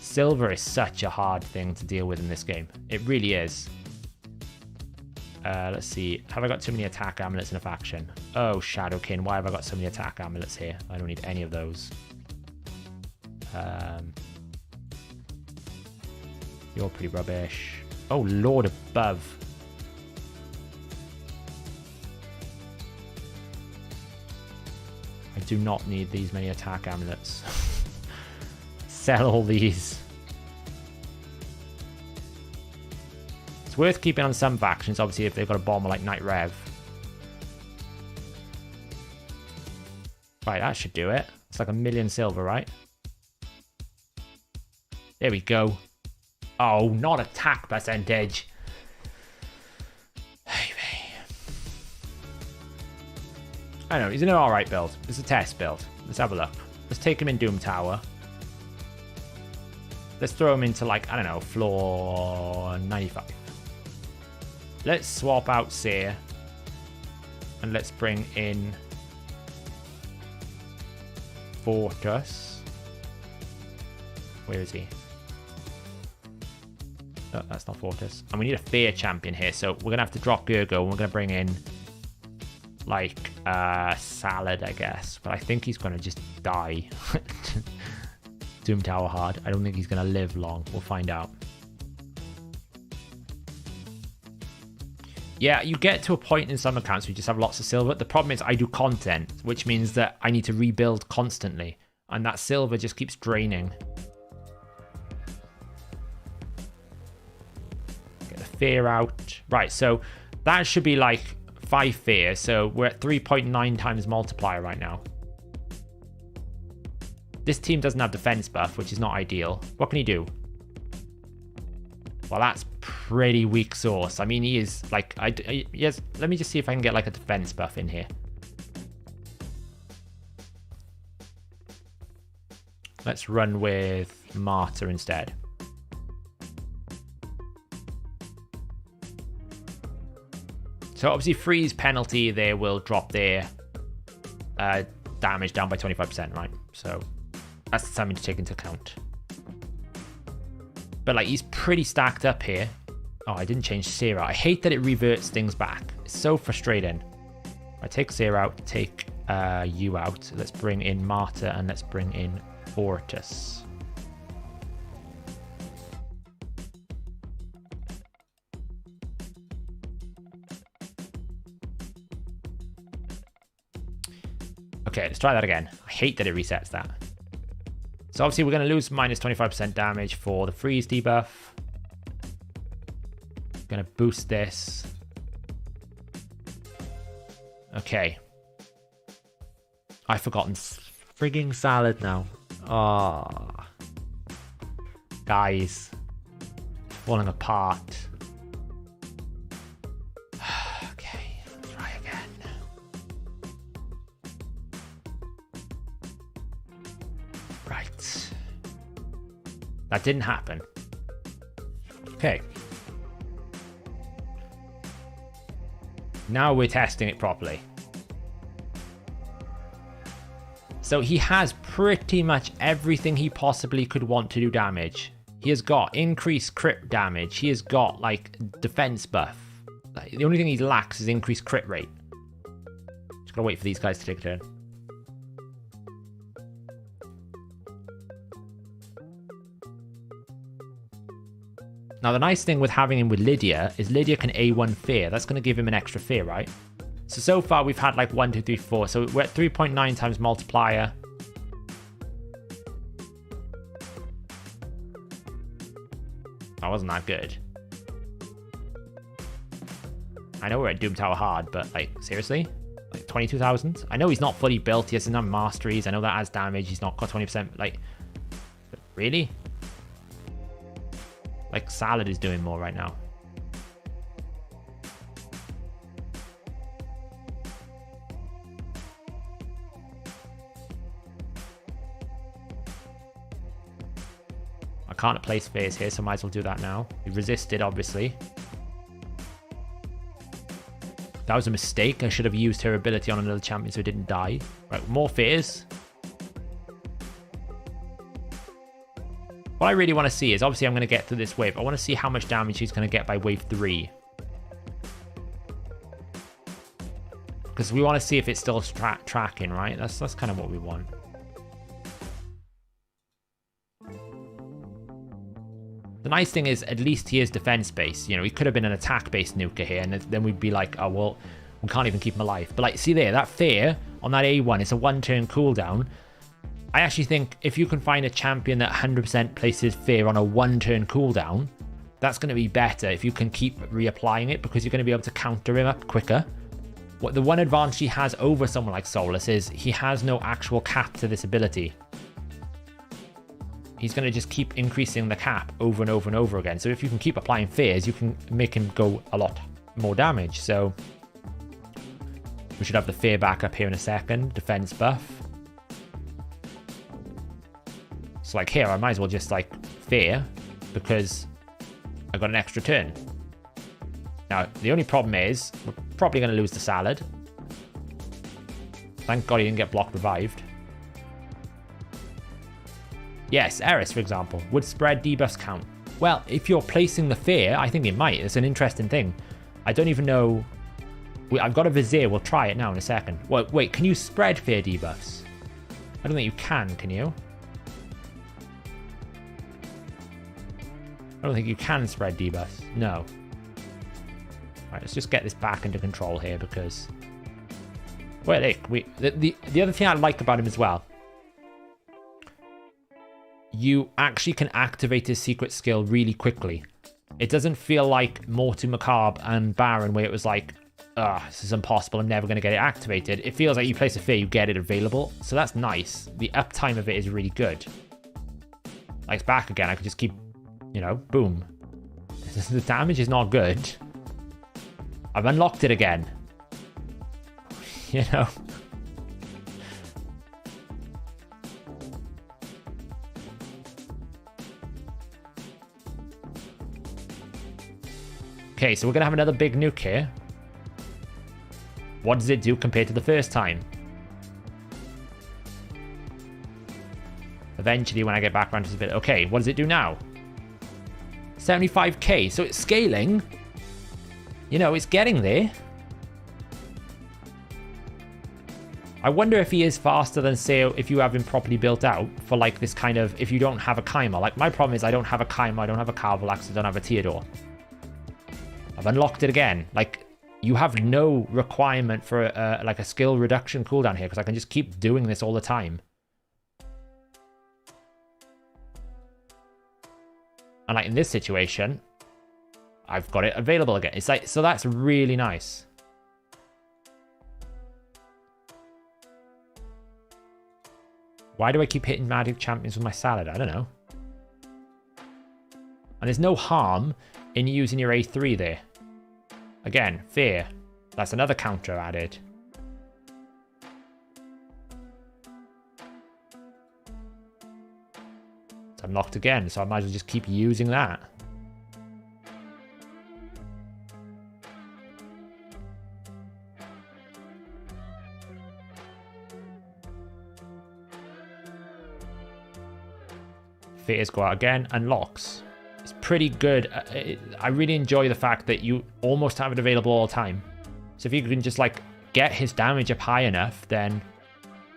Silver is such a hard thing to deal with in this game. It really is. Let's see. Have I got too many attack amulets in a faction? Oh, Shadowkin. Why have I got so many attack amulets here? I don't need any of those. You're pretty rubbish. Oh, Lord above. I do not need these many attack amulets. Sell all these. It's worth keeping on some factions, obviously, if they've got a bomber like Knight Rev. Right, that should do it. It's like 1 million silver, right? There we go. Oh, not attack percentage. I don't know, he's an alright build. It's a test build. Let's have a look. Let's take him in Doom Tower. Let's throw him into, like, I don't know, floor 95. Let's swap out Seer. And let's bring in Fortis. Where is he? Oh, that's not Fortis. And we need a Fear champion here, so we're going to have to drop Gergo, and we're going to bring in, like, Salad, I guess. But I think he's going to just die. Doom Tower hard. I don't think he's going to live long. We'll find out. Yeah, you get to a point in some accounts where you just have lots of silver. The problem is I do content, which means that I need to rebuild constantly. And that silver just keeps draining. Get the fear out. Right, so that should be like 5 fear. So we're at 3.9 times multiplier right now. This team doesn't have defense buff, which is not ideal. What can he do? Well, that's pretty weak sauce. I mean, he is like, yes. Let me just see if I can get like a defense buff in here. Let's run with Martyr instead. So obviously freeze penalty there will drop their damage down by 25%, right? So that's something to take into account. But like, he's pretty stacked up here. Oh, I didn't change Seer out. I hate that it reverts things back. It's so frustrating. I take Seer out, take you out. Let's bring in Martyr and let's bring in Fortis. Okay, let's try that again. I hate that it resets that. So obviously we're going to lose minus 25% damage for the freeze debuff. Going to boost this. Okay. I've forgotten frigging Salad now. Oh. Guys. Falling apart. Okay, let's try again. Right. That didn't happen. Okay. Now we're testing it properly. So he has pretty much everything he possibly could want to do damage. He has got increased crit damage. He has got, like, defense buff. The only thing he lacks is increased crit rate. Just gotta wait for these guys to take a turn. Now, the nice thing with having him with Lydia is Lydia can A1 fear. That's going to give him an extra fear, right? So far, we've had like 1, 2, 3, 4. So we're at 3.9 times multiplier. That wasn't that good. I know we're at Doom Tower hard, but like, seriously? Like 22,000? I know he's not fully built. He has enough masteries. I know that adds damage. He's not got 20%. Like, really? Like, Salad is doing more right now. I can't place phase here, so might as well do that now. We resisted, obviously. That was a mistake. I should have used her ability on another champion so it didn't die. Right, more fears. What I really want to see is, obviously I'm going to get through this wave. I want to see how much damage he's going to get by wave 3. Because we want to see if it's still tracking, right? That's kind of what we want. The nice thing is, at least he is defense-based. You know, he could have been an attack-based nuker here, and then we'd be like, oh, well, we can't even keep him alive. But, like, see there, that fear on that A1, it's a 1-turn cooldown. I actually think if you can find a champion that 100% places fear on a 1-turn cooldown, that's going to be better if you can keep reapplying it, because you're going to be able to counter him up quicker. What the one advantage he has over someone like Solus is he has no actual cap to this ability. He's going to just keep increasing the cap over and over and over again. So if you can keep applying fears, you can make him go a lot more damage. So we should have the fear back up here in a second. Defense buff. So like here, I might as well just like fear because I got an extra turn. Now, the only problem is we're probably going to lose the Salad. Thank God he didn't get block revived. Yes, Eris, for example. Would spread debuffs count? Well, if you're placing the fear, I think it might. It's an interesting thing. I don't even know. I've got a Vizier. We'll try it now in a second. Wait, can you spread fear debuffs? I don't think you can you? I don't think you can spread debuffs. No. Right, let's just get this back into control here because... Wait, the other thing I like about him as well, you actually can activate his secret skill really quickly. It doesn't feel like Mortu Macabre and Baron where it was like, this is impossible, I'm never going to get it activated. It feels like you place a fear, you get it available. So that's nice. The uptime of it is really good. Like, it's back again. I could just keep... You know, boom. The damage is not good. I've unlocked it again. You know. Okay, so we're going to have another big nuke here. What does it do compared to the first time? Eventually, when I get back around to this bit... Okay, what does it do now? 75k, so it's scaling. You know, it's getting there. I wonder if he is faster than, say, if you have him properly built out for, like, this kind of... If you don't have a Kai'Ma. Like, my problem is I don't have a Kai'Ma, I don't have a Carvelax, I don't have a Theodore. I've unlocked it again. Like, you have no requirement for, like, a skill reduction cooldown here, because I can just keep doing this all the time. And like in this situation, I've got it available again. It's like, so that's really nice. Why do I keep hitting magic champions with my Salad? I don't know. And there's no harm in using your A3 there. Again, fear. That's another counter added. It's unlocked again, so I might as well just keep using that. Fears go out again. Unlocks. It's pretty good. I really enjoy the fact that you almost have it available all the time. So if you can just like get his damage up high enough, then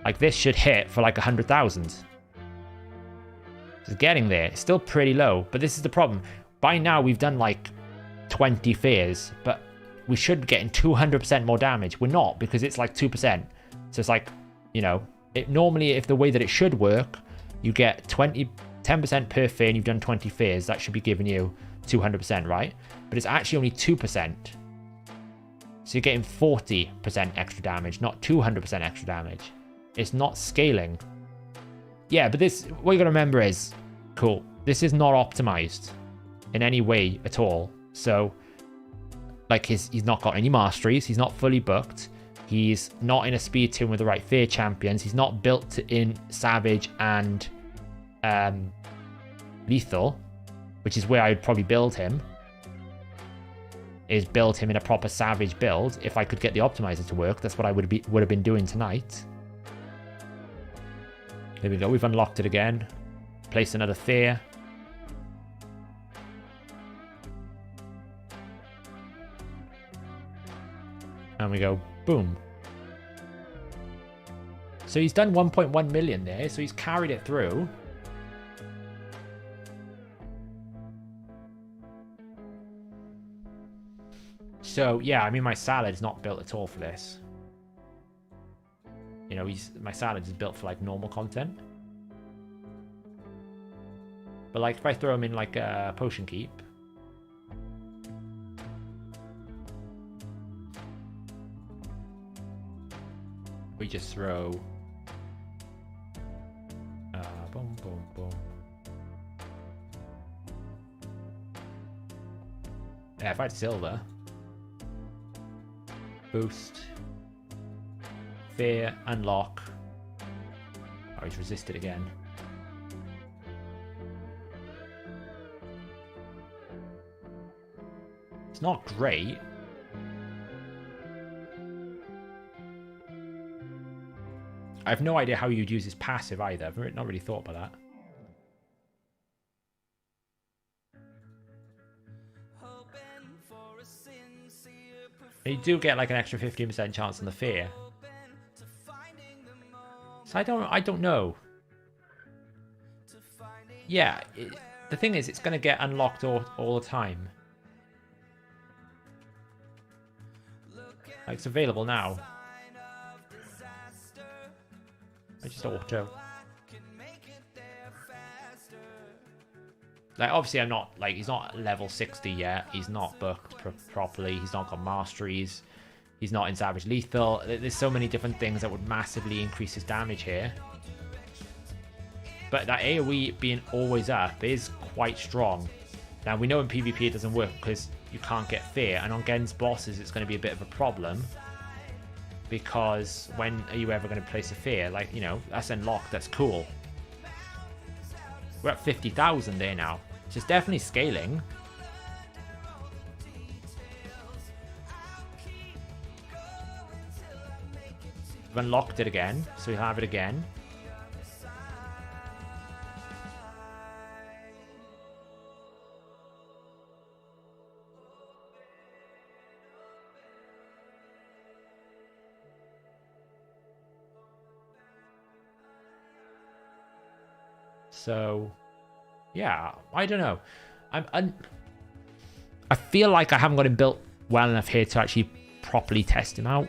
like this should hit for like 100,000. It's getting there. It's still pretty low, but this is the problem. By now we've done like 20 fears, but we should be getting 200% more damage. We're not, because it's like 2%. So it's like, you know, normally if the way that it should work, you get 10% per fear and you've done 20 fears. That should be giving you 200%, right? But it's actually only 2%. So you're getting 40% extra damage, not 200% extra damage. It's not scaling. Yeah, but this, what you gotta remember is, cool, this is not optimized in any way at all. So, like, he's not got any masteries, he's not fully booked, he's not in a speed team with the right fear champions, he's not built in Savage and Lethal, which is where I'd probably build him, is build him in a proper Savage build. If I could get the optimizer to work, that's what I would have been doing tonight. There we go, we've unlocked it again. Place another fear. And we go, boom. So he's done 1.1 million there, so he's carried it through. So yeah, I mean, my salad's not built at all for this. You know, my salad is built for like normal content. But like if I throw him in like a potion keep, we just throw boom, boom, boom. Yeah, if I had silver, boost, fear, unlock. Oh, he's resisted again. It's not great. I have no idea how you'd use his passive either. I've not really thought about that. You do get like an extra 15% chance on the fear. So I don't know. Yeah, the thing is, it's going to get unlocked all the time. Like, it's available now. I just auto. Like, obviously I'm not, like, he's not level 60 yet. He's not booked properly. He's not got masteries. He's not in Savage Lethal. There's so many different things that would massively increase his damage here. But that AoE being always up is quite strong. Now, we know in PvP it doesn't work because you can't get fear. And on Gen's bosses, it's going to be a bit of a problem. Because when are you ever going to place a fear? Like, you know, that's unlocked. That's cool. We're at 50,000 there now. So it's definitely scaling. We've unlocked it again. So we'll have it again. So, yeah, I don't know. I feel like I haven't got him built well enough here to actually properly test him out.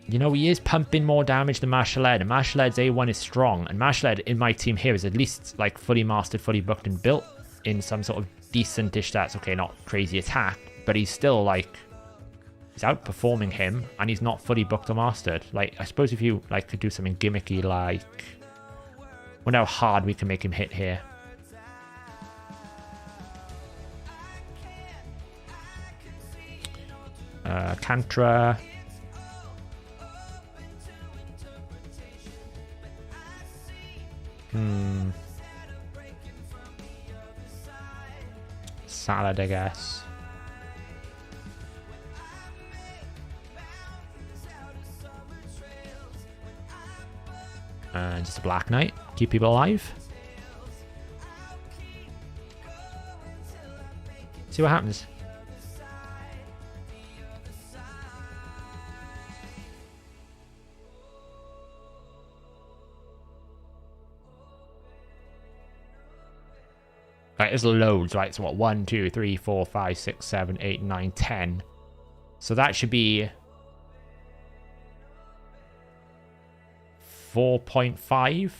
You know, he is pumping more damage than Mashaled, and Mashaled's A1 is strong, and Mashaled in my team here is at least like fully mastered, fully booked, and built in some sort of decentish stats. Okay, not crazy attack, but he's still like, he's outperforming him, and he's not fully booked or mastered. Like, I suppose if you like could do something gimmicky, like, wonder how hard we can make him hit here. Cantra. Salad, I guess. Just a Black Knight. Keep people alive. See what happens. Right, there's loads, right? So what? 1, 2, 3, 4, 5, 6, 7, 8, 9, 10. So that should be 4.5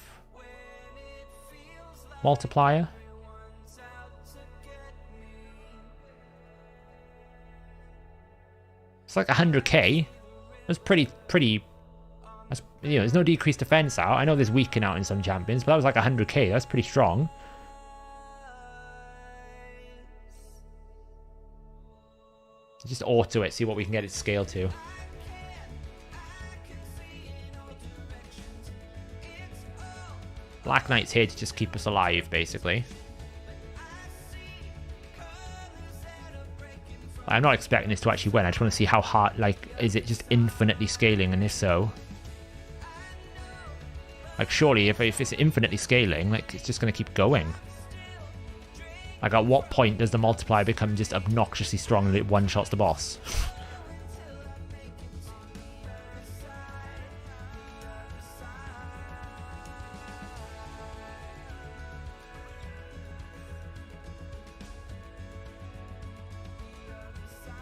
multiplier. It's like 100k. That's pretty. That's, you know, there's no decreased defense out. I know there's weaken out in some champions, but that was like 100k. That's pretty strong. Just auto it, see what we can get it to scale to. Black Knight's here to just keep us alive, basically. I'm not expecting this to actually win. I just want to see how hard, like, is it just infinitely scaling? And if so, like, surely if it's infinitely scaling, like, it's just going to keep going. Like, at what point does the multiplier become just obnoxiously strong that it one-shots the boss?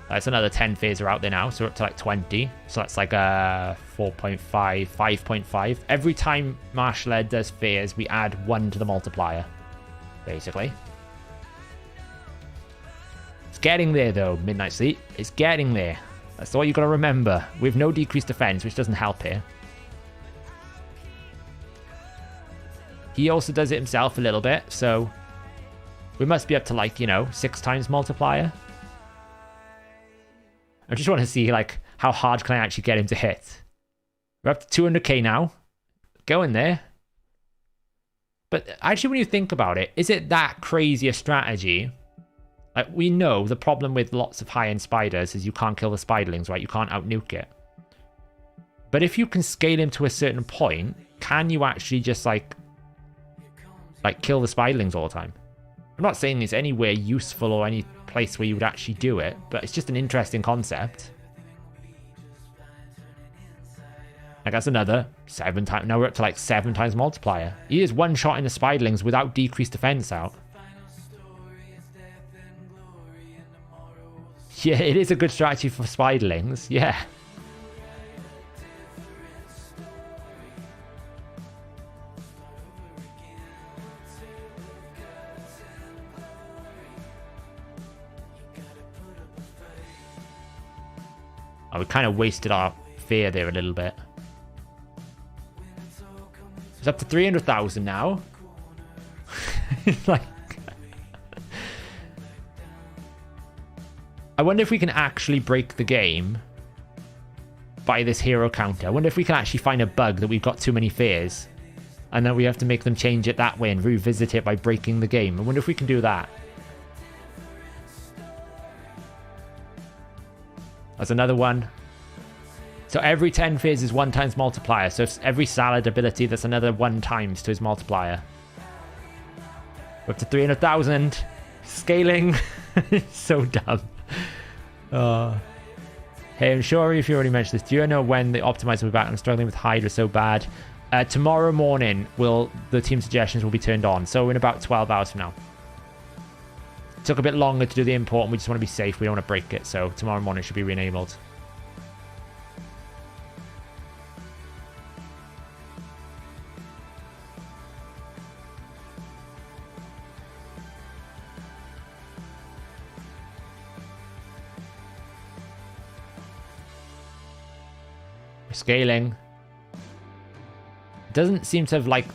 That's another 10 phaser out there now, so we're up to like 20. So that's like a 4.5, 5.5. Every time Martial Ed does phase, we add 1 to the multiplier, basically. It's getting there though, Midnight Sleep. It's getting there. That's all you got to remember. We have no decreased defense, which doesn't help here. He also does it himself a little bit, so we must be up to like, you know, 6 times multiplier. I just want to see like how hard can I actually get him to hit. We're up to 200k now. Going there. But actually, when you think about it, is it that crazy a strategy? Like, we know the problem with lots of high-end spiders is you can't kill the spiderlings, right? You can't out-nuke it. But if you can scale him to a certain point, can you actually just, like kill the spiderlings all the time? I'm not saying it's anywhere useful or any place where you would actually do it, but it's just an interesting concept. Like, that's another 7 times. Now we're up to, like, 7 times multiplier. He is one-shotting the spiderlings without decreased defense out. Yeah, it is a good strategy for spiderlings. Yeah. Oh, we kind of wasted our fear there a little bit. It's up to 300,000 now. Like, I wonder if we can actually break the game by this hero counter. I wonder if we can actually find a bug that we've got too many fears, and then we have to make them change it that way and revisit it by breaking the game. I wonder if we can do that. That's another one. So every 10 phase is 1 times multiplier. So if every salad ability, that's another 1 times to his multiplier. We're up to 300,000. Scaling. So dumb. Hey, I'm sure if you already mentioned this, do you know when the optimizer will be back? I'm struggling with Hydra so bad. Tomorrow morning, the team suggestions will be turned on. So in about 12 hours from now. It took a bit longer to do the import, and we just want to be safe. We don't want to break it. So tomorrow morning it should be re-enabled. Scaling. Doesn't seem to have, like,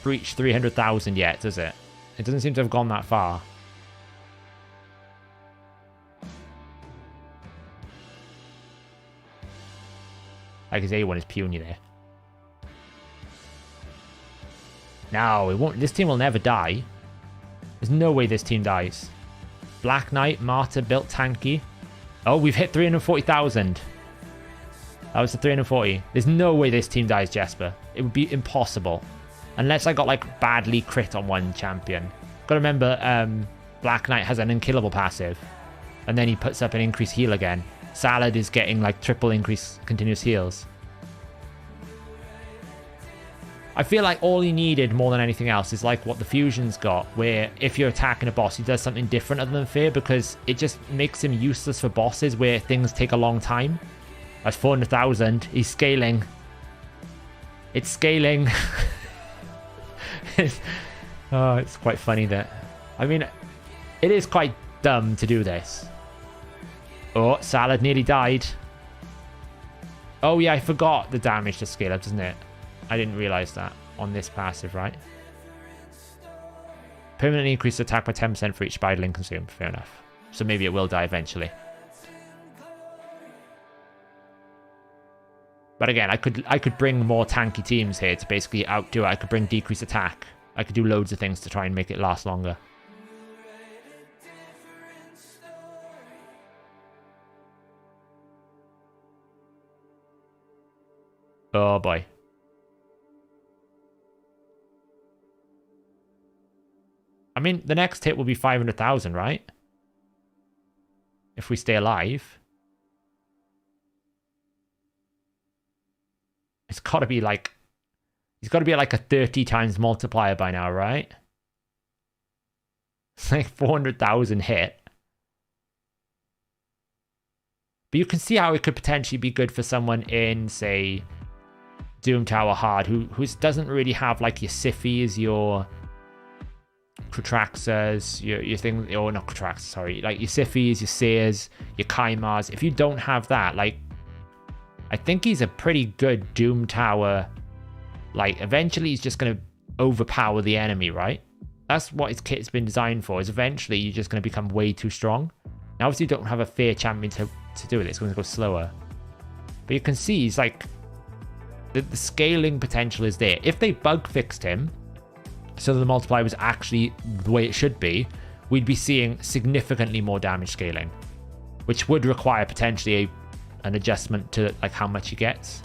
breached 300,000 yet, does it? It doesn't seem to have gone that far. Like, his A1 is puny there. No, it won't. This team will never die. There's no way this team dies. Black Knight, Martyr, built tanky. Oh, we've hit 340,000. That was the 340. There's no way this team dies Jesper. It would be impossible. Unless I got like badly crit on one champion. Gotta remember, Black Knight has an unkillable passive. And then he puts up an increased heal again. Salad is getting like triple increase continuous heals. I feel like all he needed more than anything else is like what the Fusion's got, where if you're attacking a boss, he does something different other than Fear, because it just makes him useless for bosses where things take a long time. That's 400,000. He's scaling. It's scaling. Oh, it's quite funny that... I mean, it is quite dumb to do this. Oh, Salad nearly died. Oh yeah, I forgot the damage to scale up, doesn't it? I didn't realize that on this passive, right? Permanently increase attack by 10% for each Spiderling consumed. Fair enough. So maybe it will die eventually. But again, I could bring more tanky teams here to basically outdo it. I could bring decreased attack. I could do loads of things to try and make it last longer. Oh boy. I mean, the next hit will be 500,000, right? If we stay alive. It's got to be like... He's got to be at like a 30 times multiplier by now, right? It's like 400,000 hit. But you can see how it could potentially be good for someone in, say, Doom Tower Hard, who doesn't really have like your Siffies, your Crotraxas, your thing, or not Crotraxas, sorry, like your Siffies, your Seers, your Kaimars. If you don't have that, like, I think he's a pretty good Doom Tower. Like, eventually he's just going to overpower the enemy, right? That's what his kit's been designed for, is eventually you're just going to become way too strong. Now, obviously you don't have a fair champion to do it. It's going to go slower. But you can see he's like... The scaling potential is there. If they bug fixed him, so that the multiplier was actually the way it should be, we'd be seeing significantly more damage scaling, which would require potentially an adjustment to like how much he gets.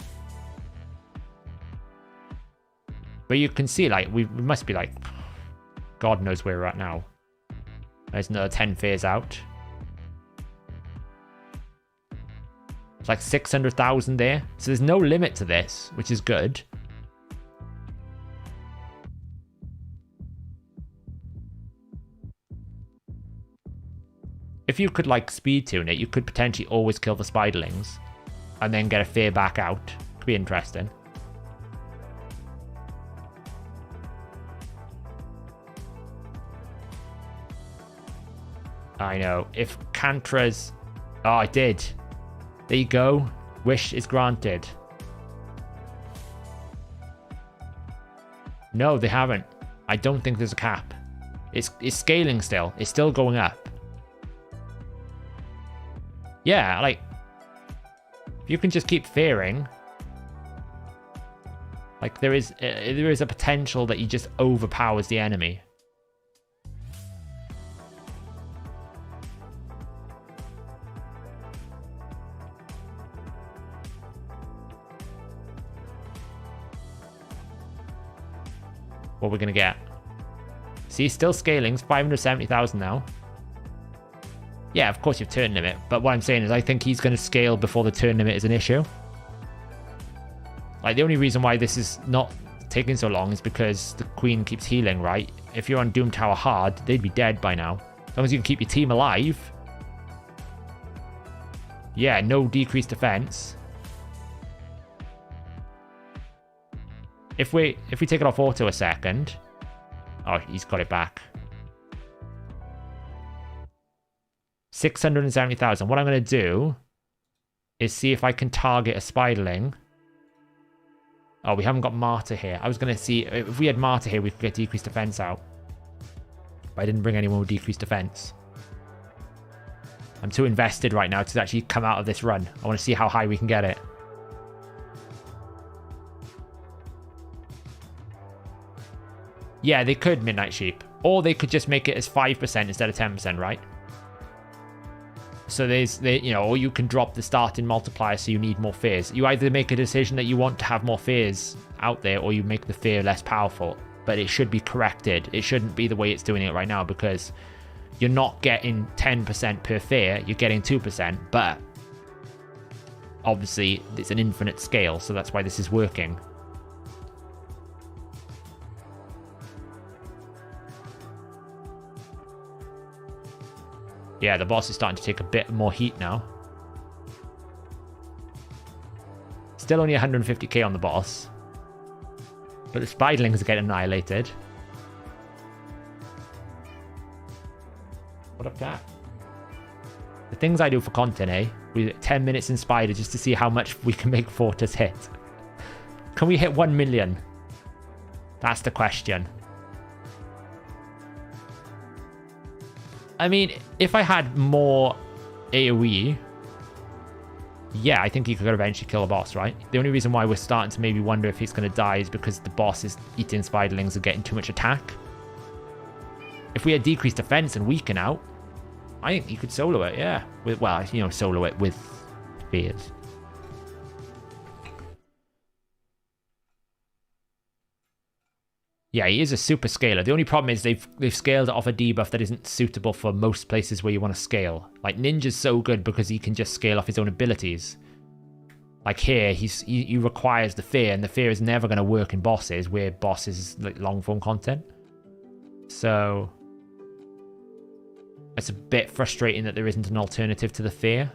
But you can see, like, we must be like, God knows where we're at now. There's another 10 fears out. It's like 600,000 there. So there's no limit to this, which is good. If you could like speed tune it, you could potentially always kill the Spiderlings and then get a fear back out. Could be interesting. I know. If Cantra's... Oh, I did. There you go. Wish is granted. No, they haven't. I don't think there's a cap. It's scaling still. It's still going up. Yeah, like... If you can just keep fearing... Like, there is a potential that he just overpowers the enemy. What we're going to get. See, still scaling. It's 570,000 now. Yeah, of course you have turn limit. But what I'm saying is I think he's going to scale before the turn limit is an issue. Like, the only reason why this is not taking so long is because the Queen keeps healing, right? If you're on Doom Tower Hard, they'd be dead by now. As long as you can keep your team alive. Yeah, no decreased defense. If we take it off auto a second... Oh, he's got it back. 670,000. What I'm going to do is see if I can target a Spiderling. Oh, we haven't got Martyr here. I was going to see... If we had Martyr here, we could get decreased defense out. But I didn't bring anyone with decreased defense. I'm too invested right now to actually come out of this run. I want to see how high we can get it. Yeah, they could Midnight Sheep. Or they could just make it as 5% instead of 10%, right? So you know, or you can drop the starting multiplier so you need more fears. You either make a decision that you want to have more fears out there, or you make the fear less powerful. But it should be corrected. It shouldn't be the way it's doing it right now, because you're not getting 10% per fear, you're getting 2%, but obviously it's an infinite scale, so that's why this is working. Yeah, the boss is starting to take a bit more heat now. Still only 150k on the boss. But the spiderlings get annihilated. What up, cat? The things I do for content, eh? We 10 minutes in spider just to see how much we can make Fortis hit. Can we hit 1 million? That's the question. I mean, if I had more AoE, yeah, I think he could eventually kill a boss, right? The only reason why we're starting to maybe wonder if he's going to die is because the boss is eating spiderlings and getting too much attack. If we had decreased defense and weaken out, I think he could solo it, yeah. Well, you know, solo it with fears. Yeah, he is a super scaler. The only problem is they've scaled it off a debuff that isn't suitable for most places where you want to scale. Like, Ninja's so good because he can just scale off his own abilities. Like here, he requires the fear, and the fear is never going to work in bosses, where bosses is like long form content. So it's a bit frustrating that there isn't an alternative to the fear.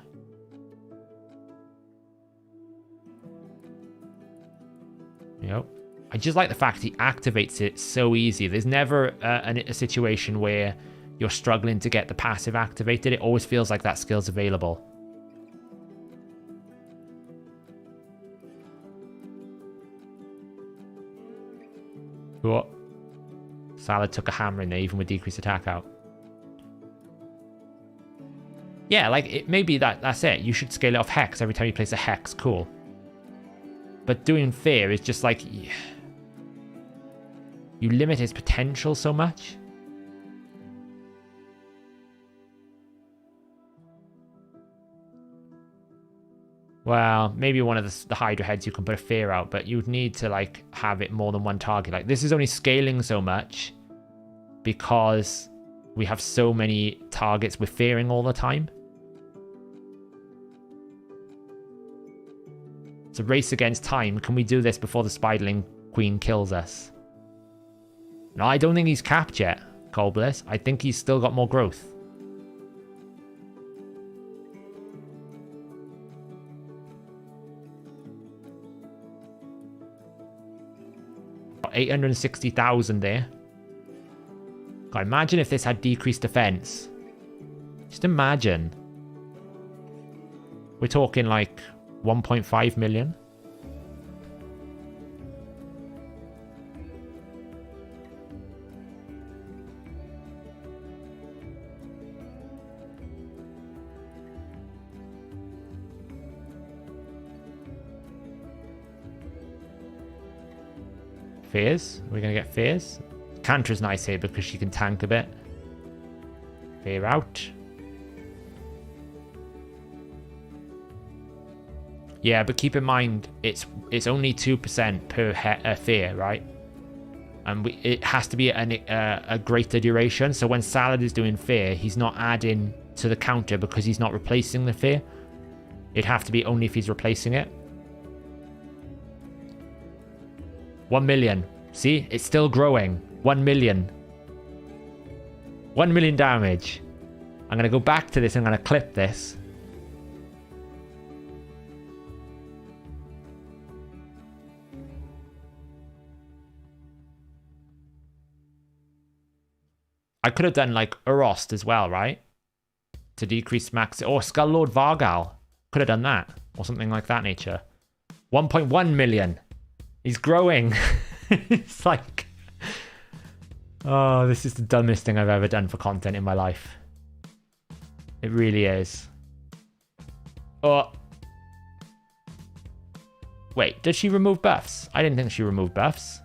Yep. I just like the fact he activates it so easy. There's never a situation where you're struggling to get the passive activated. It always feels like that skill's available. What? Salad took a hammer in there, even with decreased attack out. Yeah, like, maybe that's it. You should scale it off Hex every time you place a Hex. Cool. But doing Fear is just like... You limit his potential so much. Well, maybe one of the Hydra heads you can put a Fear out, but you'd need to, like, have it more than one target. Like, this is only scaling so much because we have so many targets we're fearing all the time. It's a race against time. Can we do this before the Spiderling Queen kills us? No, I don't think he's capped yet, Cold Bliss. I think he's still got more growth. Got 860,000 there. God, imagine if this had decreased defense. Just imagine. We're talking like 1.5 million. Fears? Are we going to get Fears? Cantra's nice here because she can tank a bit. Fear out. Yeah, but keep in mind, it's only 2% per fear, right? And it has to be a greater duration. So when Salad is doing fear, he's not adding to the counter because he's not replacing the fear. It'd have to be only if he's replacing it. 1 million. See? It's still growing. 1 million. 1 million damage. I'm going to go back to this. I'm going to clip this. I could have done like Urost as well, right? To decrease max... Or Skull Lord Vargal. Could have done that. Or something like that nature. 1.1 million. He's growing. It's like... Oh, this is the dumbest thing I've ever done for content in my life. It really is. Oh. Wait, did she remove buffs? I didn't think she removed buffs.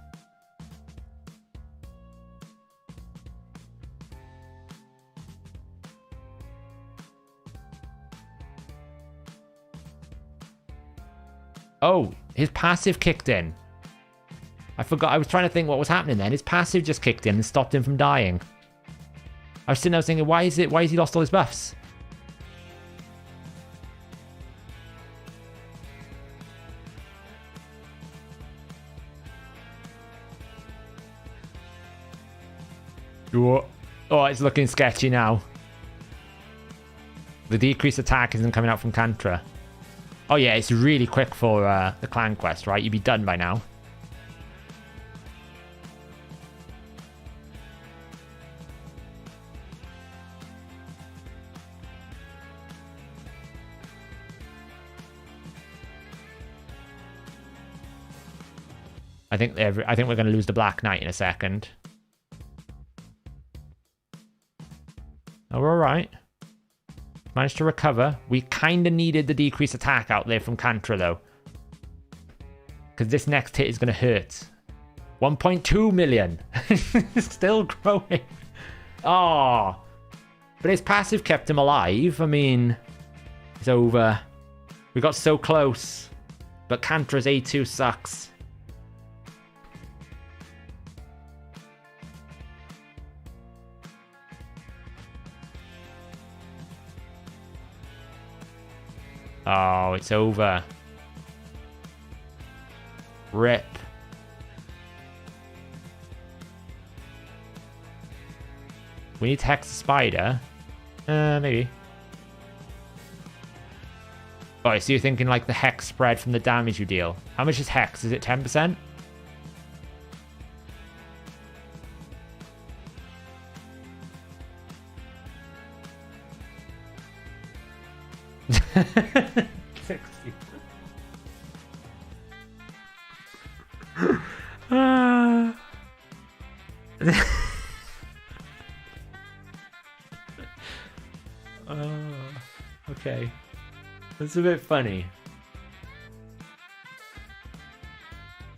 Oh, his passive kicked in. I forgot. I was trying to think what was happening then. His passive just kicked in and stopped him from dying. I was sitting there thinking, why has he lost all his buffs? Oh, it's looking sketchy now. The decreased attack isn't coming out from Kantra. Oh yeah, it's really quick for the clan quest, right? You'd be done by now. I think we're going to lose the Black Knight in a second. Oh, we're all right. Managed to recover. We kind of needed the decreased attack out there from Kantra, though. Because this next hit is going to hurt. 1.2 million. Still growing. Oh. But his passive kept him alive. I mean, it's over. We got so close. But Kantra's A2 sucks. Oh, it's over. Rip. We need to hex the spider. Maybe. Oh, so you're thinking like the hex spread from the damage you deal. How much is hex? Is it 10%? Okay. That's a bit funny.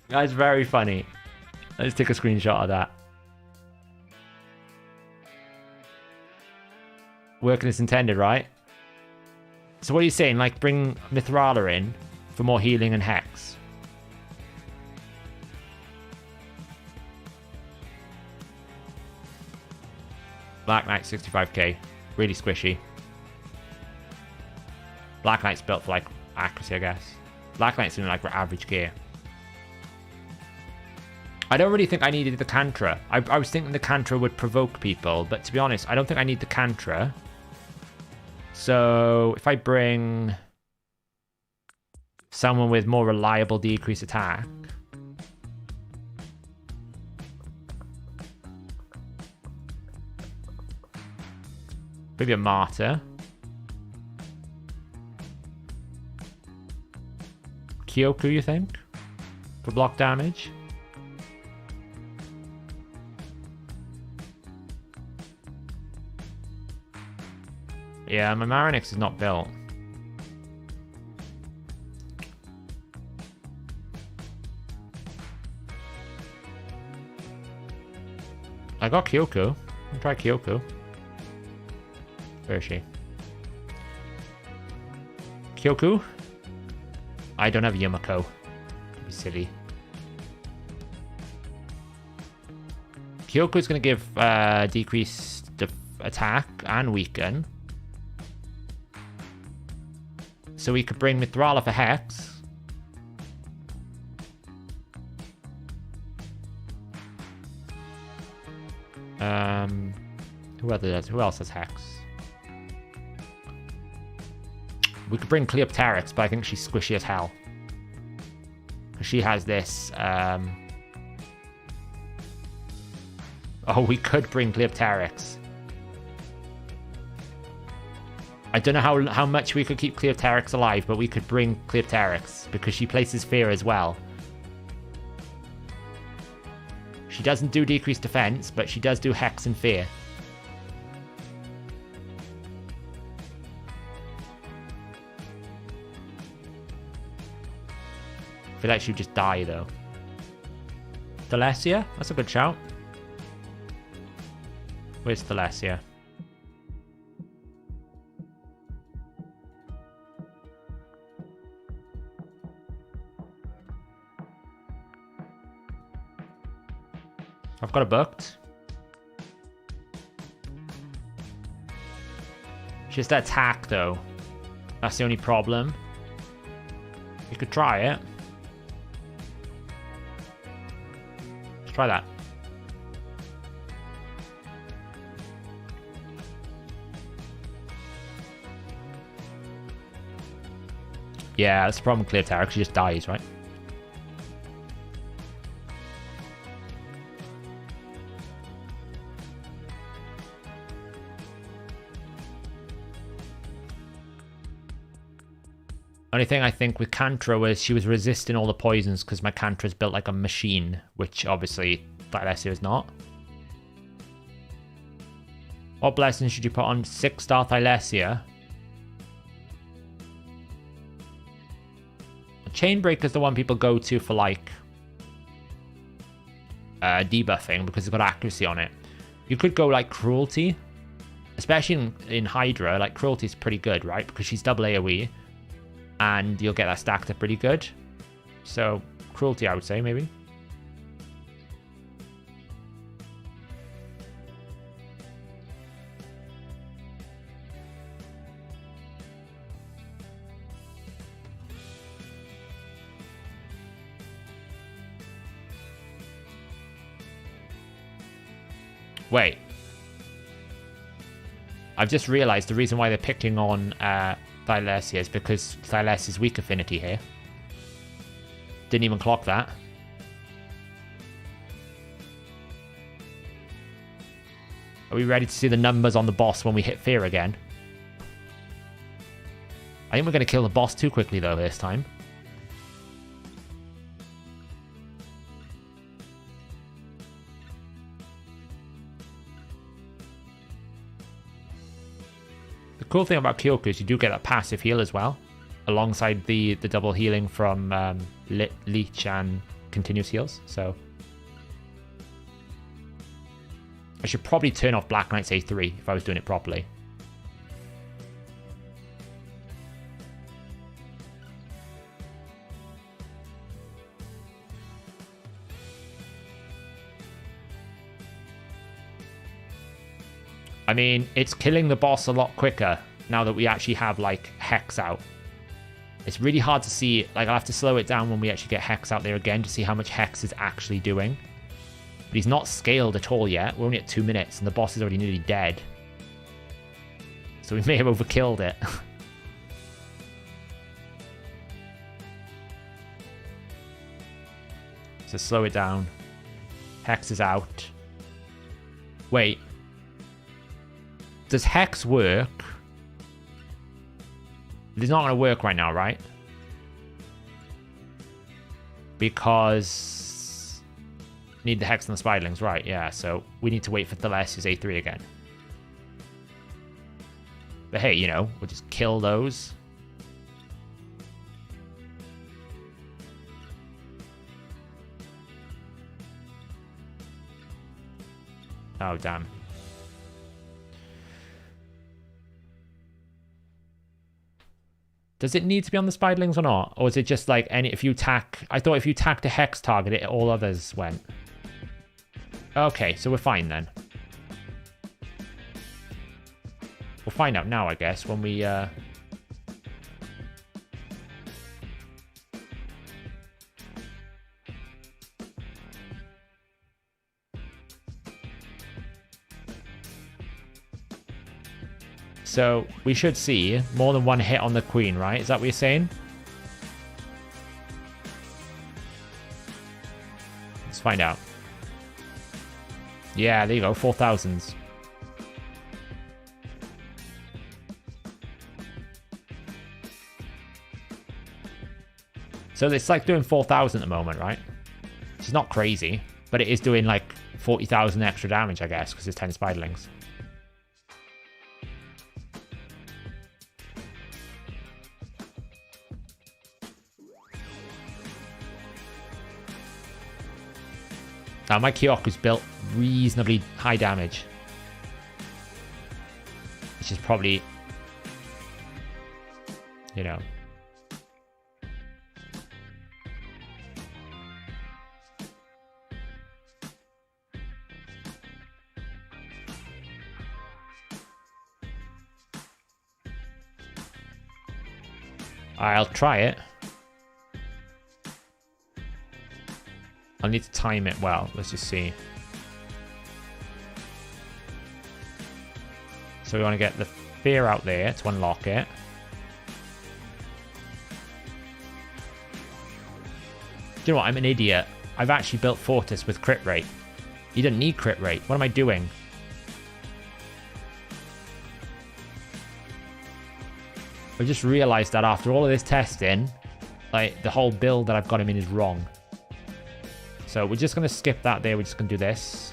That's very funny. Let's take a screenshot of that. Working as intended, right? So what are you saying? Like, bring Mithrala in for more healing and hex? Black Knight 65k. Really squishy. Black Knight's built for, like, accuracy, I guess. Black Knight's in, like, average gear. I don't really think I needed the Kantra. I was thinking the Kantra would provoke people, but to be honest, I don't think I need the Kantra. So, if I bring someone with more reliable decrease attack. Maybe a Martyr. Kyoku, you think? For block damage? Yeah, my Marinix is not built. I got Kyoku. I'll try Kyoku. Where is she? Kyoku? I don't have Yumiko. Be silly. Kyoku's going to give decreased attack and weaken. So we could bring Mithrala for Hex. Who else has Hex? We could bring Cleopteryx, but I think she's squishy as hell. She has this. Oh, we could bring Cleopteryx. I don't know how much we could keep Cleopteryx alive, but we could bring Cleopteryx because she places fear as well. She doesn't do decreased defense, but she does do hex and fear. I feel like she'd just die though. Thalesia? That's a good shout. Where's Thalesia? I've got it booked. Just attack, though. That's the only problem. You could try it. Let's try that. Yeah, that's the problem with Clear Terror, she just dies, right? Only thing I think with Cantra was she was resisting all the poisons because my Cantra's built like a machine, which obviously Thylesia is not. What blessing should you put on 6-star Thylesia? Chainbreaker's the one people go to for like debuffing because it's got accuracy on it. You could go like Cruelty, especially in Hydra. Like Cruelty's pretty good, right? Because she's double AoE. And you'll get that stacked up pretty good. So, Cruelty, I would say, maybe. Wait. I've just realized the reason why they're picking on Thylesia is because Thylesia's weak affinity here. Didn't even clock that. Are we ready to see the numbers on the boss when we hit Fear again? I think we're going to kill the boss too quickly though this time. The cool thing about Kyoku is you do get that passive heal as well, alongside the double healing from Leech and continuous heals. So I should probably turn off Black Knight's A3 if I was doing it properly. I mean, it's killing the boss a lot quicker now that we actually have, like, Hex out. It's really hard to see. Like, I'll have to slow it down when we actually get Hex out there again to see how much Hex is actually doing. But he's not scaled at all yet. We're only at 2 minutes, and the boss is already nearly dead. So we may have overkilled it. So slow it down. Hex is out. Wait. Does Hex work? It's not going to work right now, right? Because need the Hex and the Spiderlings, right? Yeah, so we need to wait for Thylesia's A3 again. But hey, you know, we'll just kill those. Oh, damn. Does it need to be on the Spiderlings or not? Or is it just like any, if you tack, I thought if you tacked a Hex target, it all others went. Okay, so we're fine then. We'll find out now, I guess, when we, So we should see more than one hit on the Queen, right? Is that what you're saying? Let's find out. Yeah, there you go, 4,000s. So it's like doing 4,000 at the moment, right? Which is not crazy, but it is doing like 40,000 extra damage, I guess, because it's 10 Spiderlings. Now, my Kyoku's built reasonably high damage. Which is probably, you know. I'll try it. I'll need to time it well. Let's just see. So we want to get the fear out there to unlock it. Do you know what? I'm an idiot. I've actually built Fortis with crit rate. You don't need crit rate. What am I doing? I just realized that after all of this testing, like, the whole build that I've got him in is wrong. So we're just going to skip that there. We're just going to do this.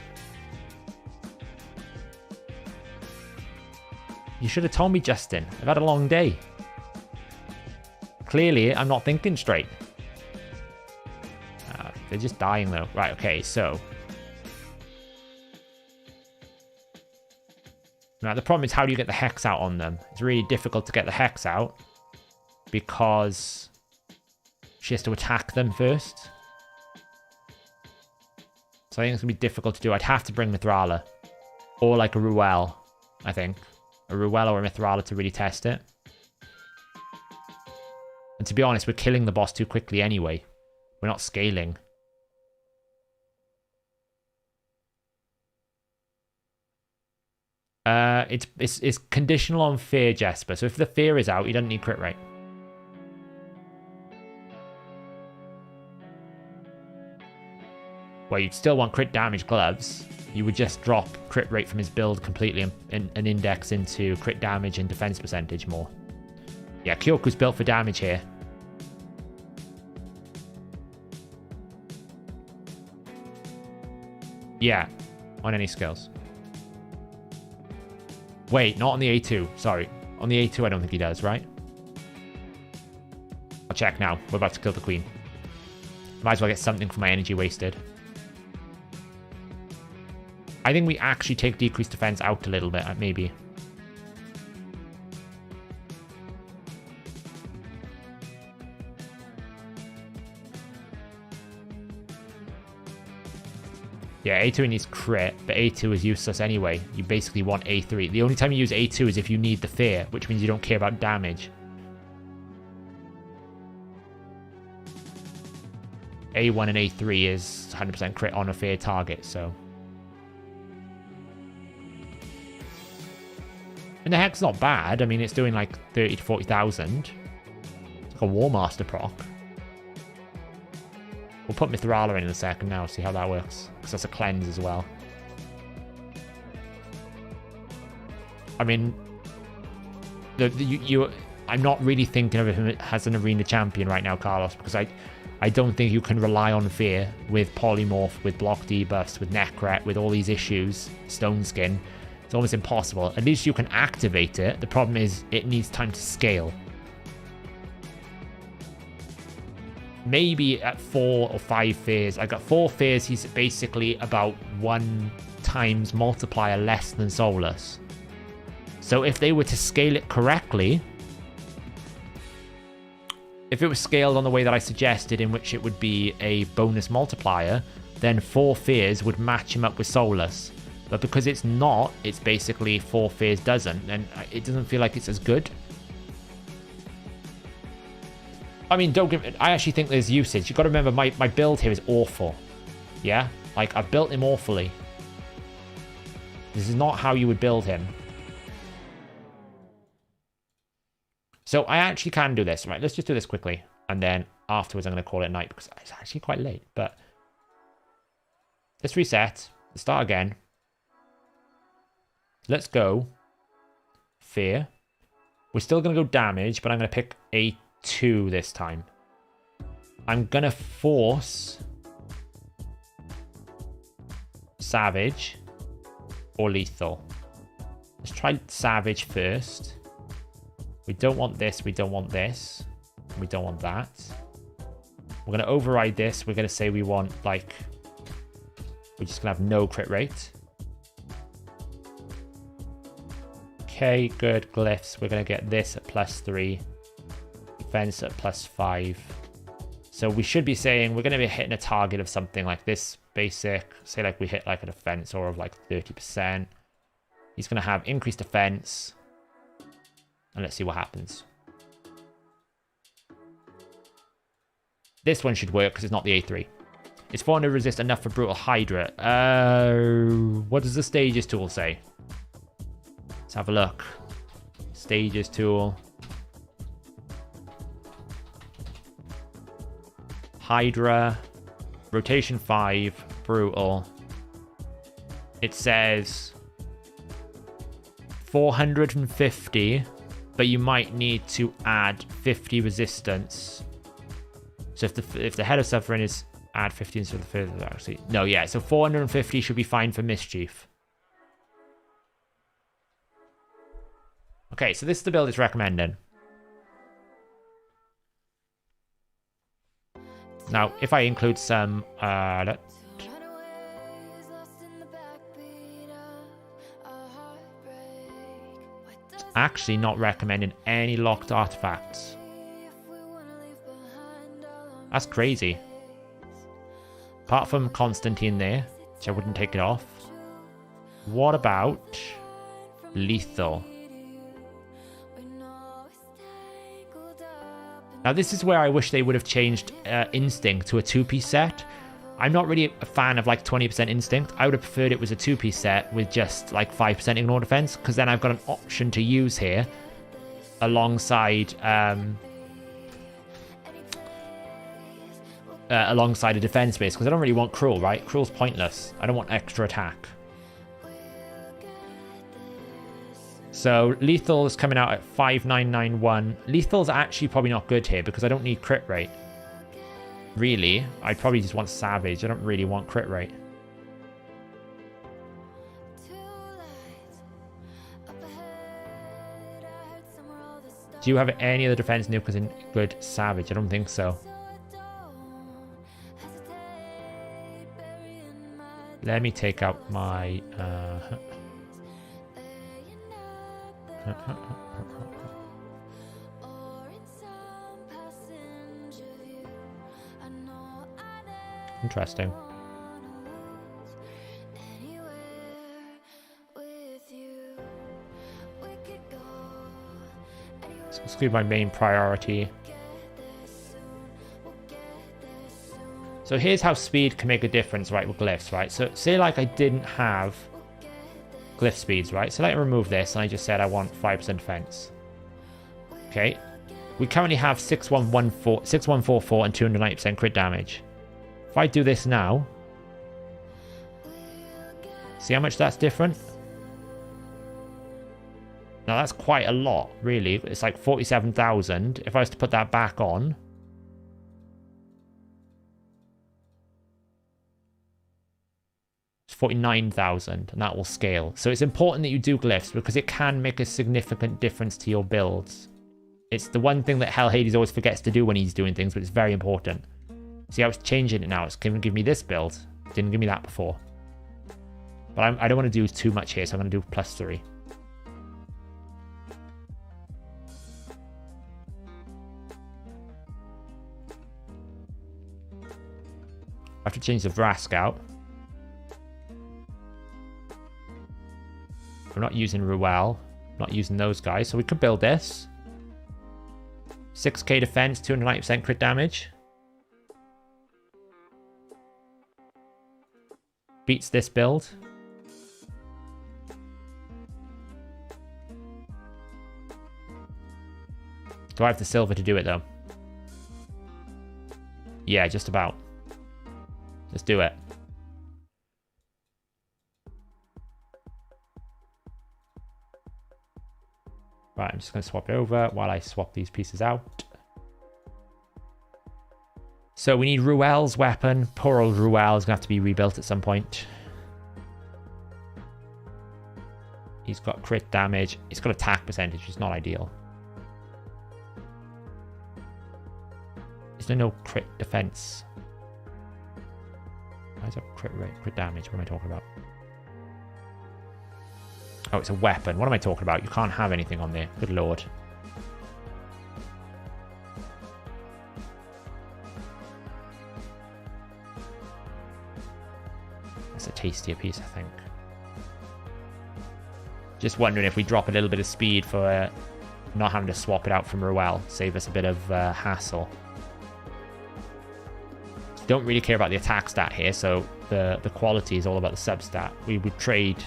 You should have told me, Justin. I've had a long day. Clearly, I'm not thinking straight. They're just dying, though. Right, okay, so. Now, the problem is, how do you get the hex out on them? It's really difficult to get the hex out because she has to attack them first. So I think it's going to be difficult to do. I'd have to bring Mithrala. Or like a Ruel, I think. A Ruel or a Mithrala to really test it. And to be honest, we're killing the boss too quickly anyway. We're not scaling. It's conditional on fear, Jesper. So if the fear is out, you don't need crit rate. Well, you'd still want crit damage gloves. You would just drop crit rate from his build completely and index into crit damage and defense percentage more. Yeah, Kyoku's built for damage here. Yeah, on any skills. Wait, not on the A2. Sorry. On the A2, I don't think he does, right? I'll check now. We're about to kill the queen. Might as well get something for my energy wasted. I think we actually take decreased defense out a little bit, maybe. Yeah, A2 needs crit, but A2 is useless anyway. You basically want A3. The only time you use A2 is if you need the fear, which means you don't care about damage. A1 and A3 is 100% crit on a fear target, so... And the heck's not bad. I mean, it's doing like 30 to 40,000. It's like a War Master proc. We'll put Mithrala in a second now, see how that works. Because that's a cleanse as well. I mean, I'm not really thinking of him as an arena champion right now, Carlos, because I don't think you can rely on fear with polymorph, with block debuffs, with Necret, with all these issues, Stone Skin. It's almost impossible. At least you can activate it. The problem is it needs time to scale. Maybe at 4 or 5 fears. Like at 4 fears, he's basically about 1 times multiplier less than Soulless. So if they were to scale it correctly, if it was scaled on the way that I suggested, in which it would be a bonus multiplier, then 4 fears would match him up with Soulless. But because it's not, it's basically 4 fears doesn't, and it doesn't feel like it's as good. I mean, I actually think there's usage. You've got to remember, my build here is awful. Yeah? Like, I've built him awfully. This is not how you would build him. So I actually can do this. Right, let's just do this quickly. And then afterwards I'm going to call it night because it's actually quite late. But let's reset. Let's start again. Let's go. Fear. We're still going to go damage, but I'm going to pick A2 this time. I'm going to force Savage or Lethal. Let's try Savage first. We don't want this, we don't want this, we don't want that. We're going to override this. We're going to say we want, like, we're just going to have no crit rate. Okay, good. Glyphs. We're going to get this at +3. Defense at +5. So we should be saying we're going to be hitting a target of something like this basic. Say like we hit like a defense or of like 30%. He's going to have increased defense. And let's see what happens. This one should work because it's not the A3. It's 400 resist enough for Brutal Hydra. What does the Stages tool say? Let's have a look. Stages tool. Hydra. Rotation 5. Brutal. It says 450, but you might need to add 50 resistance. So if the Head of Suffering is add 50 instead of the further, actually no, yeah. So 450 should be fine for Mischief. Okay, so this is the build it's recommending. Now, if I include some, actually not recommending any locked artifacts. That's crazy. Apart from Constantine there, which I wouldn't take it off. What about lethal? Now this is where I wish they would have changed Instinct to a 2-piece set. I'm not really a fan of like 20% Instinct. I would have preferred it was a 2-piece set with just like 5% Ignore Defense, because then I've got an option to use here alongside alongside a defense base, because I don't really want Cruel, right? Cruel's pointless. I don't want extra attack. So Lethal is coming out at 5991. Lethal's actually probably not good here because I don't need crit rate. Really, I probably just want Savage. I don't really want crit rate. Do you have any other defense nukers in good Savage? I don't think so. Let me take out my... Interesting. So let's do my main priority. So here's how speed can make a difference, right, with glyphs, right? So say like I didn't have glyph speeds, right? So let me remove this, and I just said I want 5% defense. Okay. We currently have 6144 and 290% crit damage. If I do this now, see how much that's different? Now that's quite a lot, really. It's like 47,000. If I was to put that back on, it's 49,000, and that will scale. So it's important that you do glyphs because it can make a significant difference to your builds. It's the one thing that Hellhades always forgets to do when he's doing things, but it's very important. See how it's changing it now? It's going to give me this build. It didn't give me that before. But I don't want to do too much here, so I'm going to do +3. I have to change the Vrask out. We're not using Ruel. Not using those guys. So we could build this. 6k defense, 290% crit damage. Beats this build. Do I have the silver to do it though? Yeah, just about. Let's do it. Right, I'm just going to swap it over while I swap these pieces out. So we need Ruel's weapon. Poor old Ruel is going to have to be rebuilt at some point. He's got crit damage. He's got attack percentage, which is not ideal. Is there no crit defense? Why is that crit rate? Crit damage? What am I talking about? Oh, it's a weapon. What am I talking about? You can't have anything on there. Good lord. That's a tastier piece, I think. Just wondering if we drop a little bit of speed for not having to swap it out from Ruel. Save us a bit of hassle. Don't really care about the attack stat here, so the quality is all about the sub stat. We would trade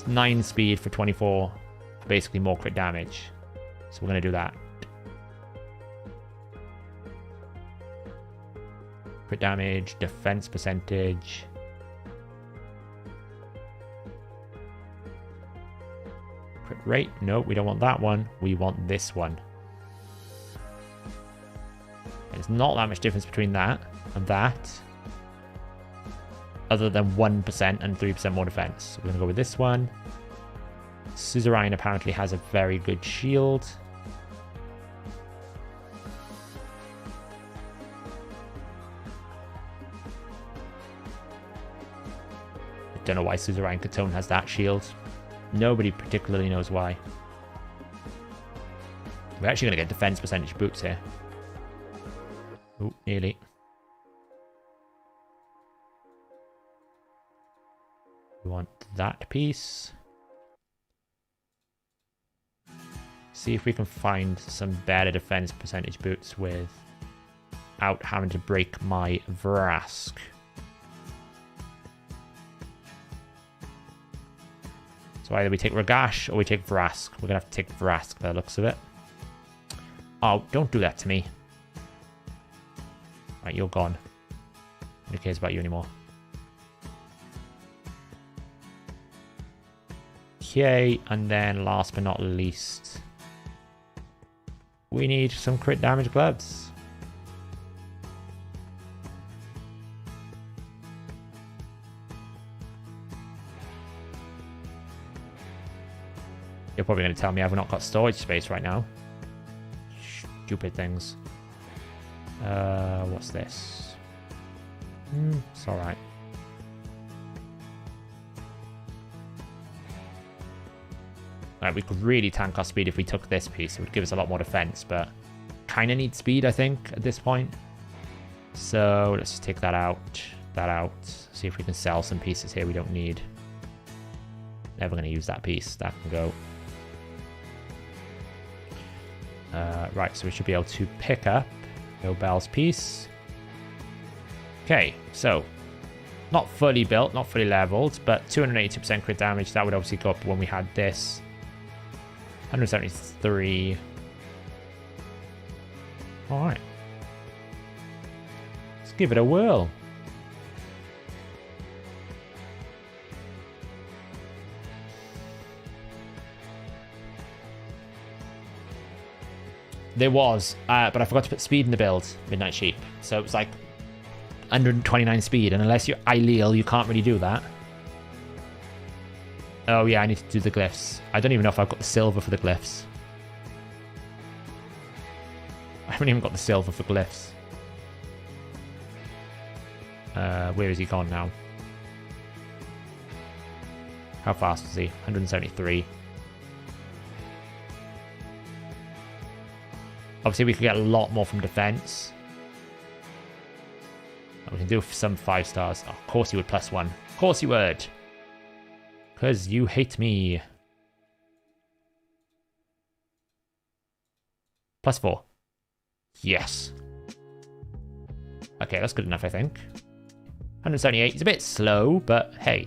9 speed for 24, basically more crit damage. So we're going to do that. Crit damage, defense percentage. Crit rate, no, we don't want that one. We want this one. There's not that much difference between that and that, other than 1% and 3% more defense. So we're going to go with this one. Suzerain apparently has a very good shield. I don't know why Suzerain Katone has that shield. Nobody particularly knows why. We're actually going to get defense percentage boots here. Oh, nearly. We want that piece. See if we can find some better defense percentage boots without having to break my Vrask. So either we take Ragash or we take Vrask. We're going to have to take Vrask by the looks of it. Oh, don't do that to me. Right, you're gone. Who cares about you anymore? Okay, and then last but not least, we need some crit damage gloves. You're probably going to tell me I've not got storage space right now. Stupid things. What's this? It's alright. Alright, we could really tank our speed if we took this piece. It would give us a lot more defense, but kind of need speed, I think, at this point. So let's just take that out. See if we can sell some pieces here we don't need. Never going to use that piece. That can go. Right, so we should be able to pick up Nobel's piece. Okay, so not fully built, not fully leveled, but 282% crit damage. That would obviously go up when we had this. 173. Alright. Let's give it a whirl. There was, but I forgot to put speed in the build, Midnight Sheep. So it was like 129 speed, and unless you're Aileal, you can't really do that. Oh yeah, I need to do the glyphs. I don't even know if I've got the silver for the glyphs. I haven't even got the silver for glyphs. Where is he gone now? How fast is he? 173. Obviously, we could get a lot more from defense. We can do some 5 stars. Oh, of course you would +1. Of course you would. Because you hate me. +4. Yes. Okay, that's good enough, I think. 178. It's a bit slow, but hey.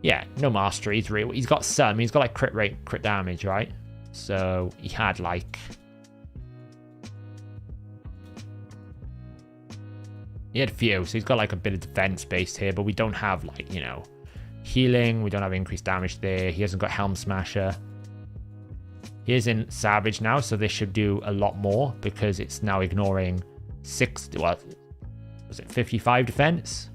Yeah, no mastery. He's got some. He's got like crit rate, crit damage, right? So he had like... He had a few, so he's got like a bit of defense based here, but we don't have like, you know, healing. We don't have increased damage there. He hasn't got Helm Smasher. He is in Savage now, so this should do a lot more because it's now ignoring 60, what was it, 55 defense?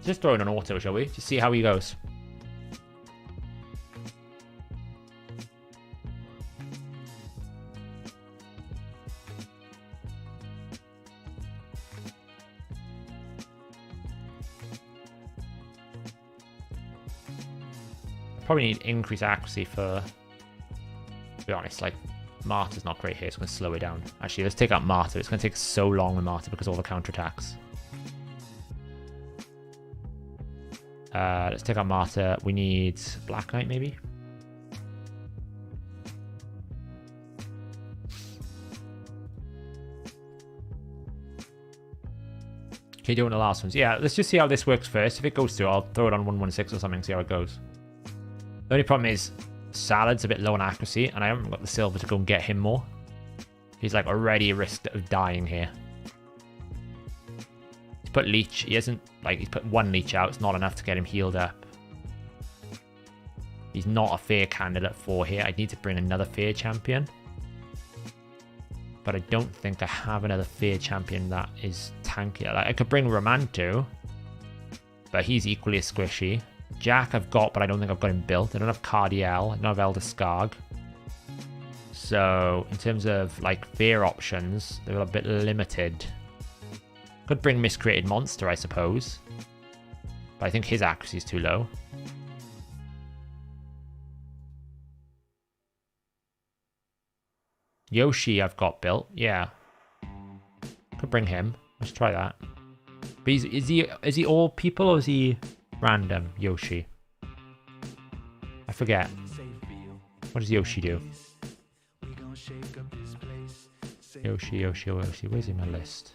Just throw in an auto, shall we? Just see how he goes. probably need increased accuracy for, to be honest, like, Martyr's not great here. It's going to slow it down. Actually, let's take out Martyr. It's going to take so long with Martyr because of all the counterattacks. Let's take out Martyr. We need Black Knight, maybe? Okay, doing the last ones. Yeah, let's just see how this works first. If it goes through, I'll throw it on 116 or something, see how it goes. The only problem is Salad's a bit low on accuracy, and I haven't got the silver to go and get him more. He's like already at risk of dying here. He's put leech. He hasn't, like, he's put one leech out. It's not enough to get him healed up. He's not a fair candidate for here. I need to bring another fair champion. But I don't think I have another fair champion that is tanky. Like, I could bring Romanto, but he's equally as squishy. Jack I've got, but I don't think I've got him built. I don't have Cardiel. I don't have Elder Skarg. So, in terms of, like, fair options, they're a bit limited. Could bring Miscreated Monster, I suppose. But I think his accuracy is too low. Yoshi I've got built, yeah. Could bring him. Let's try that. But is he all people or is he random, Yoshi? I forget. What does Yoshi do? Yoshi. Where's he in my list?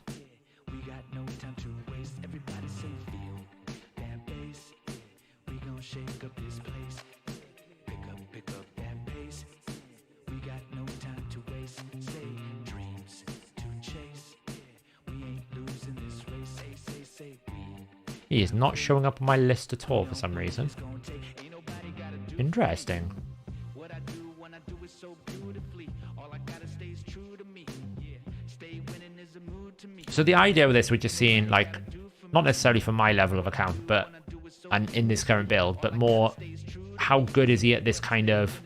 He is not showing up on my list at all for some reason. Interesting. So the idea with this, we're just seeing, like, not necessarily for my level of account, but and in this current build, but more how good is he at this kind of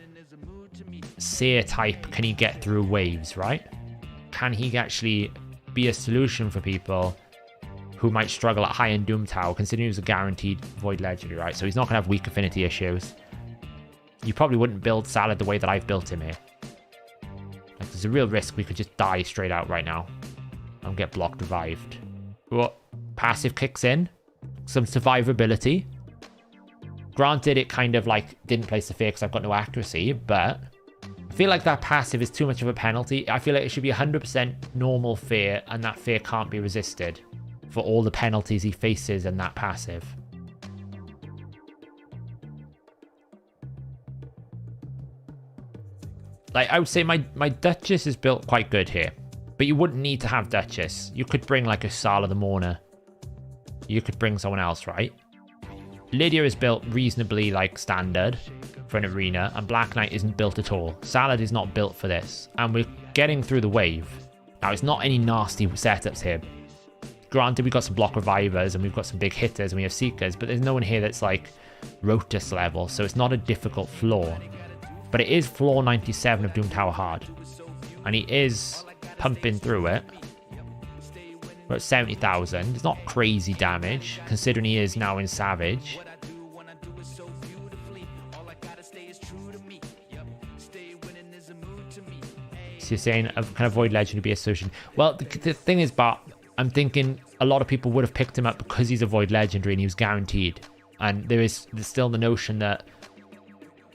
seer type? Can he get through waves, right? Can he actually be a solution for people who might struggle at high-end Doom Tower, considering he was a guaranteed Void Legendary, right? So he's not going to have weak affinity issues. You probably wouldn't build Salad the way that I've built him here. Like, there's a real risk we could just die straight out right now and get blocked revived. What? Passive kicks in. Some survivability. Granted, it kind of, like, didn't place the fear because I've got no accuracy, but I feel like that passive is too much of a penalty. I feel like it should be 100% normal fear, and that fear can't be resisted for all the penalties he faces in that passive. Like, I would say my Duchess is built quite good here, but you wouldn't need to have Duchess. You could bring, like, a Sala the Mourner. You could bring someone else, right? Lydia is built reasonably, like, standard for an arena, and Black Knight isn't built at all. Salad is not built for this, and we're getting through the wave. Now, it's not any nasty setups here. Granted, we've got some block revivers, and we've got some big hitters, and we have seekers, but there's no one here that's, like, Rotus level, so it's not a difficult floor. But it is floor 97 of Doom Tower Hard, and he is pumping through it. We're at 70,000. It's not crazy damage, considering he is now in Savage. So you're saying, can Void Legend be a solution? Well, the thing is, Bart, I'm thinking a lot of people would have picked him up because he's a Void Legendary and he was guaranteed. And there's still the notion that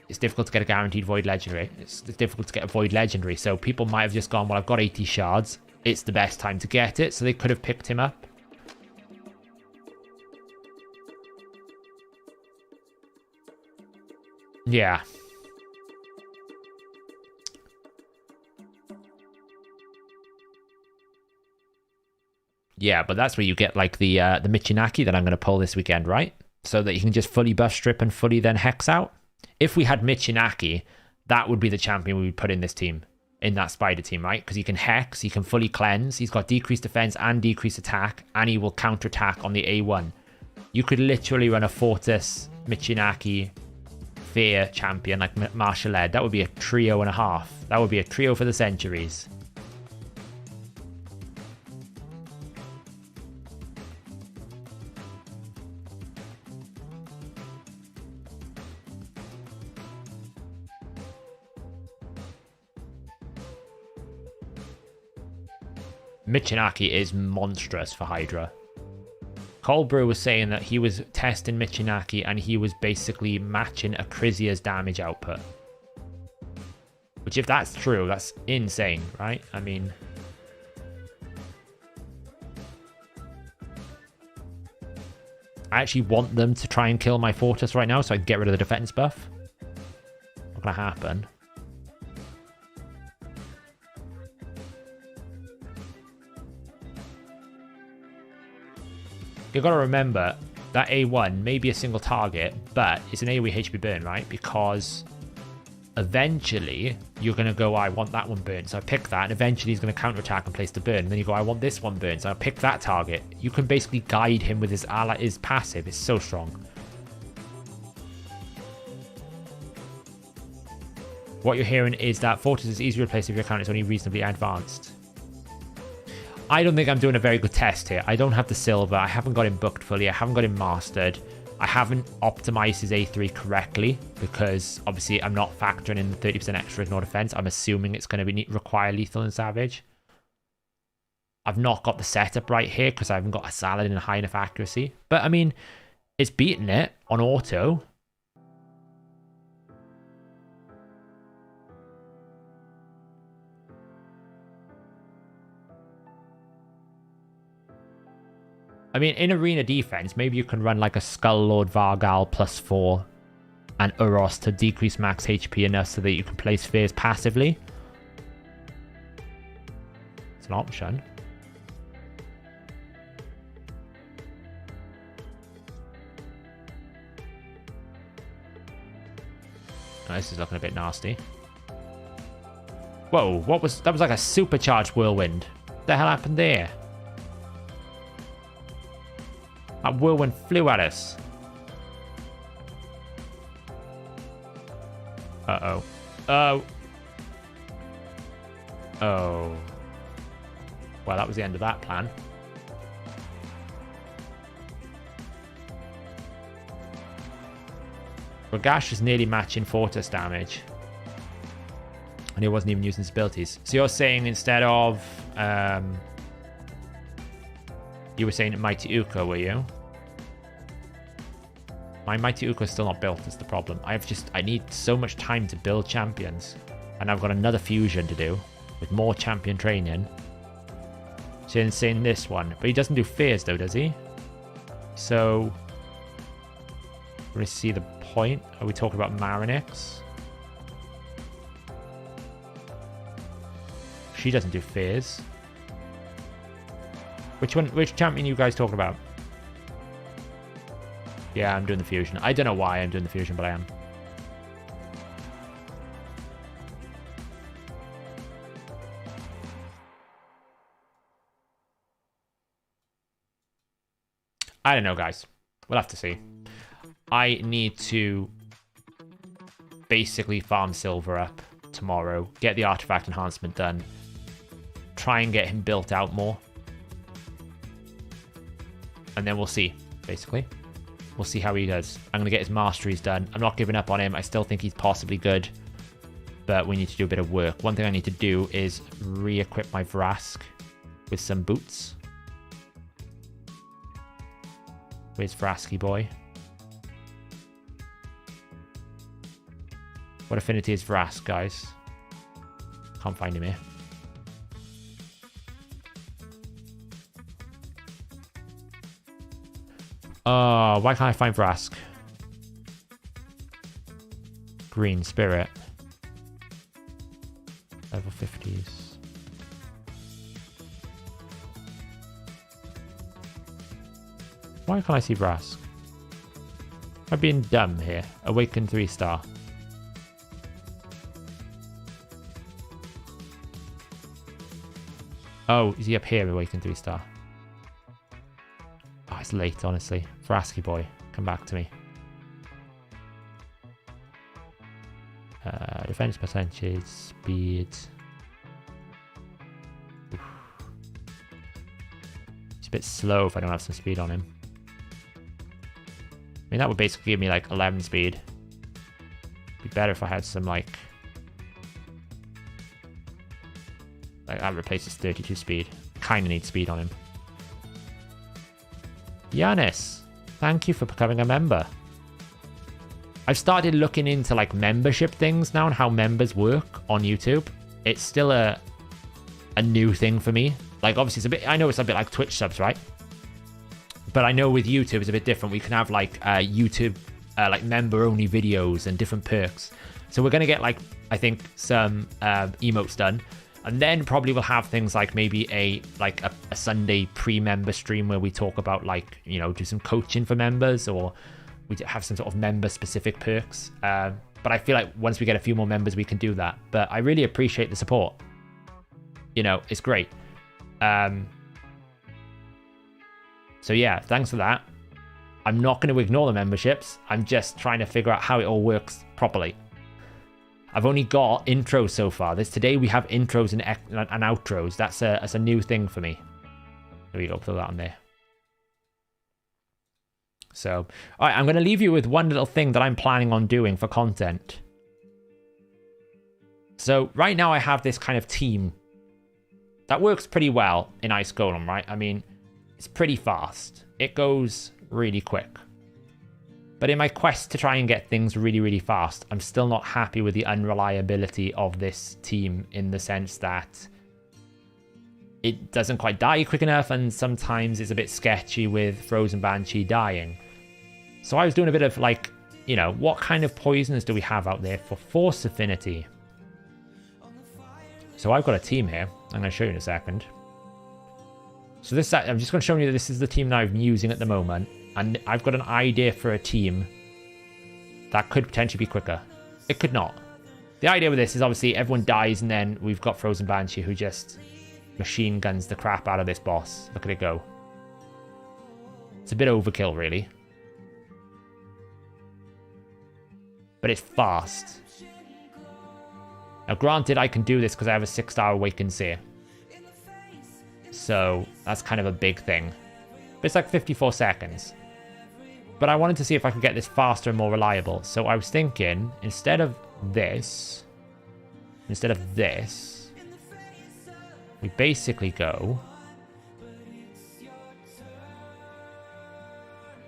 it's difficult to get a guaranteed Void Legendary. It's difficult to get a Void Legendary. So people might have just gone, well, I've got 80 shards. It's the best time to get it. So they could have picked him up. Yeah. Yeah, but that's where you get, like, the Michinaki that I'm going to pull this weekend, right? So that you can just fully buff strip and fully then hex out. If we had Michinaki, that would be the champion we would put in this team, in that spider team, right? Because he can hex, he can fully cleanse, he's got decreased defense and decreased attack, and he will counterattack on the A1. You could literally run a Fortis, Michinaki, Fear champion, like Martial Ed. That would be a trio and a half. That would be a trio for the centuries. Michinaki is monstrous for Hydra. Cold Brew was saying that he was testing Michinaki and he was basically matching Acrisia's damage output. Which, if that's true, that's insane, right? I mean... I actually want them to try and kill my Fortis right now so I can get rid of the defense buff. Not gonna happen. You've got to remember that A1 may be a single target, but it's an AoE HP burn, right? Because eventually you're going to go, I want that one burned. So I pick that, and eventually he's going to counterattack and place the burn. And then you go, I want this one burned. So I pick that target. You can basically guide him with his ally, his passive. It's so strong. What you're hearing is that Fortis is easy to replace if your account is only reasonably advanced. I don't think I'm doing a very good test here. I don't have the silver. I haven't got him booked fully. I haven't got him mastered. I haven't optimized his A3 correctly because obviously I'm not factoring in the 30% extra ignore defense. I'm assuming it's going to require lethal and savage. I've not got the setup right here because I haven't got a Saladin and high enough accuracy. But I mean, it's beating it on auto. I mean, in arena defense, maybe you can run like a Skull Lord Vargal +4 and Uros to decrease max HP enough so that you can place fears passively. It's an option. Oh, this is looking a bit nasty. Whoa, that was like a supercharged whirlwind. What the hell happened there? That whirlwind flew at us. Uh-oh. Oh. Oh. Well, that was the end of that plan. Ragash is nearly matching Fortis damage. And he wasn't even using his abilities. So you're saying instead of... you were saying Mighty Uka, were you? My Mighty Uka is still not built, is the problem. I need so much time to build champions. And I've got another fusion to do with more champion training. So you're saying this one. But he doesn't do fears though, does he? So... really see the point. Are we talking about Marinix? She doesn't do fears. Which champion are you guys talking about? Yeah, I'm doing the fusion. I don't know why I'm doing the fusion, but I am. I don't know, guys. We'll have to see. I need to basically farm silver up tomorrow, get the artifact enhancement done, try and get him built out more. And then we'll see, basically. We'll see how he does. I'm going to get his masteries done. I'm not giving up on him. I still think he's possibly good. But we need to do a bit of work. One thing I need to do is re-equip my Vrask with some boots. Where's Vrasky boy? What affinity is Vrask, guys? Can't find him here. Why can't I find Vrask? Green Spirit. Level 50s. Why can't I see Vrask? Am I being dumb here? Awaken 3-star. Oh, is he up here, Awaken 3-star? Oh, it's late, honestly. Vrasky boy, come back to me. Defense percentage, speed. Oof. He's a bit slow if I don't have some speed on him. I mean, that would basically give me like 11 speed. Be better if I had some like that replaces 32 speed. kind of need speed on him. Yanis, thank you for becoming a member. I've started looking into like membership things now and how members work on YouTube. It's still a new thing for me. Like obviously it's a bit, I know it's a bit like Twitch subs, right? But I know with YouTube it's a bit different. We can have like YouTube like member only videos and different perks. So we're going to get like, I think some emotes done. And then probably we'll have things like maybe a Sunday pre-member stream where we talk about like, you know, do some coaching for members, or we have some sort of member specific perks. But I feel like once we get a few more members, we can do that. But I really appreciate the support. You know, it's great. So yeah, thanks for that. I'm not going to ignore the memberships. I'm just trying to figure out how it all works properly. I've only got intros so far. Today we have intros and outros. That's a new thing for me. There we go, throw that on there. So, all right, I'm going to leave you with one little thing that I'm planning on doing for content. So right now I have this kind of team that works pretty well in Ice Golem, right? I mean, it's pretty fast. It goes really quick. But in my quest to try and get things really, really fast, I'm still not happy with the unreliability of this team, in the sense that it doesn't quite die quick enough, and sometimes it's a bit sketchy with Frozen Banshee dying. So I was doing a bit of like, you know, what kind of poisons do we have out there for Force Affinity? So I've got a team here. I'm going to show you in a second. So this, I'm just going to show you that this is the team that I'm using at the moment. And I've got an idea for a team that could potentially be quicker. It could not. The idea with this is obviously everyone dies, and then we've got Frozen Banshee who just machine guns the crap out of this boss. Look at it go. It's a bit overkill, really. But it's fast. Now, granted, I can do this because I have a 6-star Awakened Seer. So that's kind of a big thing. But it's like 54 seconds. But I wanted to see if I could get this faster and more reliable. So I was thinking, instead of this, we basically go.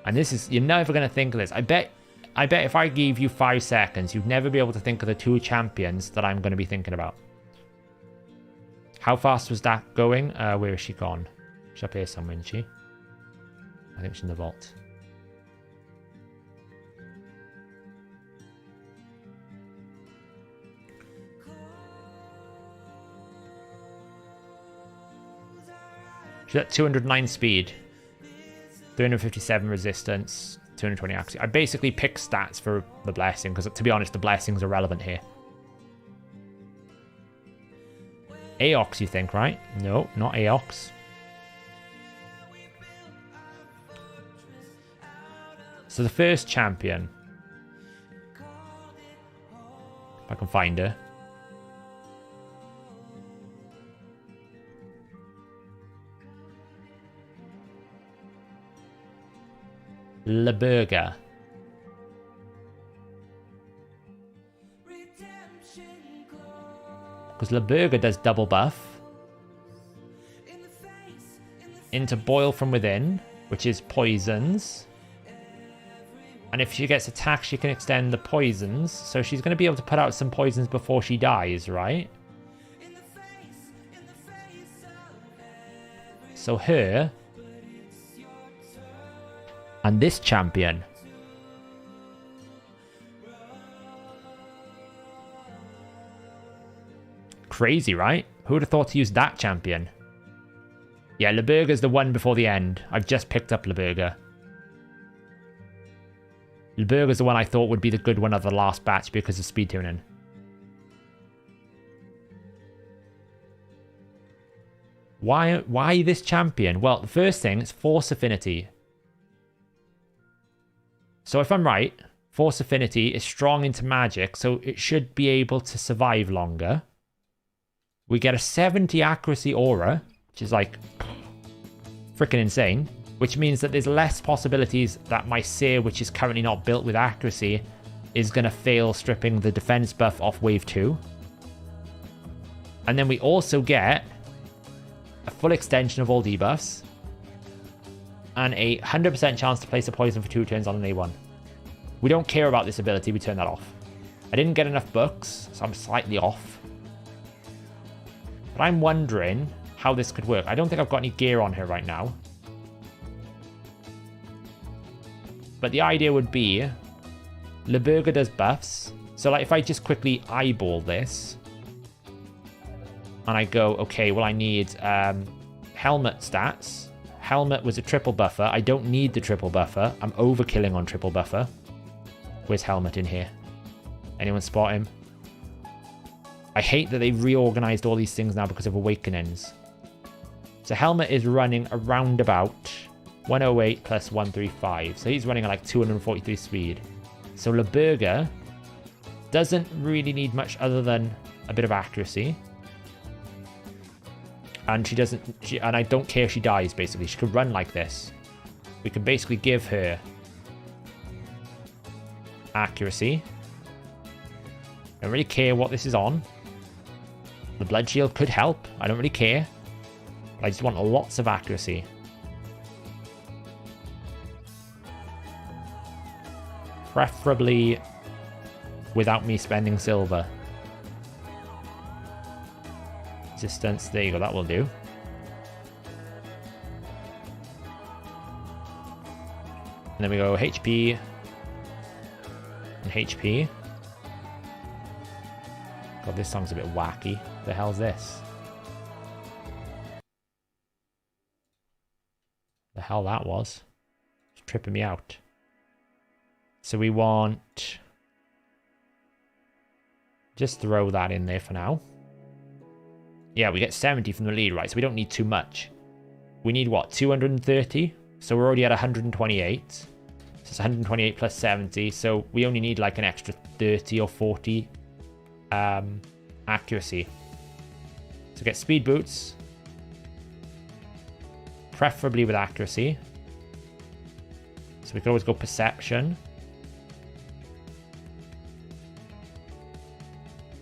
And this is, you're never going to think of this. I bet if I gave you 5 seconds, you'd never be able to think of the 2 champions that I'm going to be thinking about. How fast was that going? Where is she gone? She's up here somewhere, isn't she? I think she's in the vault. She's at 209 speed, 357 resistance, 220 accuracy. I basically picked stats for the blessing because, to be honest, the blessings are relevant here. Aox, you think, right? No, not Aox. So the first champion, if I can find her. Leburger. Because Leburger does double buff into Boil from Within, which is poisons. And if she gets attacked, she can extend the poisons. So she's going to be able to put out some poisons before she dies, right? So her and this champion. Crazy, right? Who would have thought to use that champion? Yeah, Leburger's the one before the end. I've just picked up Leburger. Leburger's the one I thought would be the good one of the last batch because of speed tuning. Why this champion? Well, the first thing is Force Affinity. So if I'm right, Force Affinity is strong into magic, so it should be able to survive longer. We get a 70 accuracy aura, which is like freaking insane, which means that there's less possibilities that my Seer, which is currently not built with accuracy, is going to fail stripping the defense buff off wave 2. And then we also get a full extension of all debuffs, and a 100% chance to place a poison for 2 turns on an A1. We don't care about this ability, we turn that off. I didn't get enough books, so I'm slightly off. But I'm wondering how this could work. I don't think I've got any gear on her right now. But the idea would be, Leburga does buffs. So like if I just quickly eyeball this, and I go, okay, well I need helmet stats. Helmet was a triple buffer. I don't need the triple buffer. I'm overkilling on triple buffer. Where's helmet in here? Anyone spot him? I hate that they reorganized all these things now because of awakenings. So helmet is running around about 108 plus 135. So he's running at like 243 speed. So Leburga doesn't really need much other than a bit of accuracy. And she doesn't, and I don't care if she dies, basically. She could run like this. We can basically give her accuracy. I don't really care what this is on. The blood shield could help. I don't really care. But I just want lots of accuracy. Preferably without me spending silver. Resistance, there you go, that will do. And then we go HP and HP. God, this song's a bit wacky. The hell's this? The hell that was? It's tripping me out. So we want... just throw that in there for now. Yeah, we get 70 from the lead, right? So we don't need too much. We need what? 230? So we're already at 128. So it's 128 plus 70. So we only need like an extra 30 or 40 accuracy. So get speed boots. Preferably with accuracy. So we can always go perception.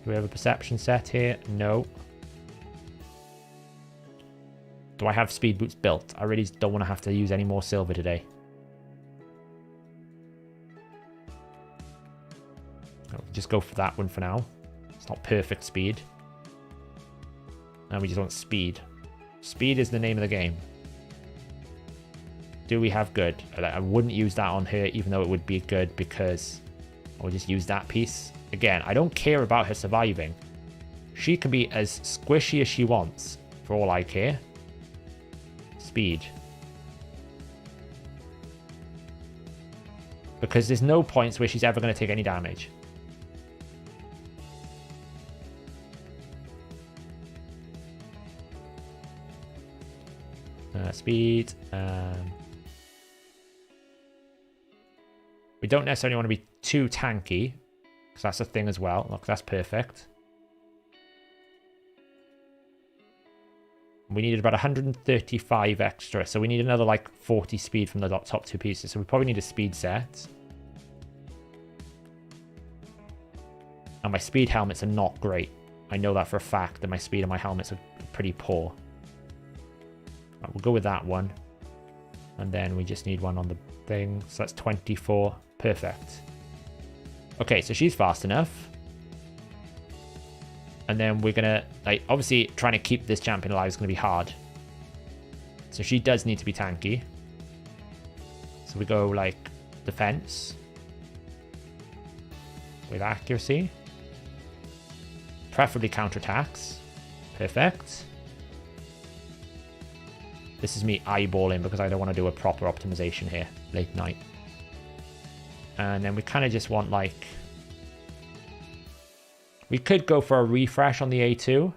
Do we have a perception set here? No. Do I have speed boots built? I really don't want to have to use any more silver today. I'll just go for that one for now. It's not perfect speed. And we just want speed. Speed is the name of the game. Do we have good? I wouldn't use that on her, even though it would be good, because I'll just use that piece. Again, I don't care about her surviving. She can be as squishy as she wants, for all I care. Speed. Because there's no points where she's ever going to take any damage. Speed. We don't necessarily want to be too tanky, because that's a thing as well. Look, that's perfect. We needed about 135 extra, so we need another like 40 speed from the top 2 pieces. So we probably need a speed set. And my speed helmets are not great. I know that for a fact, that my speed and my helmets are pretty poor. Right, we'll go with that one. And then we just need one on the thing. So that's 24. Perfect. Okay, so she's fast enough. And then we're going to, like, obviously trying to keep this champion alive is going to be hard. So she does need to be tanky. So we go, like, defense. With accuracy. Preferably counterattacks. Perfect. This is me eyeballing because I don't want to do a proper optimization here. Late night. And then we kind of just want, like... We could go for a refresh on the A2.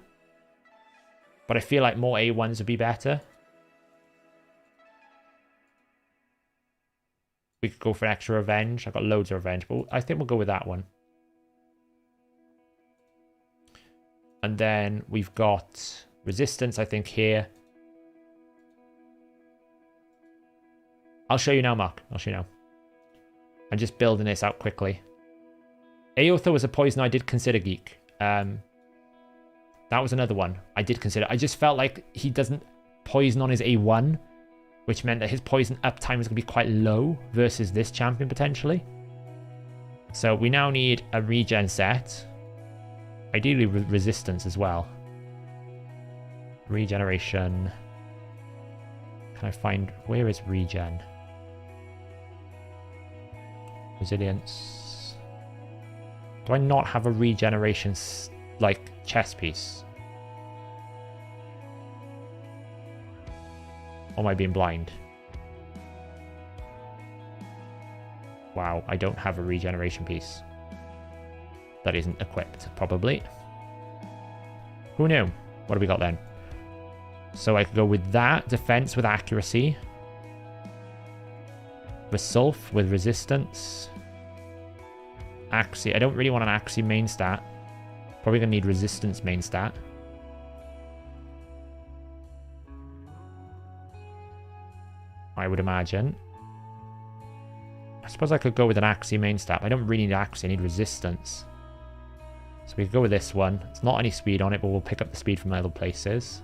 But I feel like more A1s would be better. We could go for an extra revenge. I've got loads of revenge, but I think we'll go with that one. And then we've got resistance, I think, here. I'll show you now, Mark. I'll show you now. I'm just building this out quickly. Aotha was a poison I did consider, Geek. That was another one I did consider. I just felt like he doesn't... poison on his A1, which meant that his poison uptime was going to be quite low versus this champion potentially. So we now need a regen set. Ideally resistance as well. Regeneration. Can I find... Where is regen? Resilience. Do I not have a regeneration like chest piece? Or am I being blind? Wow, I don't have a regeneration piece. That isn't equipped, probably. Who knew? What have we got then? So I could go with that. Defense with accuracy. Resulf with resistance. Axie. I don't really want an Axie main stat. Probably going to need resistance main stat. I would imagine. I suppose I could go with an Axie main stat. I don't really need Axie. I need resistance. So we could go with this one. It's not any speed on it, but we'll pick up the speed from other places.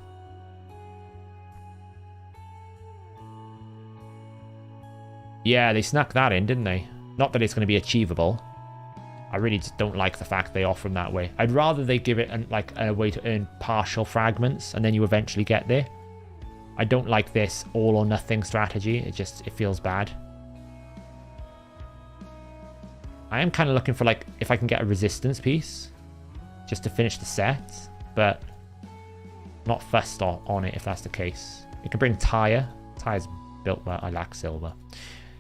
Yeah, they snuck that in, didn't they? Not that it's going to be achievable. I really just don't like the fact they offer them that way. I'd rather they give it like a way to earn partial fragments and then you eventually get there. I don't like this all or nothing strategy. It feels bad. I am kind of looking for like if I can get a resistance piece just to finish the set, but not fussed on it if that's the case. You can bring Tyre. Tyre's built well. I lack silver.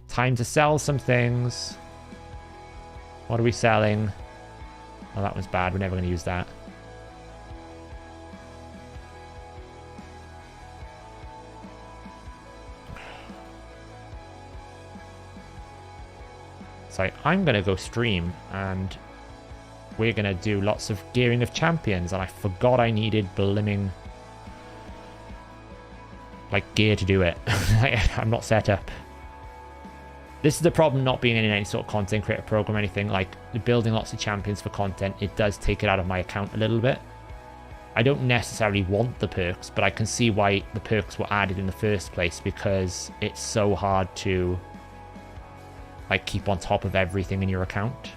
Time to sell some things. What are we selling? Oh, that one's bad. We're never going to use that. So I'm going to go stream and we're going to do lots of gearing of champions. And I forgot I needed blimming like gear to do it. I'm not set up. This is the problem not being in any sort of content creator program or anything. Like building lots of champions for content, it does take it out of my account a little bit. I don't necessarily want the perks, but I can see why the perks were added in the first place because it's so hard to like keep on top of everything in your account.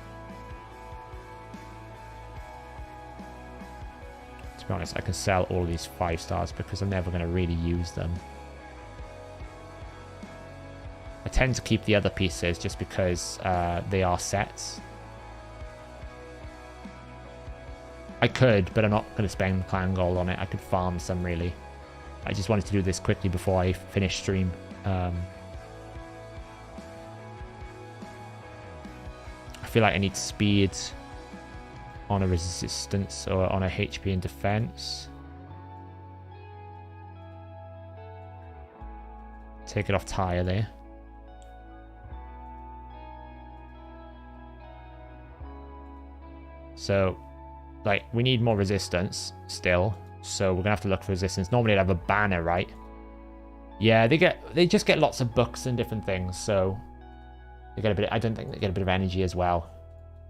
To be honest, I can sell all these 5 stars because I'm never going to really use them. I tend to keep the other pieces just because they are sets. I could, but I'm not going to spend clan gold on it. I could farm some, really. I just wanted to do this quickly before I finish stream. I feel like I need speed on a resistance or on a HP and defense. Take it off Tyre there. So, like, we need more resistance still. So we're gonna have to look for resistance. Normally I'd have a banner, right? Yeah, they just get lots of books and different things. So they get a bit. I don't think they get a bit of energy as well.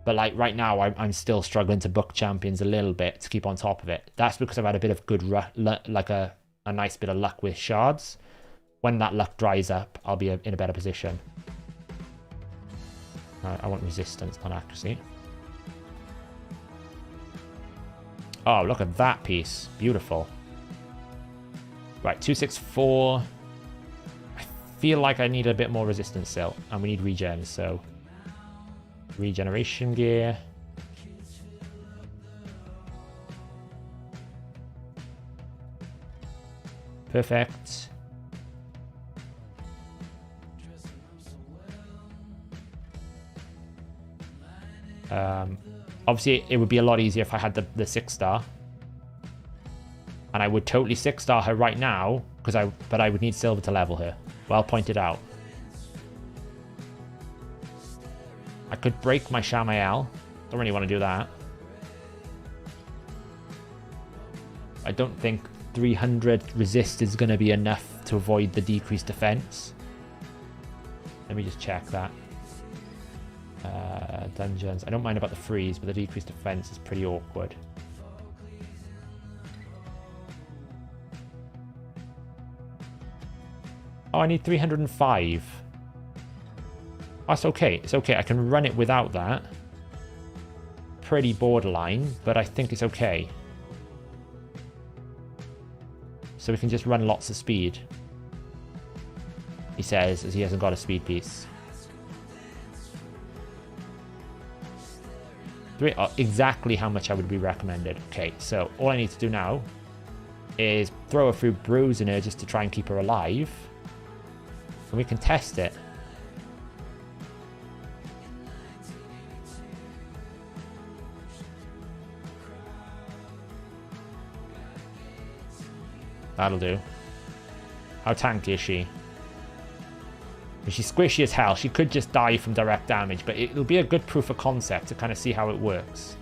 But like right now, I'm still struggling to book champions a little bit to keep on top of it. That's because I've had a bit of good like a nice bit of luck with shards. When that luck dries up, I'll be in a better position. I want resistance, not accuracy. Oh, look at that piece. Beautiful. Right, 264. I feel like I need a bit more resistance still. And we need regen, so... regeneration gear. Perfect. Obviously, it would be a lot easier if I had the 6-star. And I would totally 6-star her right now, but I would need silver to level her. Well pointed out. I could break my Shamael. Don't really want to do that. I don't think 300 resist is going to be enough to avoid the decreased defense. Let me just check that. Dungeons. I don't mind about the freeze, but the decreased defense is pretty awkward. Oh, I need 305. That's okay. It's okay. I can run it without that. Pretty borderline, but I think it's okay. So we can just run lots of speed. He says, as he hasn't got a speed piece. Exactly how much I would be recommended. Okay, so all I need to do now is throw a few brews in her just to try and keep her alive. And we can test it. That'll do. How tanky is she? She's squishy as hell. She could just die from direct damage, but it'll be a good proof of concept to kind of see how it works.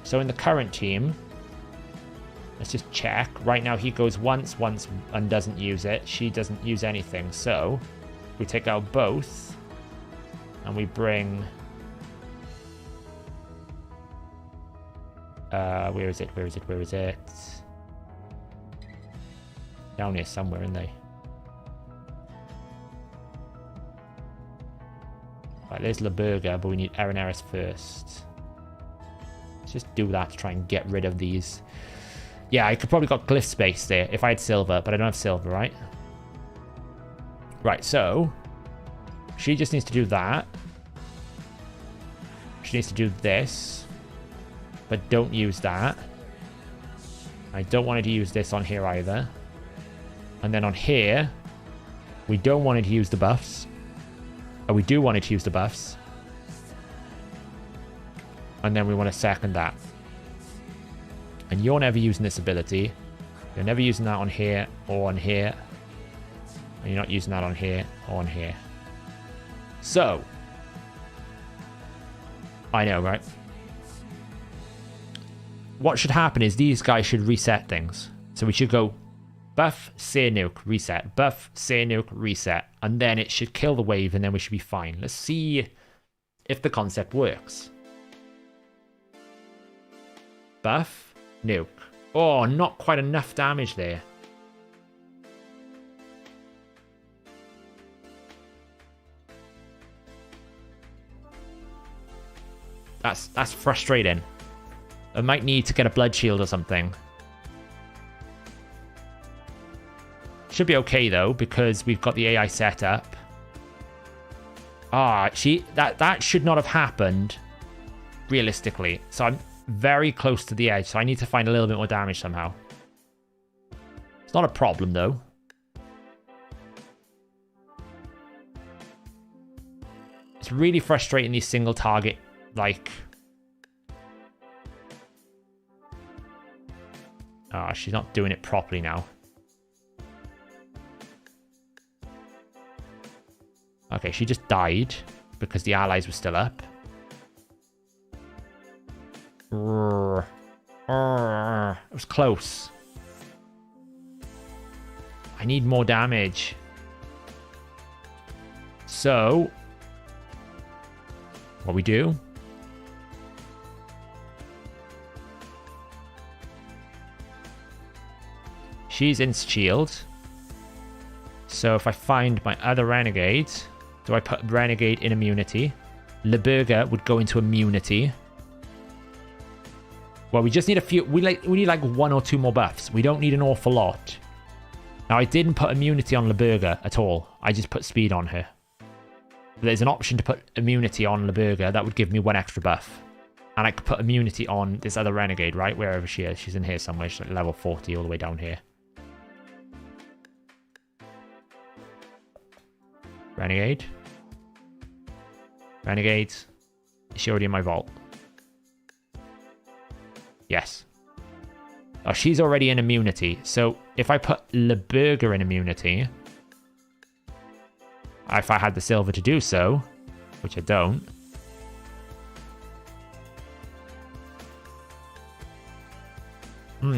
So in the current team, let's just check. Right now he goes once, and doesn't use it. She doesn't use anything. So we take out both, and we bring... where is it? Where is it? Where is it? Down here somewhere, aren't they? Right, there's Laberga, but we need Arenaris first. Let's just do that to try and get rid of these. Yeah, I could probably got glyph space there if I had silver, but I don't have silver, right? Right, so she just needs to do that. She needs to do this, but don't use that. I don't want her to use this on here either. And then on here, we don't want it to use the buffs. Or we do want it to use the buffs. And then we want to second that. And you're never using this ability. You're never using that on here or on here. And you're not using that on here or on here. So. I know, right? What should happen is these guys should reset things. So we should go buff, say nuke, reset. Buff, say nuke, reset. And then it should kill the wave and then we should be fine. Let's see if the concept works. Buff, nuke. Oh, not quite enough damage there. That's frustrating. I might need to get a blood shield or something. Should be okay though, because we've got the AI set up. Ah, that should not have happened realistically. So I'm very close to the edge, so I need to find a little bit more damage somehow. It's not a problem though. It's really frustrating these single target, like... Ah, she's not doing it properly now. Okay, she just died because the allies were still up. It was close. I need more damage. So, what we do? She's in shield. So if I find my other renegade, do I put renegade in immunity? Laberga would go into immunity. Well, we just need a few. We need like 1 or 2 more buffs. We don't need an awful lot. Now, I didn't put immunity on Laberga at all. I just put speed on her. There's an option to put immunity on Laberga. That would give me 1 extra buff. And I could put immunity on this other renegade, right? Wherever she is. She's in here somewhere. She's like level 40 all the way down here. Renegade. Renegade. Is she already in my vault? Yes. Oh, she's already in immunity. So if I put Laberga in immunity, if I had the silver to do so, which I don't.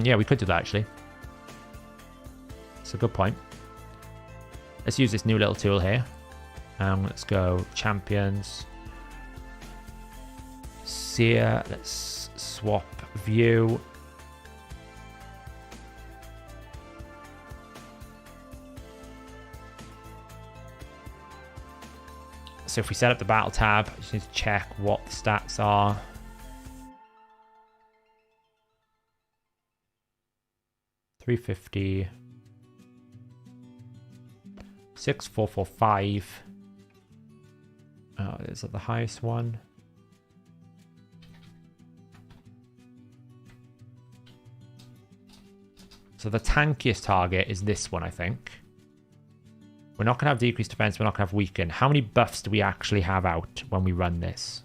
Yeah, we could do that actually. That's a good point. Let's use this new little tool here. Let's go champions. Seer. Let's swap view. So if we set up the battle tab, I just need to check what the stats are. $350. 6445. Oh, is that the highest one? So the tankiest target is this one, I think. We're not going to have decreased defense. We're not going to have weaken. How many buffs do we actually have out when we run this?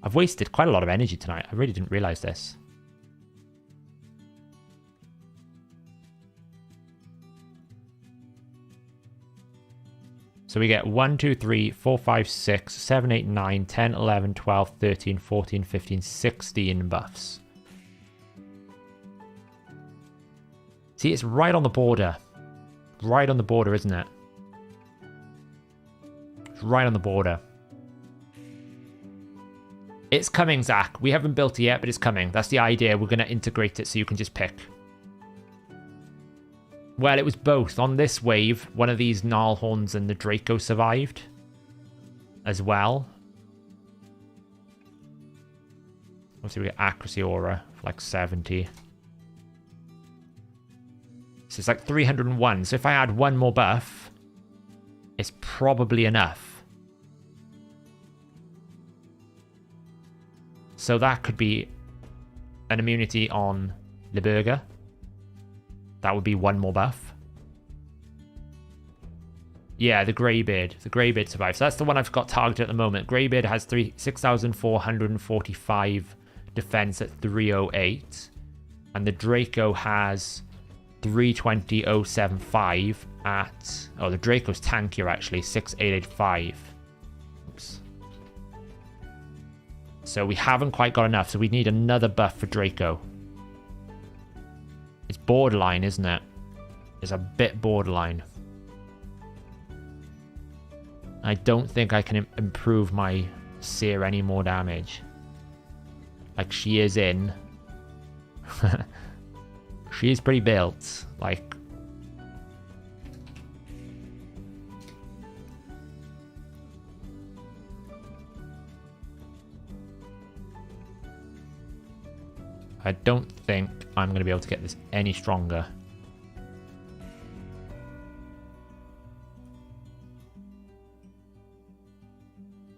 I've wasted quite a lot of energy tonight. I really didn't realize this. So we get 1, 2, 3, 4, 5, 6, 7, 8, 9, 10, 11, 12, 13, 14, 15, 16 buffs. See, it's right on the border. Right on the border, isn't it? It's right on the border. It's coming, Zach. We haven't built it yet, but it's coming. That's the idea. We're going to integrate it so you can just pick. Well, it was both. On this wave, one of these Gnarlhorns and the Draco survived as well. Obviously, we get Accuracy Aura for like 70. So it's like 301. So if I add one more buff, it's probably enough. So that could be an immunity on Liburger. That would be one more buff. Yeah, the Greybeard. The Greybeard survives. So that's the one I've got targeted at the moment. Greybeard has 6,445 defense at 308. And the Draco has 320,075 at... Oh, the Draco's tankier, actually. 6,885. Oops. So we haven't quite got enough. So we need another buff for Draco. It's borderline, isn't it? It's a bit borderline. I don't think I can improve my Seer any more damage. Like, she is in. She is pretty built. Like... I don't think I'm going to be able to get this any stronger.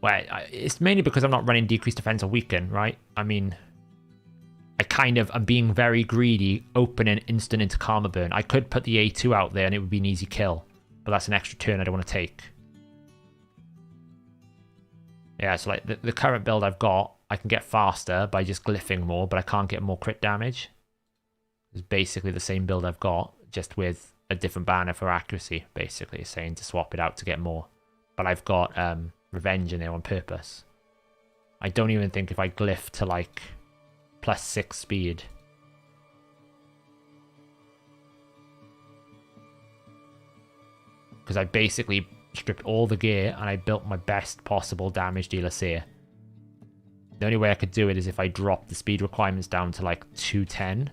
Well, it's mainly because I'm not running decreased defense or weaken, right? I mean, I kind of am being very greedy, opening instant into Karma Burn. I could put the A2 out there and it would be an easy kill, but that's an extra turn I don't want to take. Yeah, so like the current build I've got, I can get faster by just glyphing more, but I can't get more crit damage. It's basically the same build I've got, just with a different banner for accuracy, basically, saying to swap it out to get more. But I've got Revenge in there on purpose. I don't even think if I glyph to like +6 speed. Because I basically stripped all the gear and I built my best possible damage dealer Seer. The only way I could do it is if I dropped the speed requirements down to like 210.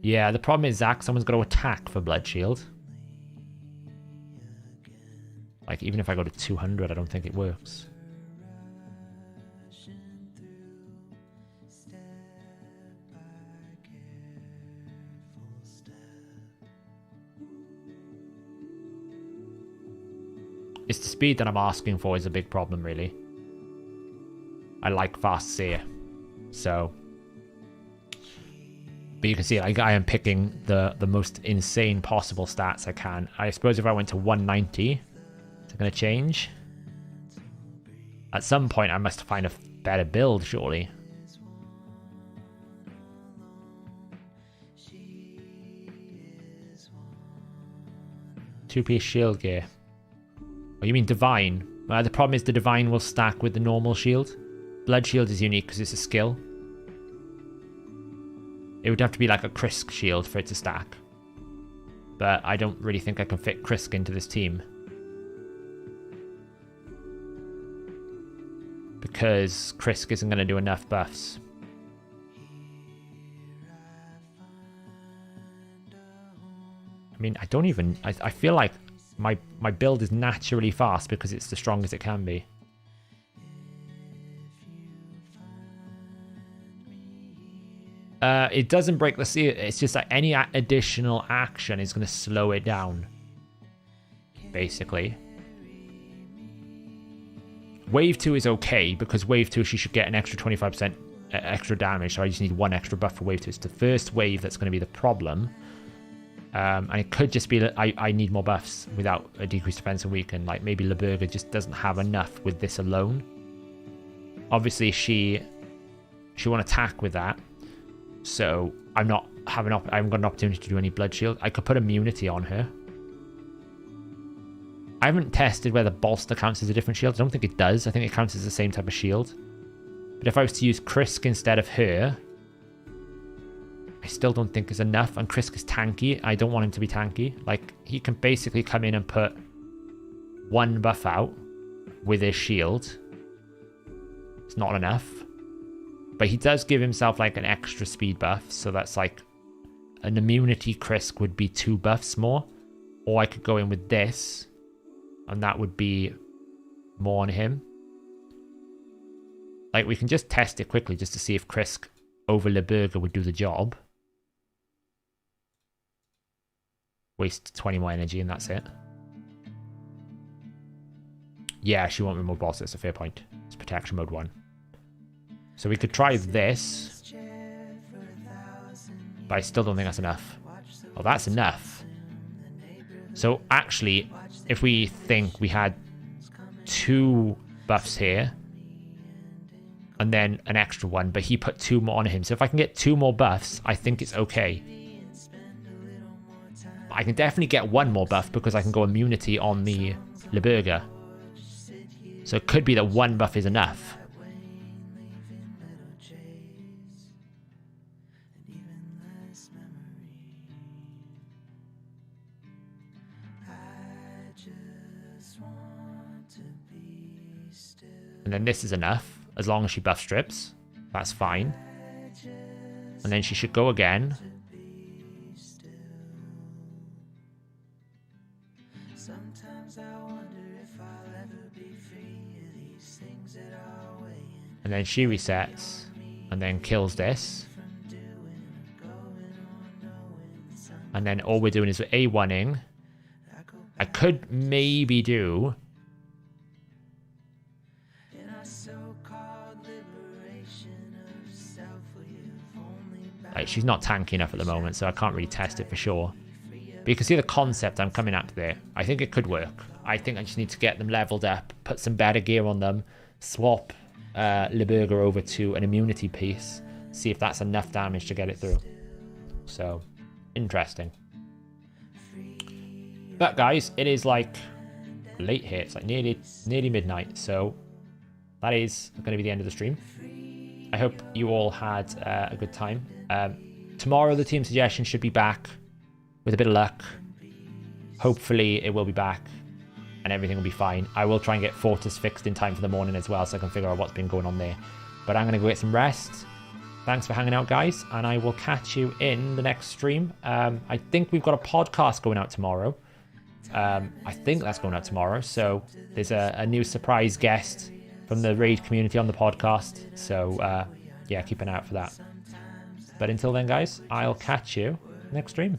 Yeah, the problem is, Zach, someone's got to attack for Blood Shield. Like, even if I go to 200, I don't think it works. It's the speed that I'm asking for is a big problem, really. I like fast Seer. So... But you can see, like, I am picking the most insane possible stats I can. I suppose if I went to 190, it's going to change. At some point, I must find a better build, surely. Two-piece shield gear. Oh, you mean Divine? The problem is the Divine will stack with the normal shield. Blood Shield is unique because it's a skill. It would have to be like a Krisk shield for it to stack. But I don't really think I can fit Krisk into this team. Because Krisk isn't going to do enough buffs. mean, I don't even... I feel like my build is naturally fast because it's the strongest it can be. It doesn't break the seal. It's just that any additional action is going to slow it down, basically. Wave 2 is okay, because Wave 2 she should get an extra 25% extra damage, so I just need one extra buff for Wave 2. It's the first wave that's going to be the problem. And it could just be that I need more buffs without a decreased defense and weaken. Like, maybe Leberga just doesn't have enough with this alone. Obviously, she won't attack with that. So I haven't got an opportunity to do any blood shield. I could put immunity on her. I haven't tested whether bolster counts as a different shield. I don't think it does. I think it counts as the same type of shield. But if I was to use Krisk instead of her, I still don't think is enough. And Krisk is tanky. I don't want him to be tanky. Like, he can basically come in and put one buff out with his shield. It's not enough. But he does give himself like an extra speed buff. So that's like an immunity Krisk would be 2 buffs more. Or I could go in with this, and that would be more on him. Like, we can just test it quickly just to see if Krisk over Leberga would do the job. Waste 20 more energy and that's it. Yeah, she won't remove boss. That's a fair point. It's protection mode 1. So we could try this. But I still don't think that's enough. Oh, that's enough. So actually, if we think we had 2 buffs here, and then an extra one, but he put 2 more on him. So if I can get 2 more buffs, I think it's okay. I can definitely get 1 more buff because I can go immunity on the Leberga. So it could be that 1 buff is enough. And then this is enough. As long as she buff strips, that's fine. And then she should go again. And then she resets and then kills this. And then all we're doing is we're A1ing. I could maybe do... Like, she's not tanky enough at the moment, so I can't really test it for sure. But you can see the concept I'm coming at there. I think it could work. I think I just need to get them leveled up, put some better gear on them, swap Leberga over to an immunity piece, see if that's enough damage to get it through. So, interesting. But guys, it is like late here. It's like nearly midnight, so that is going to be the end of the stream. I hope you all had a good time. Tomorrow the team suggestion should be back with a bit of luck. Hopefully it will be back and everything will be fine. I will try and get Fortis fixed in time for the morning as well, so I can figure out what's been going on there. But I'm going to go get some rest. Thanks for hanging out, guys, and I will catch you in the next stream. I think we've got a podcast going out tomorrow. I think that's going out tomorrow, so there's a new surprise guest from the raid community on the podcast. So yeah, keep an eye out for that. But until then, guys, I'll catch you next stream.